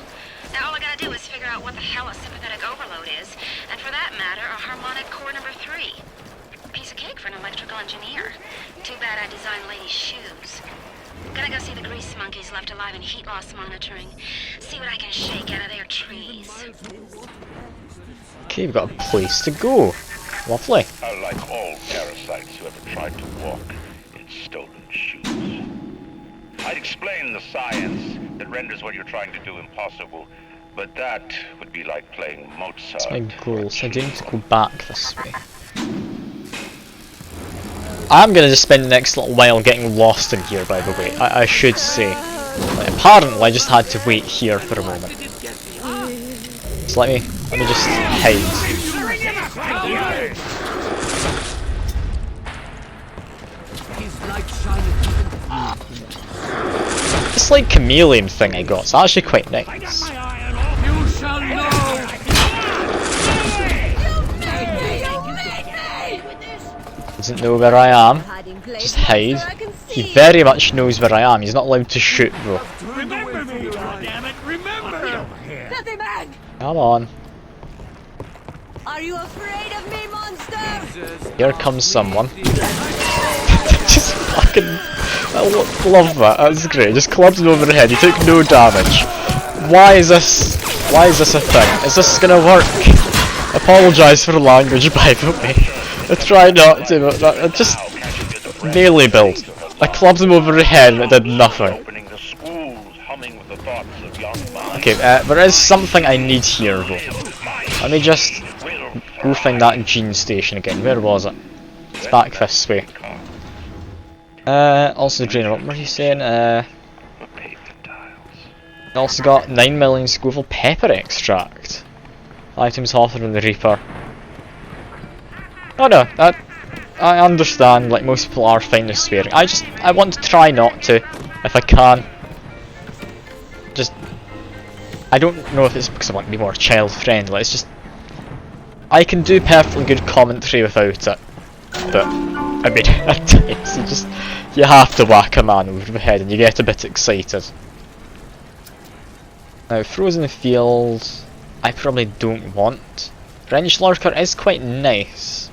Now all I gotta do is figure out what the hell a sympathetic overload is, and for that matter, a harmonic core number 3. Piece of cake for an electrical engineer. Too bad I designed ladies' shoes. Gonna go see the grease monkeys left alive in heat loss monitoring. See what I can shake out of their trees. Okay, we've got a place to go. Lovely. Like all parasites who ever tried to walk in stolen shoes. I'd explain the science that renders what you're trying to do impossible, but that would be like playing Mozart. That's my goal, so I do need to go back this way. I'm gonna just spend the next little while getting lost in here, by the way, I should say. Like, apparently I just had to wait here for a moment. Just let me just hide. This like chameleon thing I got, it's actually quite nice. You shall know. Doesn't know where I am. Just hide. He very much knows where I am. He's not allowed to shoot though. Remember me, goddammit! Remember! Filthy man! Come on. Are you afraid of me, monster? Here comes someone. Just fucking... I love that. That's great. Just clubbed him over the head. He took no damage. Why is this a thing? Is this gonna work? Apologise for the language, by the way. I try not to, but I just melee build. I clubbed him over the head and it did nothing. Okay, there is something I need here though. Let me just go find that gene station again. Where was it? It's back this way. Also drainer, what were you saying? Also got 9 million Scoville pepper extract. Items hotter than the Reaper. Oh no, I understand, like most people are fine with swearing. I want to try not to, if I can. Just, I don't know if it's because I want to be more child friendly, it's just, I can do perfectly good commentary without it. But, I mean, at times you have to whack a man over the head and you get a bit excited. Now, Frozen Fields, I probably don't want. Wrench Lurker is quite nice.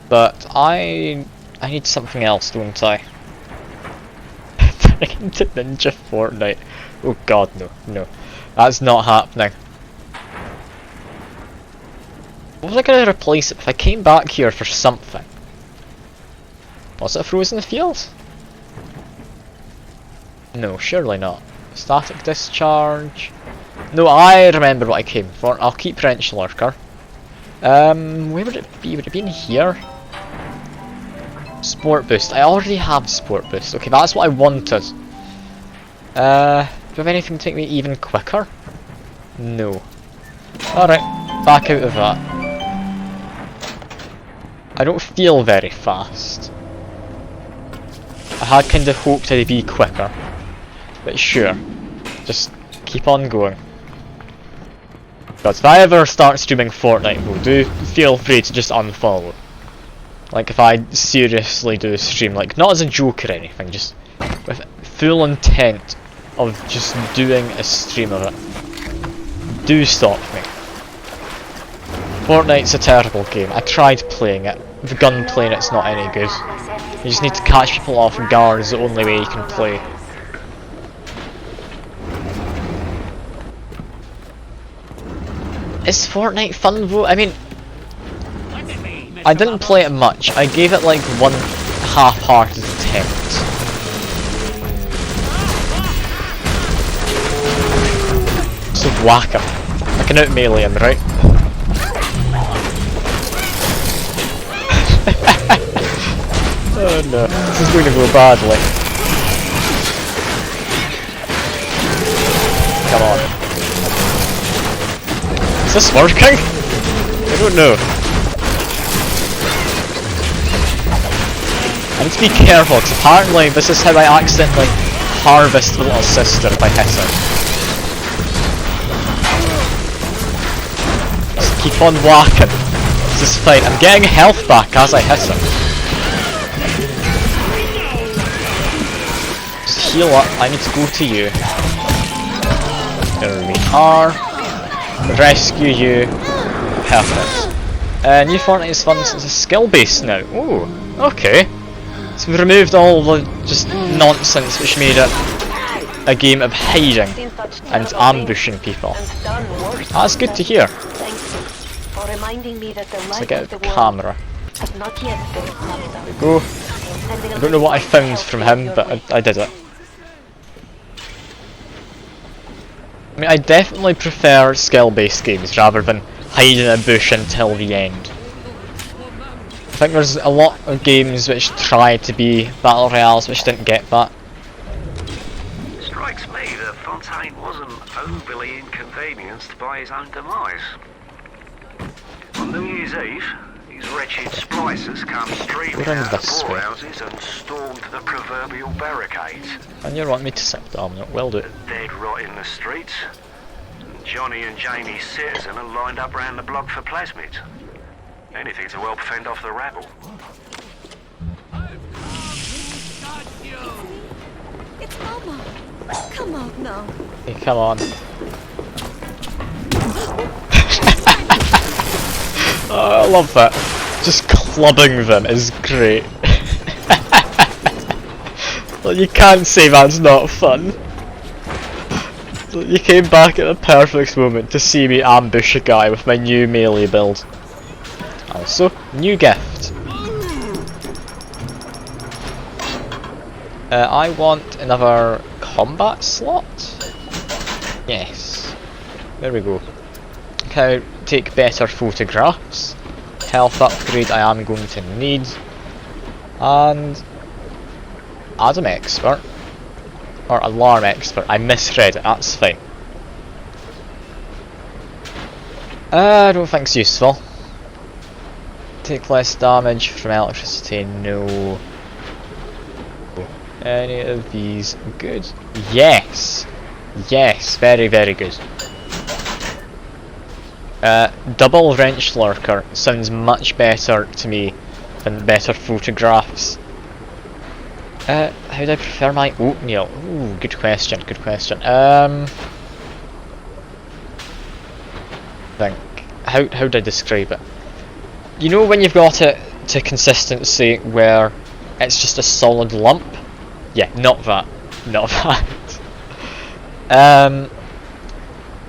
But I need something else, don't I? Turning into Ninja Fortnite. Oh god, no. That's not happening. What was I going to replace it if I came back here for something? Was it a Frozen Field? No, surely not. Static Discharge. No, I remember what I came for. I'll keep Wrench Lurker. Where would it be? Would it be in here? Sport Boost. I already have Sport Boost. Okay, that's what I wanted. Do I have anything to take me even quicker? No. Alright, back out of that. I don't feel very fast. I had kind of hoped I'd be quicker. But sure. Just keep on going. But if I ever start streaming Fortnite, though, do feel free to just unfollow. Like if I seriously do a stream, like not as a joke or anything, just with full intent of just doing a stream of it, do stop me. Fortnite's a terrible game. I tried playing it. With gunplay, it's not any good. You just need to catch people off guard is the only way you can play. Is Fortnite fun though? I mean, I didn't play it much. I gave it like one half-hearted attempt. So whack him. I can out-melee him, right? Oh no, this is going to go badly. Come on. Is this working? I don't know. I need to be careful, because apparently this is how I accidentally harvest the little sister if I hit her. Just keep on whacking. This is fine. I'm getting health back as I hit her. Just heal up. I need to go to you. There we are. Rescue you. Perfect. New Fortnite is fun since it's skill based now. Ooh, okay. So we've removed all the just nonsense which made it a game of hiding and ambushing people. That's good to hear. Let's get out the camera. There we go. I don't know what I found from him, but I did it. I mean, I definitely prefer skill-based games rather than hiding in a bush until the end. I think there's a lot of games which try to be battle royales which didn't get that. Strikes me that Fontaine wasn't overly inconvenienced convenienced by his own demise. On New Year's Eve, these wretched splicers come streaming out of the poorhouses and stormed the proverbial barricades. And you want me to sit down? Well do. Dead rot in the streets. Johnny and Jamie Citizen are lined up round the block for plasmids. Anything to help fend off the rabble. It's Mama. Come on now. Hey, come on. Oh, I love that. Just clubbing them is great. Like, you can't say that's not fun. Like, you came back at the perfect moment to see me ambush a guy with my new melee build. Also, new gift. I want another combat slot? Yes. There we go. Can I take better photographs? Health upgrade I am going to need. And Adam expert. Or alarm expert. I misread it, that's fine. I don't think it's useful. Take less damage from electricity, no. Any of these good? Yes! Yes, very, very good. Double wrench lurker sounds much better to me than better photographs. How do I prefer my oatmeal? Ooh, good question, good question. Think. How do I describe it? You know when you've got it to consistency where it's just a solid lump? Yeah, not that. Not that.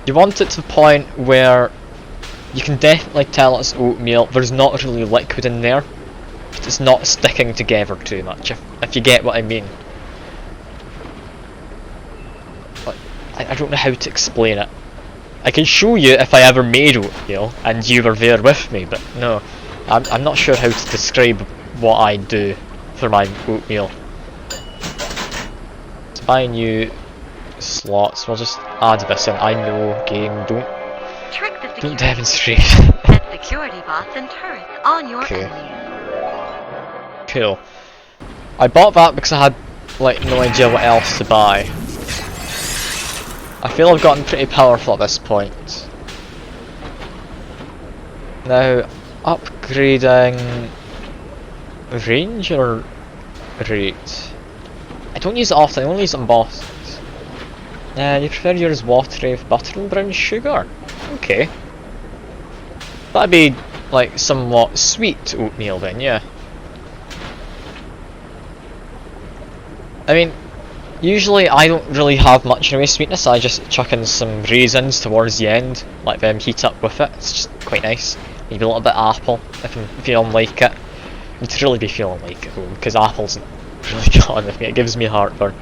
You want it to the point where you can definitely tell it's oatmeal. There's not really liquid in there. But it's not sticking together too much, if you get what I mean. But I don't know how to explain it. I can show you if I ever made oatmeal and you were there with me, but no. I'm not sure how to describe what I do for my oatmeal. To buy new slots, we'll just add this in. I know, game, don't demonstrate. Set security bots and turrets on your enemy. Cool. I bought that because I had like no idea what else to buy. I feel I've gotten pretty powerful at this point. Now, upgrading range or rate? I don't use it often, I only use it on bosses. You prefer yours watery with butter and brown sugar? Okay. That'd be like somewhat sweet oatmeal then, yeah. I mean, usually I don't really have much in the way of sweetness, I just chuck in some raisins towards the end, let them heat up with it, it's just quite nice. Maybe a little bit of apple, if I'm feeling like it. You'd really be feeling like it though, because apple's really got on with me, it gives me heartburn.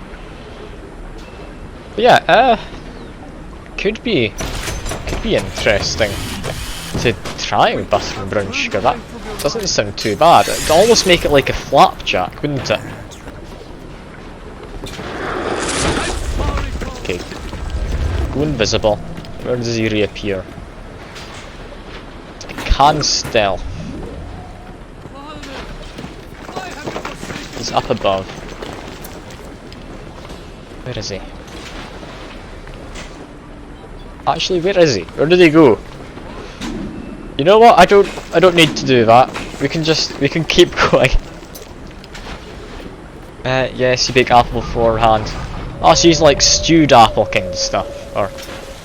But yeah, could be interesting to try with butter and brown sugar. That doesn't sound too bad. It'd almost make it like a flapjack, wouldn't it? Okay. Go invisible. Where does he reappear? I can stealth. He's up above. Where is he? Actually, where is he? Where did he go? You know what? I don't need to do that. We can keep going. Yes, you bake apple beforehand. Oh, so you use like stewed apple kind of stuff, or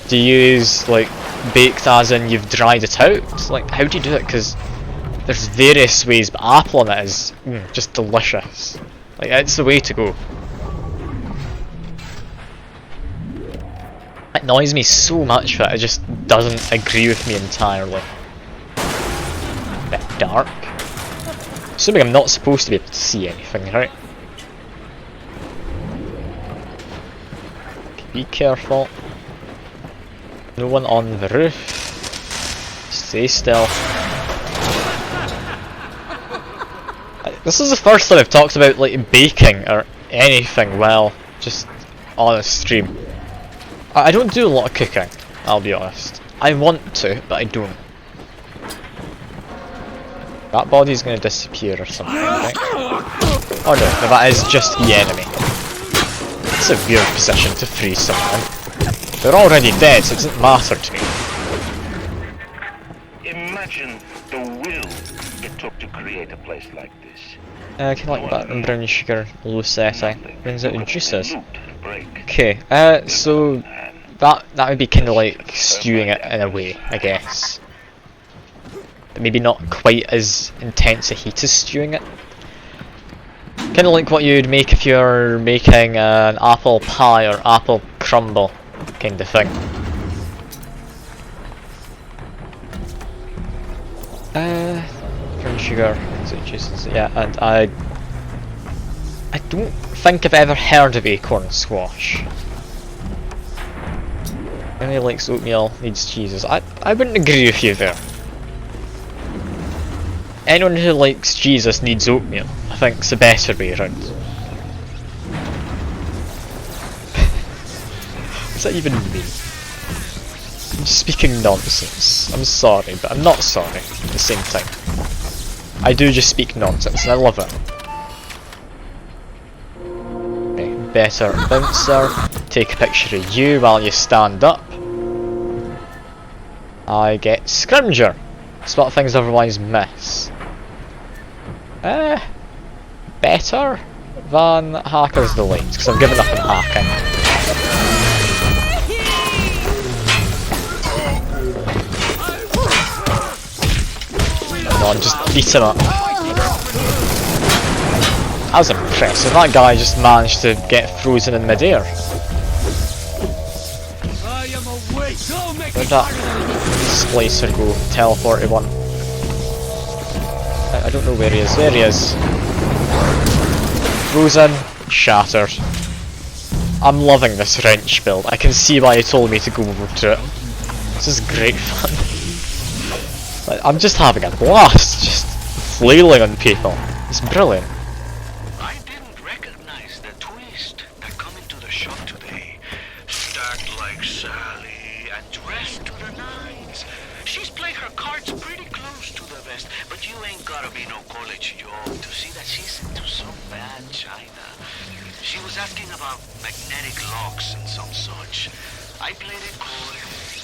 do you use like baked as in you've dried it out? Like, how do you do it? Because there's various ways, but apple on it is just delicious. Like, it's the way to go. It annoys me so much that it just doesn't agree with me entirely. A bit dark. Assuming I'm not supposed to be able to see anything, right? Be careful. No one on the roof. Stay still. This is the first time I've talked about like baking or anything well, just on a stream. I don't do a lot of cooking. I'll be honest. I want to, but I don't. That body's gonna disappear or something, right? Oh no, that is just the enemy. It's a weird position to freeze someone. They're already dead, so it doesn't matter to me. Imagine the will it took to create a place like this. Kind of like that and brown sugar low setting. Brings out the juices. Break. Okay, so that would be kind of like stewing it in a way, I guess. But maybe not quite as intense a heat as stewing it. Kind of like what you'd make if you're making an apple pie or apple crumble kind of thing. Brown sugar, juices, yeah, and I don't think I've ever heard of acorn squash. Anyone who likes oatmeal needs cheeses. I wouldn't agree with you there. Anyone who likes Jesus needs oatmeal. I think it's a better way around. What's that even mean? I'm just speaking nonsense. I'm sorry, but I'm not sorry at the same time. I do just speak nonsense, and I love it. Okay, better bouncer. Take a picture of you while you stand up. I get scrimger. Spot things otherwise miss. Better than Hacker's Delight, because I've given up on hacking. Come on, just beat him up. That was impressive. That guy just managed to get frozen in midair. Where'd that splicer go? Teleported one. I don't know where he is. There he is. Frozen. Shattered. I'm loving this wrench build. I can see why he told me to go over to it. This is great fun. I'm just having a blast, just flailing on people. It's brilliant. I didn't recognize the twist that come into the shop today. Stacked like Sally and dressed to the nines. She's played her cards pretty close to the vest, but you ain't gotta be no college joke to see that she's into some bad china. She was asking about magnetic locks and some such. I played it coy,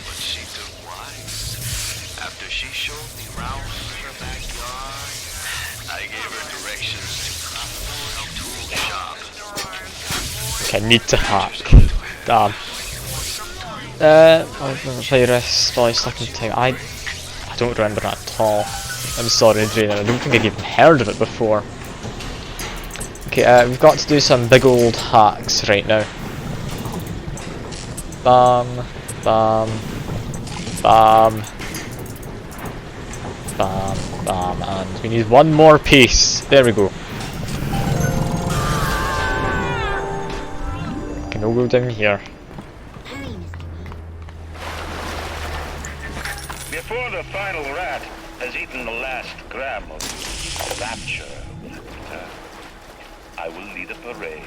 but she took wise. After she showed me round her backyard, I gave her directions to a tool shop. Okay, need to hack. Damn. Virus, probably stuck in time. I don't remember that at all. I'm sorry, Drainer. I don't think I've even heard of it before. Okay, we've got to do some big old hacks right now. Bam, bam, bam. Bam, bam, and we need one more piece. There we go. Can all go down here. Before the final rat has eaten the last gram of rapture, I will lead a parade.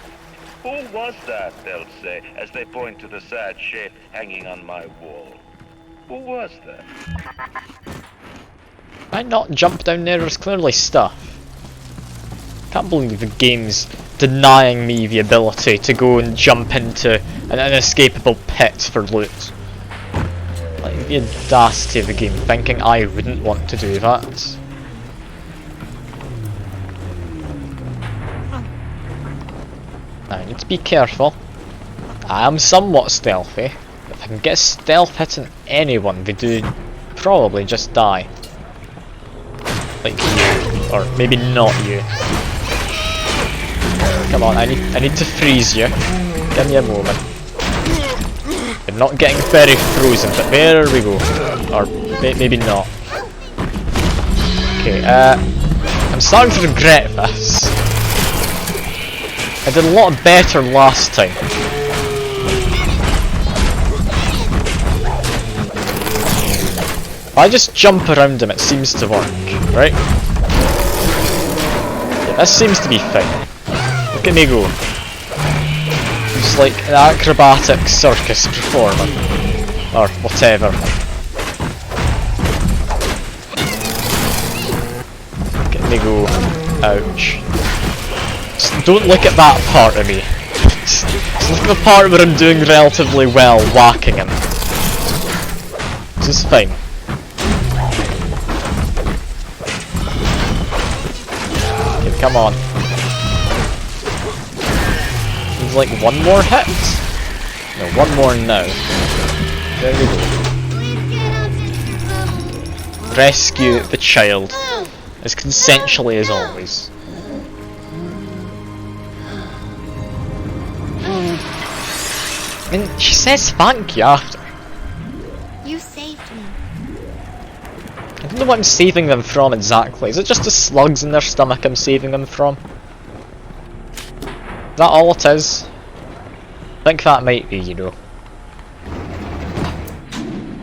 Who was that, they'll say, as they point to the sad shape hanging on my wall. Who was that? Why not jump down there? There's clearly stuff. Can't believe the game's denying me the ability to go and jump into an inescapable pit for loot. Like the audacity of the game thinking I wouldn't want to do that. Now I need to be careful. I am somewhat stealthy. If I can get a stealth hit on anyone, they do probably just die. Like you, or maybe not you. Come on, I need to freeze you. Give me a moment. I'm not getting very frozen, but there we go. Or maybe not. Okay, I'm starting to regret this. I did a lot better last time. If I just jump around him, it seems to work, right? Yeah, this seems to be fine. Look at me go. It's like an acrobatic circus performer. Or whatever. Get me go. Ouch. Just don't look at that part of me. Just look at the part where I'm doing relatively well whacking him. This is fine. Okay, come on. Needs like one more hit? No, one more now. There we go. Rescue the child. As consensually as always. I mean, she says thank you after. You saved me. I don't know what I'm saving them from exactly. Is it just the slugs in their stomach I'm saving them from? Is that all it is? I think that might be, you know.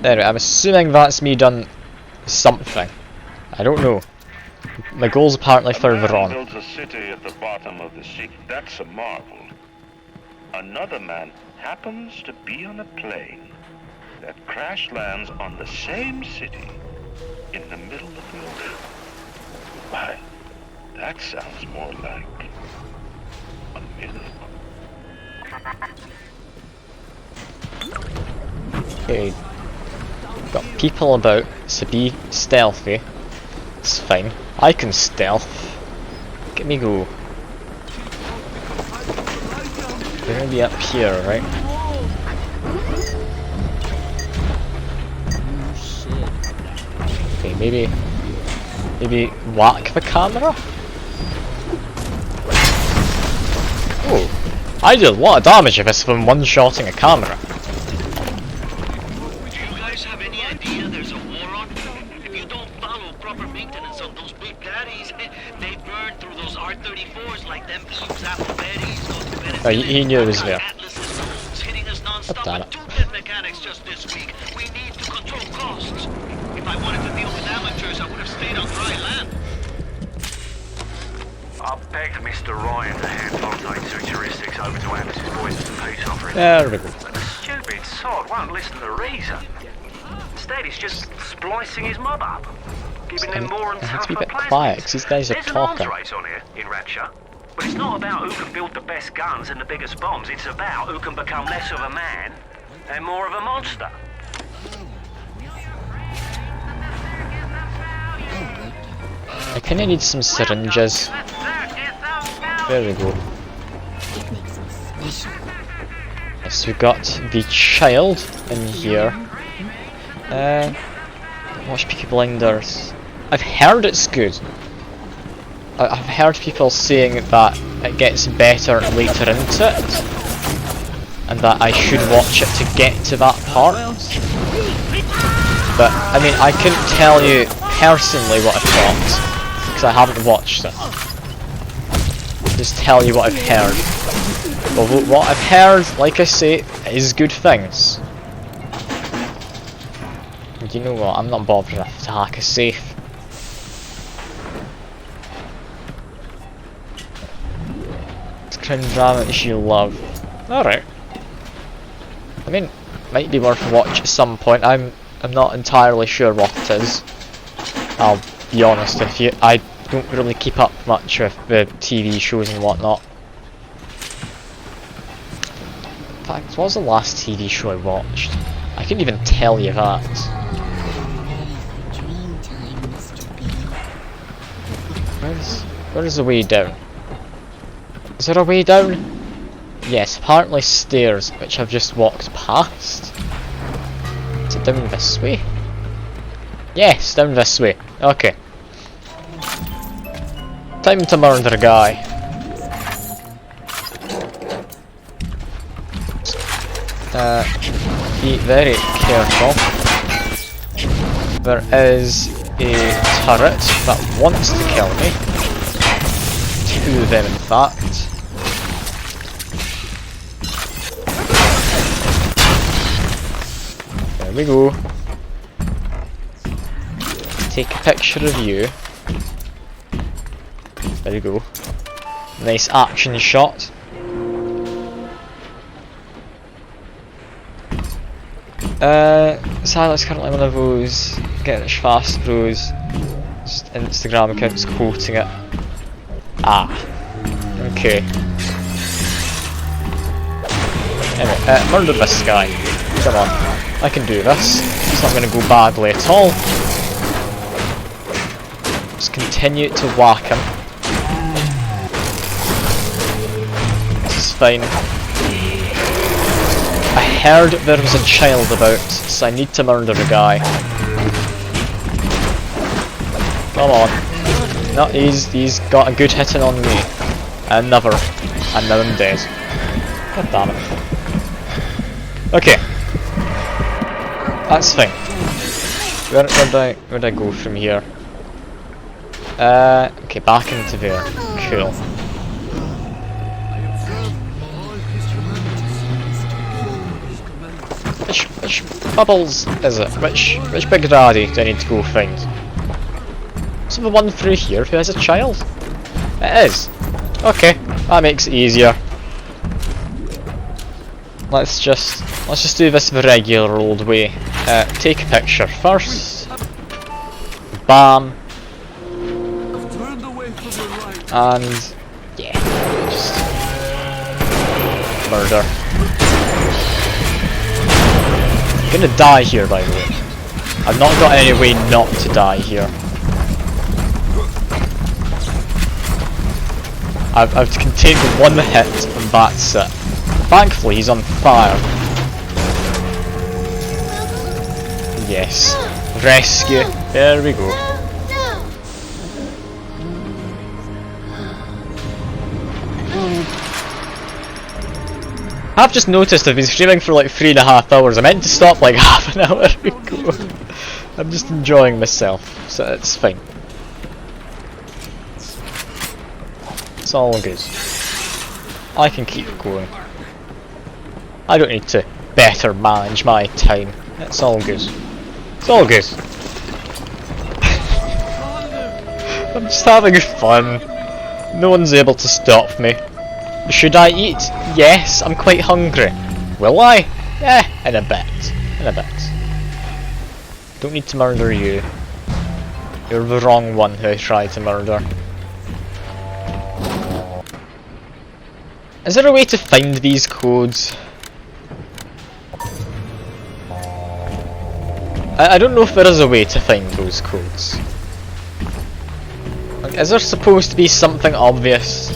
Anyway, I'm assuming that's me done something. I don't know. My goal's apparently further on. Builds a city at the bottom of the sea. That's a marvel. Another man happens to be on a plane that crash lands on the same city in the middle of the ocean. Why, that sounds more like a miracle. Okay. Got people about, so be stealthy. It's fine. I can stealth. Get me go. They're gonna be up here, right? Okay, maybe whack the camera? Oh, I did a lot of damage if it's from one-shotting a camera. Do you guys have any idea there's a war on? If you don't follow proper maintenance on those big daddies, they burn through those R-34s like them Eve's apple berries. Oh, he knew it was there. Oh, damn it. 2 pit mechanics just this week. We need to control costs. If I wanted to deal with amateurs, I would have stayed on dry land. I begged Mr. Ryan to hand Fontaine 2 heuristics over to Anders's boys for some peace offerings. There we go. But the stupid sod won't listen to reason. Instead, he's just splicing his mob up, giving them more and I have to be a tougher bit quiet, because plasmids. these guys are There's an arms talking. race on here in Ratchet, but it's not about who can build the best guns and the biggest bombs. It's about who can become less of a man and more of a monster. I kinda need some syringes. There we go. Yes, we got the child in here. Watch Peaky Blinders. I've heard it's good. I've heard people saying that it gets better later into it, and that I should watch it to get to that part. But I mean, I couldn't tell you personally what I thought, because I haven't watched it. Just tell you what I've heard. But what I've heard, like I say, is good things. And you know what? I'm not bothered enough to hack a safe. Crime drama that you love. Alright. I mean, might be worth a watch at some point. I'm not entirely sure what it is. I'll be honest with you. I don't really keep up much with the TV shows and whatnot. In fact, what was the last TV show I watched? I couldn't even tell you that. Where's the way down? Is there a way down? Yes, apparently stairs, which I've just walked past. Is it down this way? Yes, down this way. Okay. Time to murder a guy. Be very careful. There is a turret that wants to kill me. 2 of them in fact. There we go. Take a picture of you. There we go. Nice action shot. Silas currently one of those get rich fast bros. Just Instagram accounts quoting it. Ah. Okay. Anyway, murder this guy. Come on. I can do this. It's not going to go badly at all. Just continue to whack him. This is fine. I heard there was a child about, so I need to murder the guy. Come on. No, he's got a good hitting on me. And now I'm dead. God damn it. Okay. That's fine. Where'd I go from here? Okay, back into there. Cool. Which bubbles is it? Which big daddy do I need to go find? Is there one through here who has a child? It is. Okay, that makes it easier. Let's just do this the regular old way. Take a picture first. Bam. And yeah, just murder. I'm gonna die here, by the way. I've not got any way not to die here. I've contained one hit and that's it. Thankfully he's on fire. Yes. Rescue. There we go. I've just noticed I've been streaming for like 3.5 hours. I meant to stop like half an hour ago. I'm just enjoying myself, so it's fine. It's all good. I can keep going. I don't need to better manage my time. It's all good. It's all good. I'm just having fun. No one's able to stop me. Should I eat? Yes, I'm quite hungry. Will I? In a bit. In a bit. Don't need to murder you. You're the wrong one who I tried to murder. Is there a way to find these codes? I don't know if there is a way to find those codes. Like, is there supposed to be something obvious?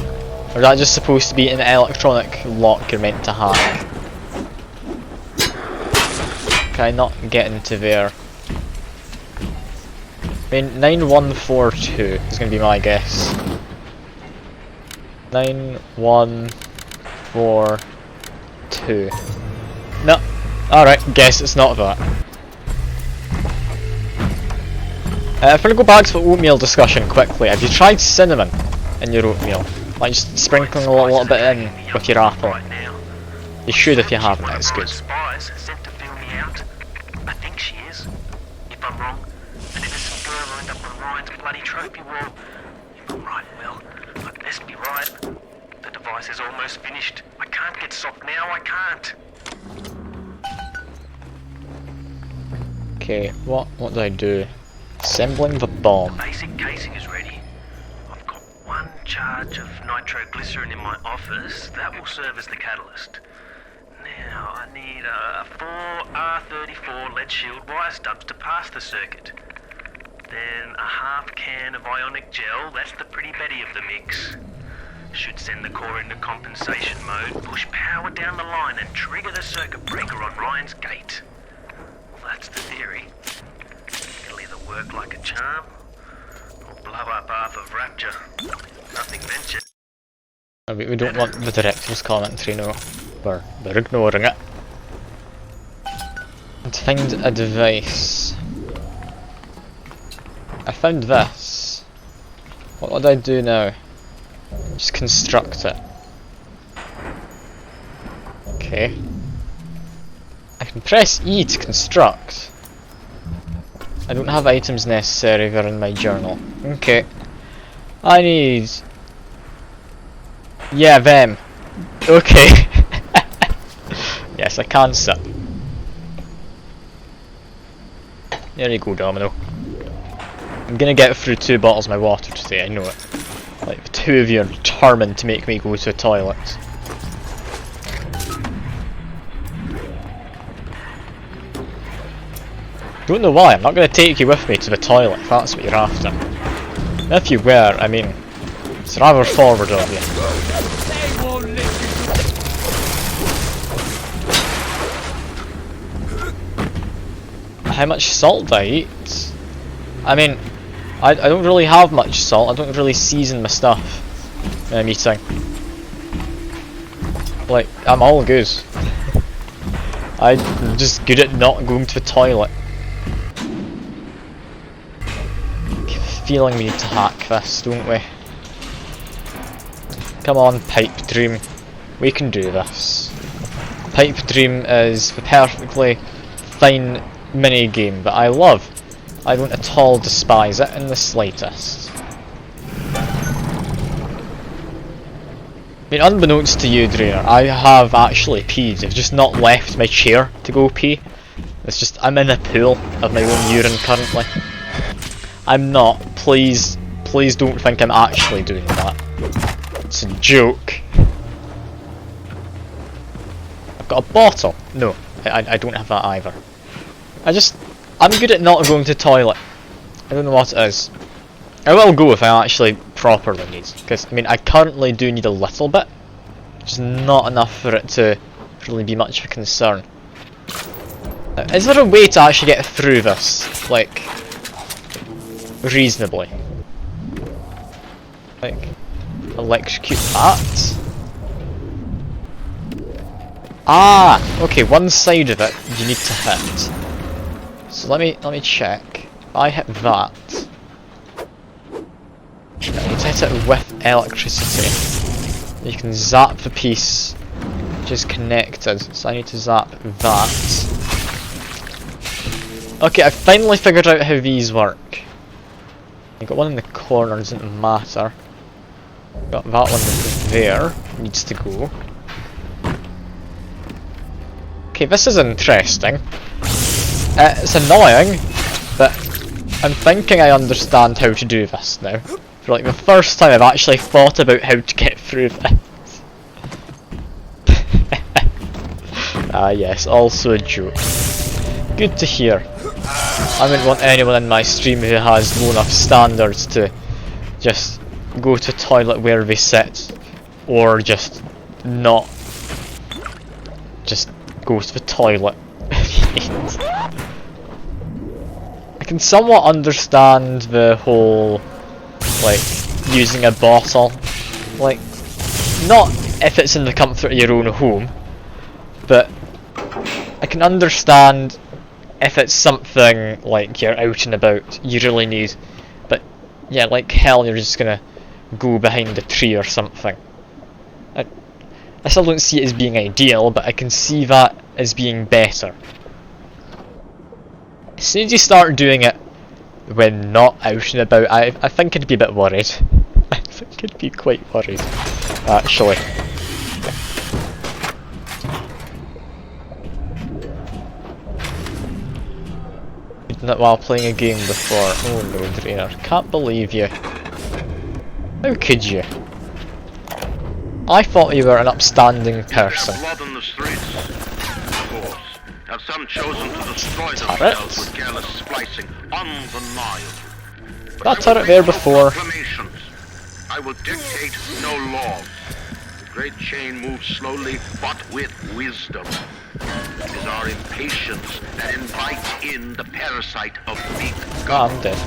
Or is that just supposed to be an electronic lock you're meant to hack? Can I not get into there? I mean, 9142 is going to be my guess. 9142. No. Alright, guess it's not that. If we're gonna go back to the oatmeal discussion quickly, have you tried cinnamon in your oatmeal? Like just sprinkling a little bit in with your apple. You should if you haven't, it's good. Spies sent to fill me out. I think she is. If I'm wrong, an innocent girl will end up on Ryan's bloody trophy wall. If I'm right, well, I best be right. The device is almost finished. I can't get soft now, I can't. Okay, what do I do? Assembling the bomb. The basic casing is ready. I've got one charge of nitroglycerin in my office. That will serve as the catalyst. Now, I need 4 R34 lead shield wire stubs to pass the circuit. Then a half can of ionic gel, that's the pretty Betty of the mix. Should send the core into compensation mode, push power down the line and trigger the circuit breaker on Ryan's gate. Well, that's the theory. It'll either work like a charm, or blow up half of Rapture. Nothing ventured. We don't want the director's commentary, no. We're ignoring it. And find a device. I found this. What do I do now? Just construct it. Okay. I can press E to construct. I don't have items necessary there in my journal. Okay. I need... Yeah, them. Okay. Yes, I can sit. There you go, Domino. I'm gonna get through 2 bottles of my water today, I know it. Like, the 2 of you are determined to make me go to the toilet. Don't know why, I'm not gonna take you with me to the toilet if that's what you're after. If you were, I mean, it's rather forward of you. How much salt do I eat? I mean, I don't really have much salt, I don't really season my stuff when I'm eating. Like, I'm all good. I'm just good at not going to the toilet. Feeling we need to hack this, don't we? Come on, Pipe Dream. We can do this. Pipe Dream is the perfectly fine mini game that I love. I don't at all despise it in the slightest. I mean, unbeknownst to you, Drainer, I have actually peed. I've just not left my chair to go pee. It's just, I'm in a pool of my own urine currently. I'm not. Please don't think I'm actually doing that. It's a joke. I've got a bottle. No, I don't have that either. I'm good at not going to the toilet. I don't know what it is. I will go if I actually properly need, because I mean I currently do need a little bit, just not enough for it to really be much of a concern. Now, is there a way to actually get through this, like, reasonably? Like, electrocute that? Ah, okay, one side of it you need to hit. So let me check. If I hit that, I need to hit it with electricity. You can zap the piece which is connected, so I need to zap that. Okay, I finally figured out how these work. I got one in the corner, doesn't matter. Got that one there, needs to go. Okay, this is interesting. It's annoying, but I'm thinking I understand how to do this now. For like the first time I've actually thought about how to get through this. Ah yes, also a joke. Good to hear. I wouldn't want anyone in my stream who has low enough standards to just go to the toilet where they sit, or just not just go to the toilet. I can somewhat understand the whole, like, using a bottle, like, not if it's in the comfort of your own home, but I can understand if it's something like you're out and about, you really need, but yeah, like hell you're just gonna go behind a tree or something. I still don't see it as being ideal, but I can see that as being better. As soon as you start doing it when not out and about, I think I'd be a bit worried. I think I'd be quite worried, actually. Did that while playing a game before. Oh no, Drainer. Can't believe you. How could you? I thought you were an upstanding person. Blood on the streets, of course. Have some chosen to destroy themselves with careless splicing undeniable. That turret there before. I will dictate no laws. The great chain moves slowly, but with wisdom. It is our impatience that invites in the parasite of big I'm dead.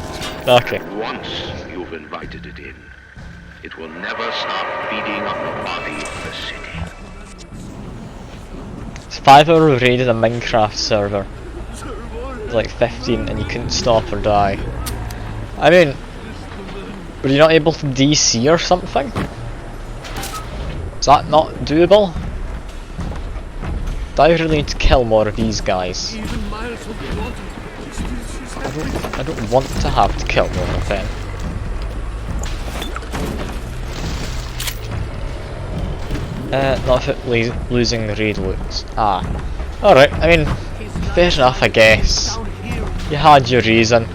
Okay. Once you've invited it in, it will never stop feeding on the body of the city. It's 5-hour raid in a Minecraft server. It's like 15 and you couldn't stop or die. I mean, were you not able to DC or something? Is that not doable? Do I really need to kill more of these guys? I don't want to have to kill more of them. Not if it losing the raid loots. Ah. Alright, I mean, fair enough I guess. You had your reason.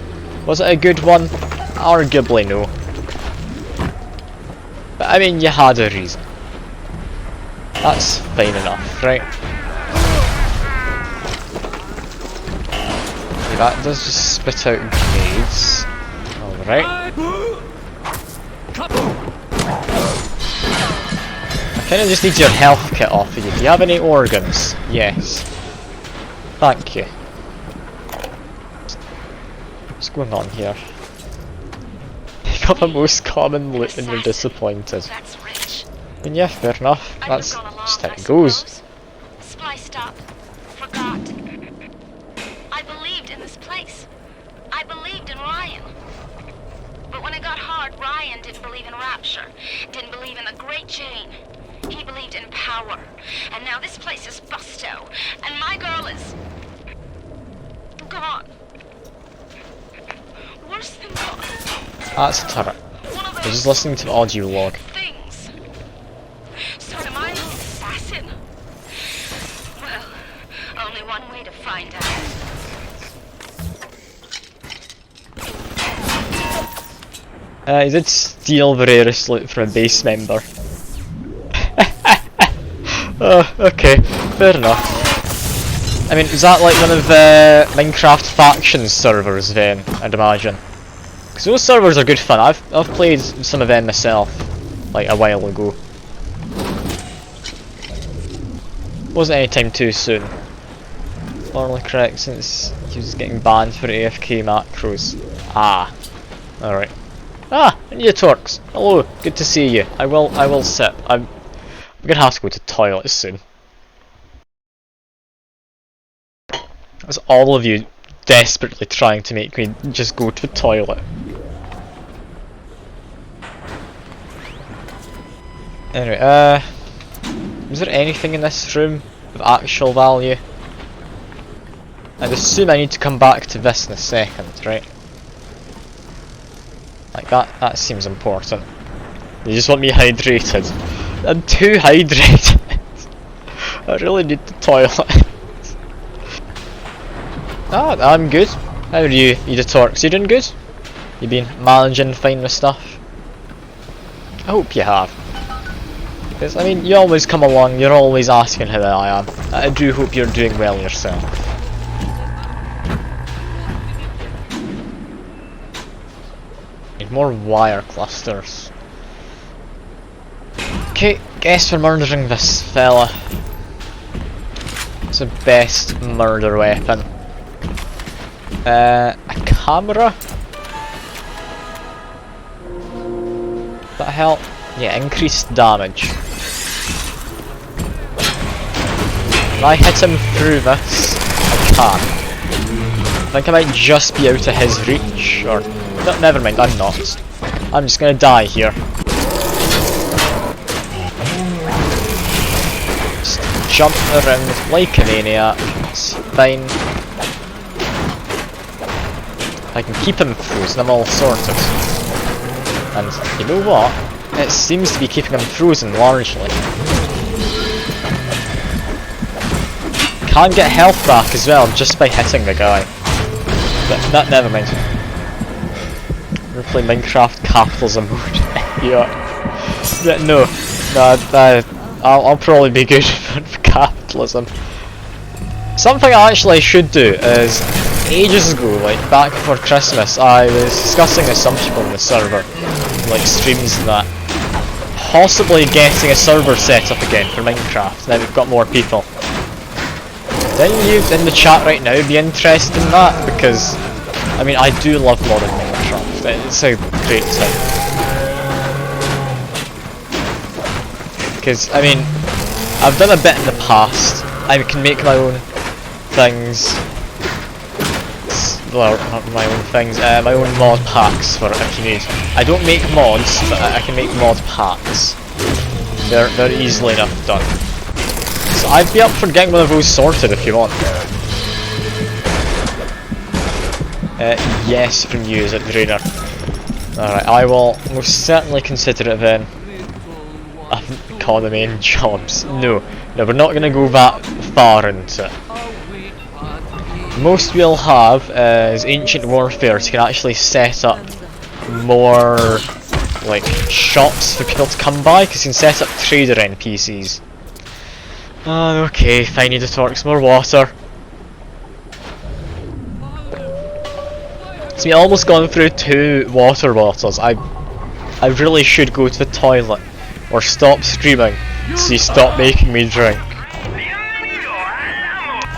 Was it a good one? Arguably no. But I mean, you had a reason. That's fine enough, right? Okay, that does just spit out grenades. Alright. I kinda just need your health kit off of you. Do you have any organs? Yes. Thank you. What's going on here? You got the most common loot and you're disappointed. I mean, yeah, fair enough. That's just how it goes. Spliced up. Forgot. I believed in this place. I believed in Ryan. But when it got hard, Ryan didn't believe in Rapture. Didn't believe in the Great Chain. He believed in power. And now this place is busto. And my girl is... gone. Worse than gone. That's a turret. I was just listening to the audio log. So am I the assassin? Well, only one way to find out. He did steal Varela's loot from a base member. Oh, okay, fair enough. I mean, is that like one of the Minecraft Factions servers then, I'd imagine? Because those servers are good fun. I've played some of them myself, like a while ago. Wasn't any time too soon. Morally correct, since he was getting banned for AFK macros. Ah, alright. Ah, and you Turks. Hello, good to see you. I will sit. I'm gonna have to go to the toilet soon. That's all of you desperately trying to make me just go to the toilet. Anyway, is there anything in this room of actual value? I'd assume I need to come back to this in a second, right? Like that seems important. You just want me hydrated. I'm too hydrated. I really need the toilet. Ah, I'm good. How are you, the Torques? You doing good? You been managing fine with stuff? I hope you have. Because, I mean, you always come along, you're always asking how I am. I do hope you're doing well yourself. Need more wire clusters. Okay, guess we're murdering this fella. It's the best murder weapon. A camera? That help? Yeah, increased damage. Can I hit him through this? I can. I think I might just be out of his reach, or... No, never mind, I'm not. I'm just gonna die here. Just jump around like a maniac. It's fine. I can keep him frozen, I'm all sorted. And you know what? It seems to be keeping him frozen largely. Can get health back as well just by hitting the guy. But never mind. We're playing Minecraft capitalism mode. Yeah. But no, I'll probably be good for capitalism. Something I actually should do is, ages ago, like back before Christmas, I was discussing with some people on the server, like streams and that, possibly getting a server set up again for Minecraft. Now we've got more people. Then you in the chat right now be interested in that, because I mean I do love modding Minecraft. It's a great time. Because I mean I've done a bit in the past. I can make my own things. Well, not my own things, my own mod packs for if you need. I don't make mods, but I can make mod packs. They're easily enough done. So I'd be up for getting one of those sorted if you want. Yes from you, is it, Drainer? Alright, I will most certainly consider it then. Economy and jobs. No, we're not going to go that far into it. most we'll have is Ancient Warfare, so you can actually set up more like shops for people to come by, because you can set up trader NPCs. Oh, okay, fine, need to torque some more water. So we almost gone through 2 water bottles. I really should go to the toilet or stop streaming so you stop making me drink.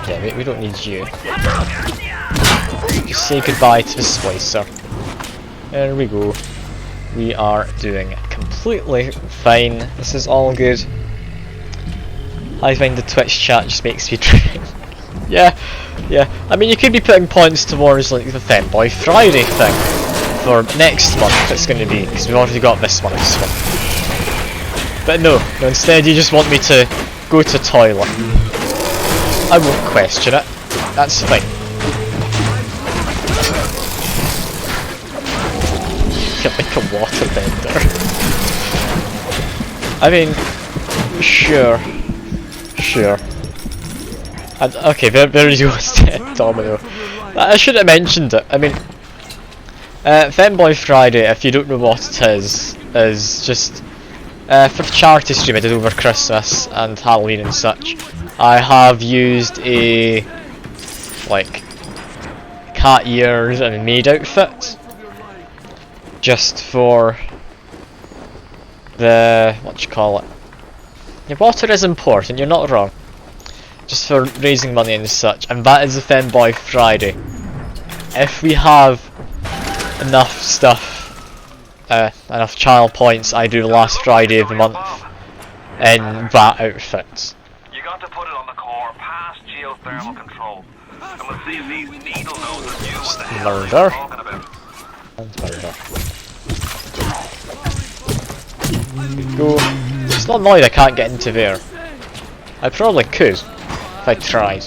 Yeah, we don't need you. Just say goodbye to the splicer. There we go. We are doing completely fine. This is all good. I find the Twitch chat just makes me drink. Yeah. I mean, you could be putting points towards like the Femboy Friday thing for next month. It's going to be, because we've already got this month's one. But no, instead you just want me to go to toilet. I won't question it. That's fine. You're like a waterbender. I mean, sure. Okay, there you go, Domino. I should have mentioned it. I mean, Femboy Friday, if you don't know what it is just for the charity stream I did over Christmas and Halloween and such. I have used a like cat ears and a maid outfit just for the Yeah, water is important, you're not wrong. Just for raising money and such, and that is the Femboy Friday. If we have enough stuff, enough child points, I do the last Friday of the month in that outfit. You got to put it on the core past geothermal control. And we'll see if these needle noses knew what the hell they were talking about. Go. It's not annoyed I can't get into there. I probably could if I tried.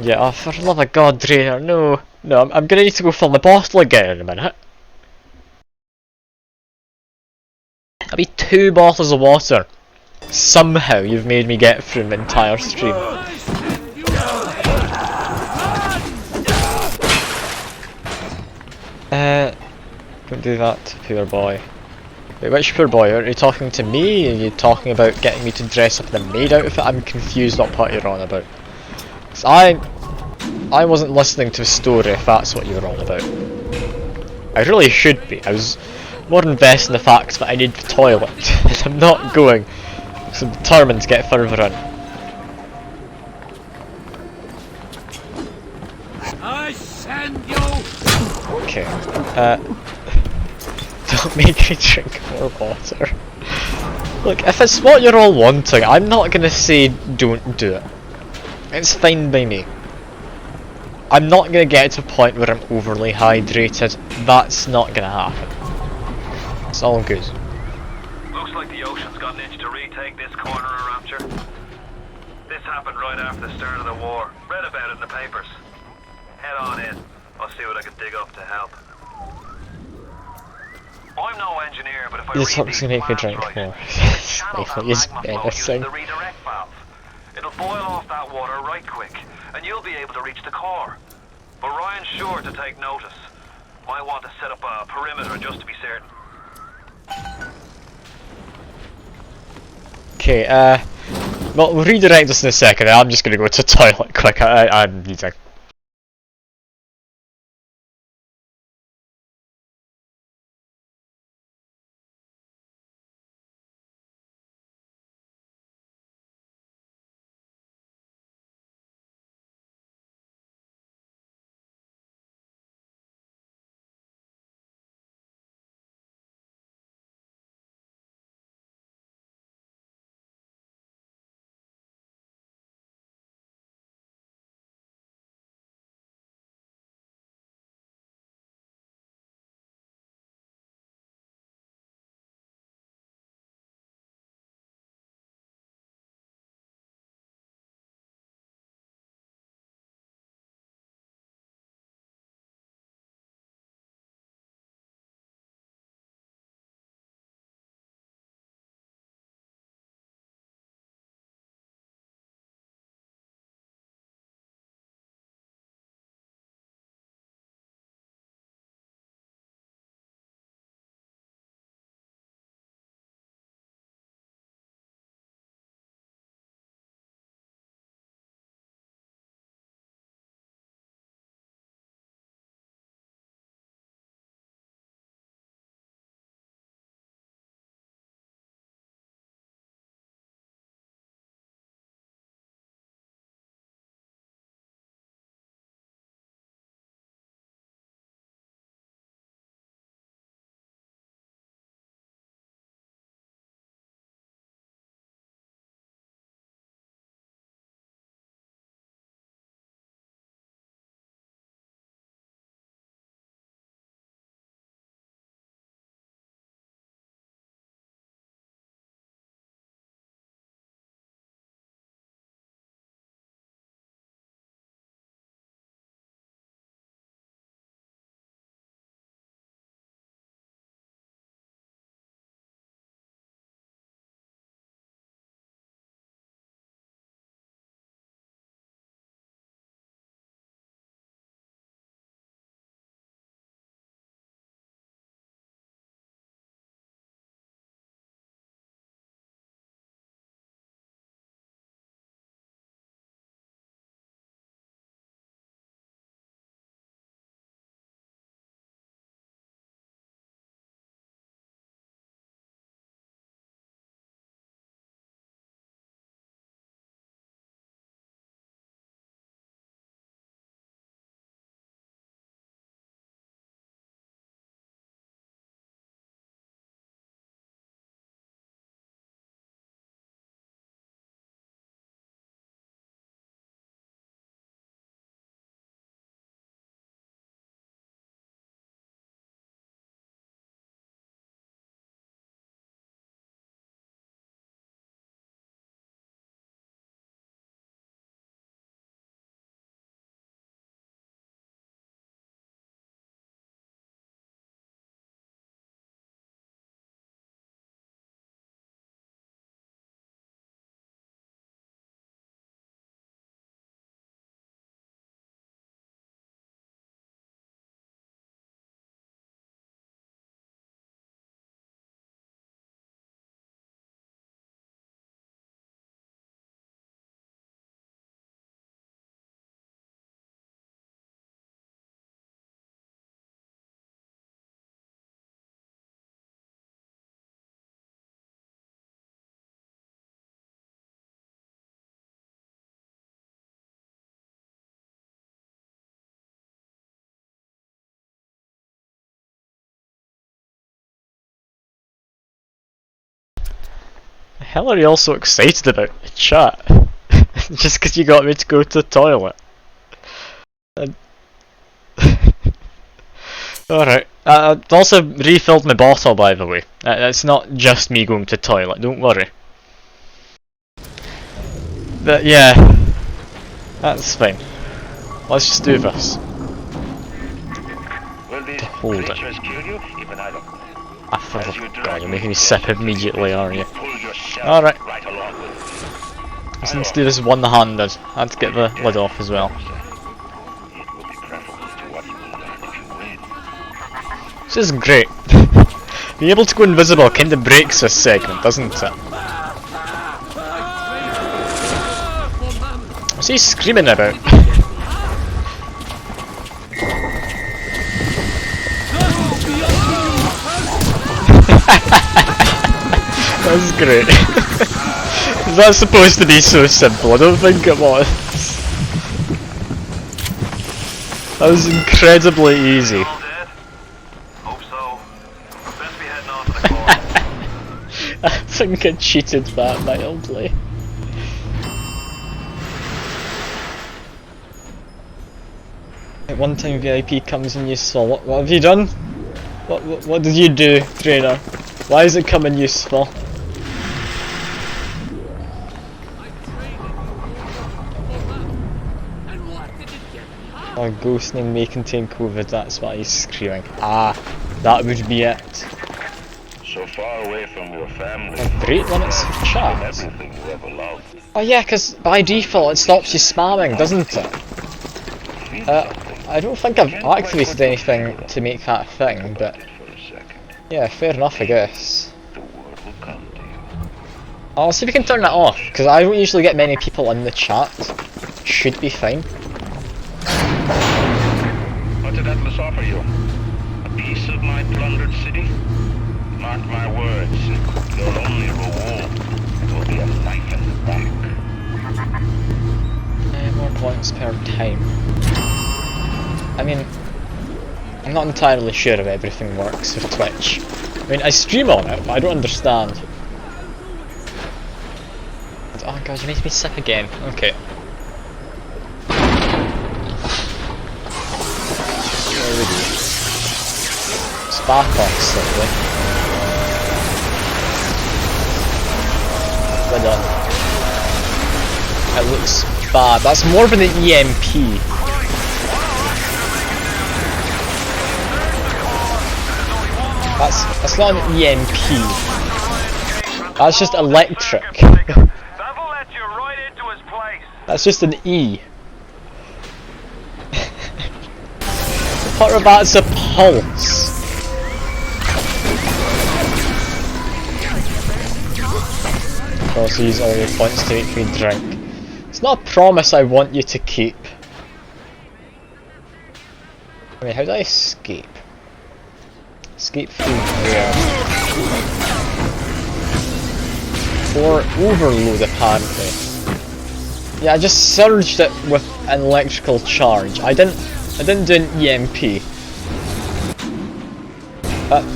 Yeah, oh, for the love of God, Drainer, no, I'm gonna need to go fill my bottle again in a minute. That'll be 2 bottles of water. Somehow you've made me get through the entire stream. Don't do that, poor boy. Wait, which poor boy? Are you talking to me? Are you talking about getting me to dress up in a maid outfit? I'm confused what part you're on about. 'Cause I wasn't listening to a story if that's what you were on about. I really should be. I was more invested in the fact that I need the toilet. And I'm not going. So I'm determined to get further in. I send you. Okay. Don't make me drink more water. Look, if it's what you're all wanting, I'm not gonna say don't do it. It's fine by me. I'm not gonna get to a point where I'm overly hydrated. That's not gonna happen. It's all good. Looks like the ocean's got an itch to retake this corner of Rapture. This happened right after the start of the war. Read about it in the papers. Head on in. I'll see what I can dig up to help. I'm no engineer, but if I This read helps these me make me plans drink right, more. channel that Is magma flow using menacing. the redirect valve. It'll boil off that water right quick, and you'll be able to reach the core. But Ryan's sure to take notice. Might want to set up a perimeter just to be certain. Okay, well, we'll redirect this in a second. I'm just gonna go to the toilet quick. I'm needing. hell are you all so excited about the chat? Just because you got me to go to the toilet. Alright. I've also refilled my bottle, by the way. It's not just me going to the toilet, don't worry. But yeah, that's fine. Let's just do this. To hold it. I forgot, you're making me sip immediately, are you? Alright. Let's do this one-handed. I had to get the lid off as well. This is great. Being able to go invisible kinda breaks this segment, doesn't it? What's he screaming about? That's great. Is that supposed to be so simple? I don't think it was. That was incredibly easy. I think I cheated that mildly. At one time VIP comes in useful. What have you done? What did you do, trainer? Why is it coming useful? Oh, ghost name may contain COVID, that's why he's screaming. Ah, that would be it. So far away from your family. Great limits of chat. Oh yeah, because by default it stops you spamming, doesn't it? I don't think I've activated anything to make that a thing, but yeah, fair enough, I guess. I'll see if we can turn that off, because I don't usually get many people in the chat. Should be fine. What did Atlas offer you? A piece of my plundered city? Mark my words, your only reward will be a knife in the back. More points per time. I mean, I'm not entirely sure if everything works with Twitch. I mean, I stream on it, but I don't understand. Oh god, you made me sick again. Okay. There we go. Spark off slightly. Well done. It looks bad. That's more than an EMP. That's not an EMP. That's just electric. That's just an E. Part of that's a pulse. Also use all your points to make me drink. It's not a promise I want you to keep. I mean, how do I escape? Escape through there. Or overload apparently. Yeah, I just surged it with an electrical charge. I didn't do an EMP.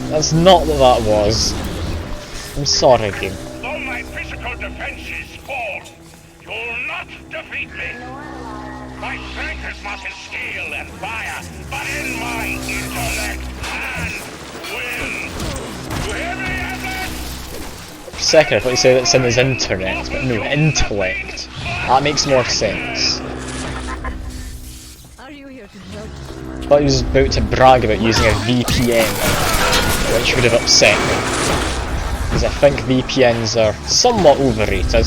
That's not what that was. I'm sorry, game. Though my physical defenses fall, you'll not defeat me. My strength is not in steel and fire, but in my intellect and will. You hear me, Atlas? For a second I thought you said it's in his internet, but no, intellect. That makes more sense. Are you here to help? I thought he was about to brag about using a VPN, which would have upset me. Because I think VPNs are somewhat overrated.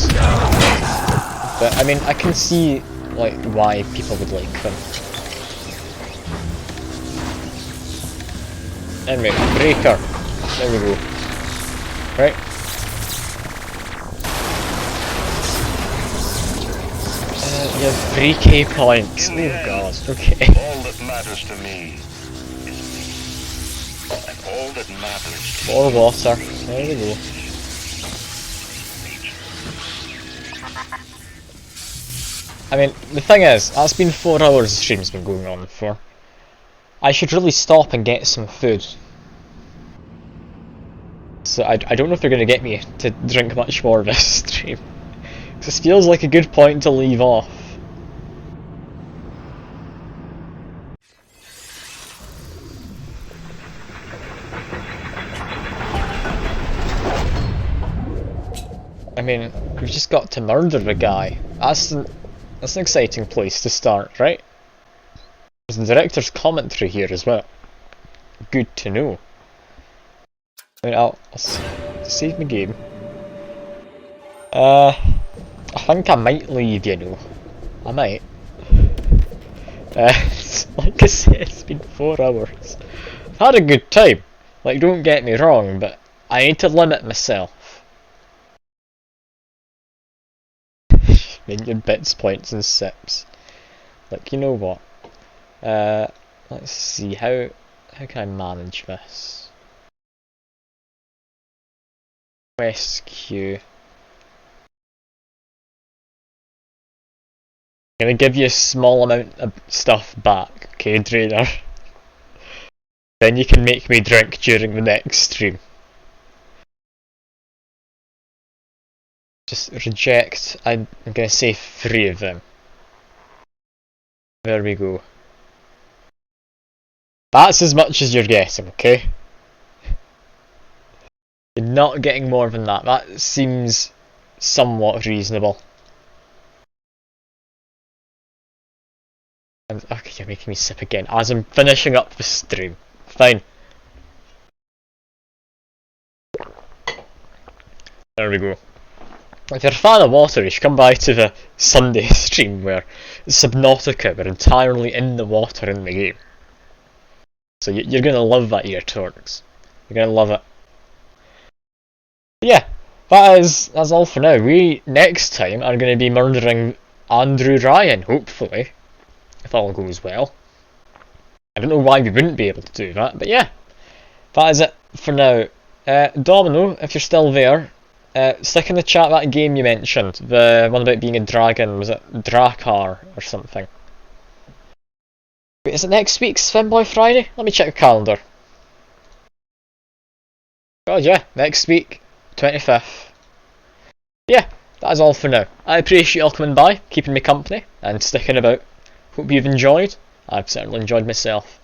But I mean, I can see like why people would like them. Anyway, breaker. There we go. Right. You have 3k points. Oh god, okay. All that matters to me is me. And all that matters to More water. There we go. I mean, the thing is, that's been 4 hours the stream's been going on for. I should really stop and get some food. So So I don't know if they're going to get me to drink much more of this stream. This feels like a good point to leave off. I mean, we've just got to murder the guy. That's an exciting place to start, right? There's the director's commentary here as well. Good to know. I mean, I'll save my game. I think I might leave, you know. I might. Like I said, it's been 4 hours. I've had a good time. Like, don't get me wrong, but I need to limit myself. Minion bits, points, and sips. Like, you know what? Let's see, how can I manage this? Quest queue. I'm gonna give you a small amount of stuff back, okay, Drainer? Then you can make me drink during the next stream. Just reject, I'm gonna say 3 of them. There we go. That's as much as you're getting, okay? You're not getting more than that. That seems somewhat reasonable. And, okay, you're making me sip again as I'm finishing up the stream. Fine. There we go. If you're a fan of water, you should come by to the Sunday stream where Subnautica were entirely in the water in the game. So you're gonna love that, Ear Torx. You're gonna love it. Yeah, that's all for now. We, next time, are gonna be murdering Andrew Ryan, hopefully. If all goes well. I don't know why we wouldn't be able to do that, but yeah. That is it for now. Domino, if you're still there, stick in the chat that game you mentioned, the one about being a dragon. Was it Drakkar or something? Wait, is it next week's Femboy Friday? Let me check the calendar. God, yeah, next week, 25th. Yeah, that is all for now. I appreciate you all coming by, keeping me company, and sticking about. Hope you've enjoyed. I've certainly enjoyed myself.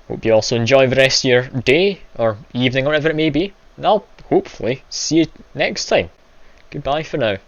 Hope you also enjoy the rest of your day, or evening, or whatever it may be. And I'll hopefully see you next time. Goodbye for now.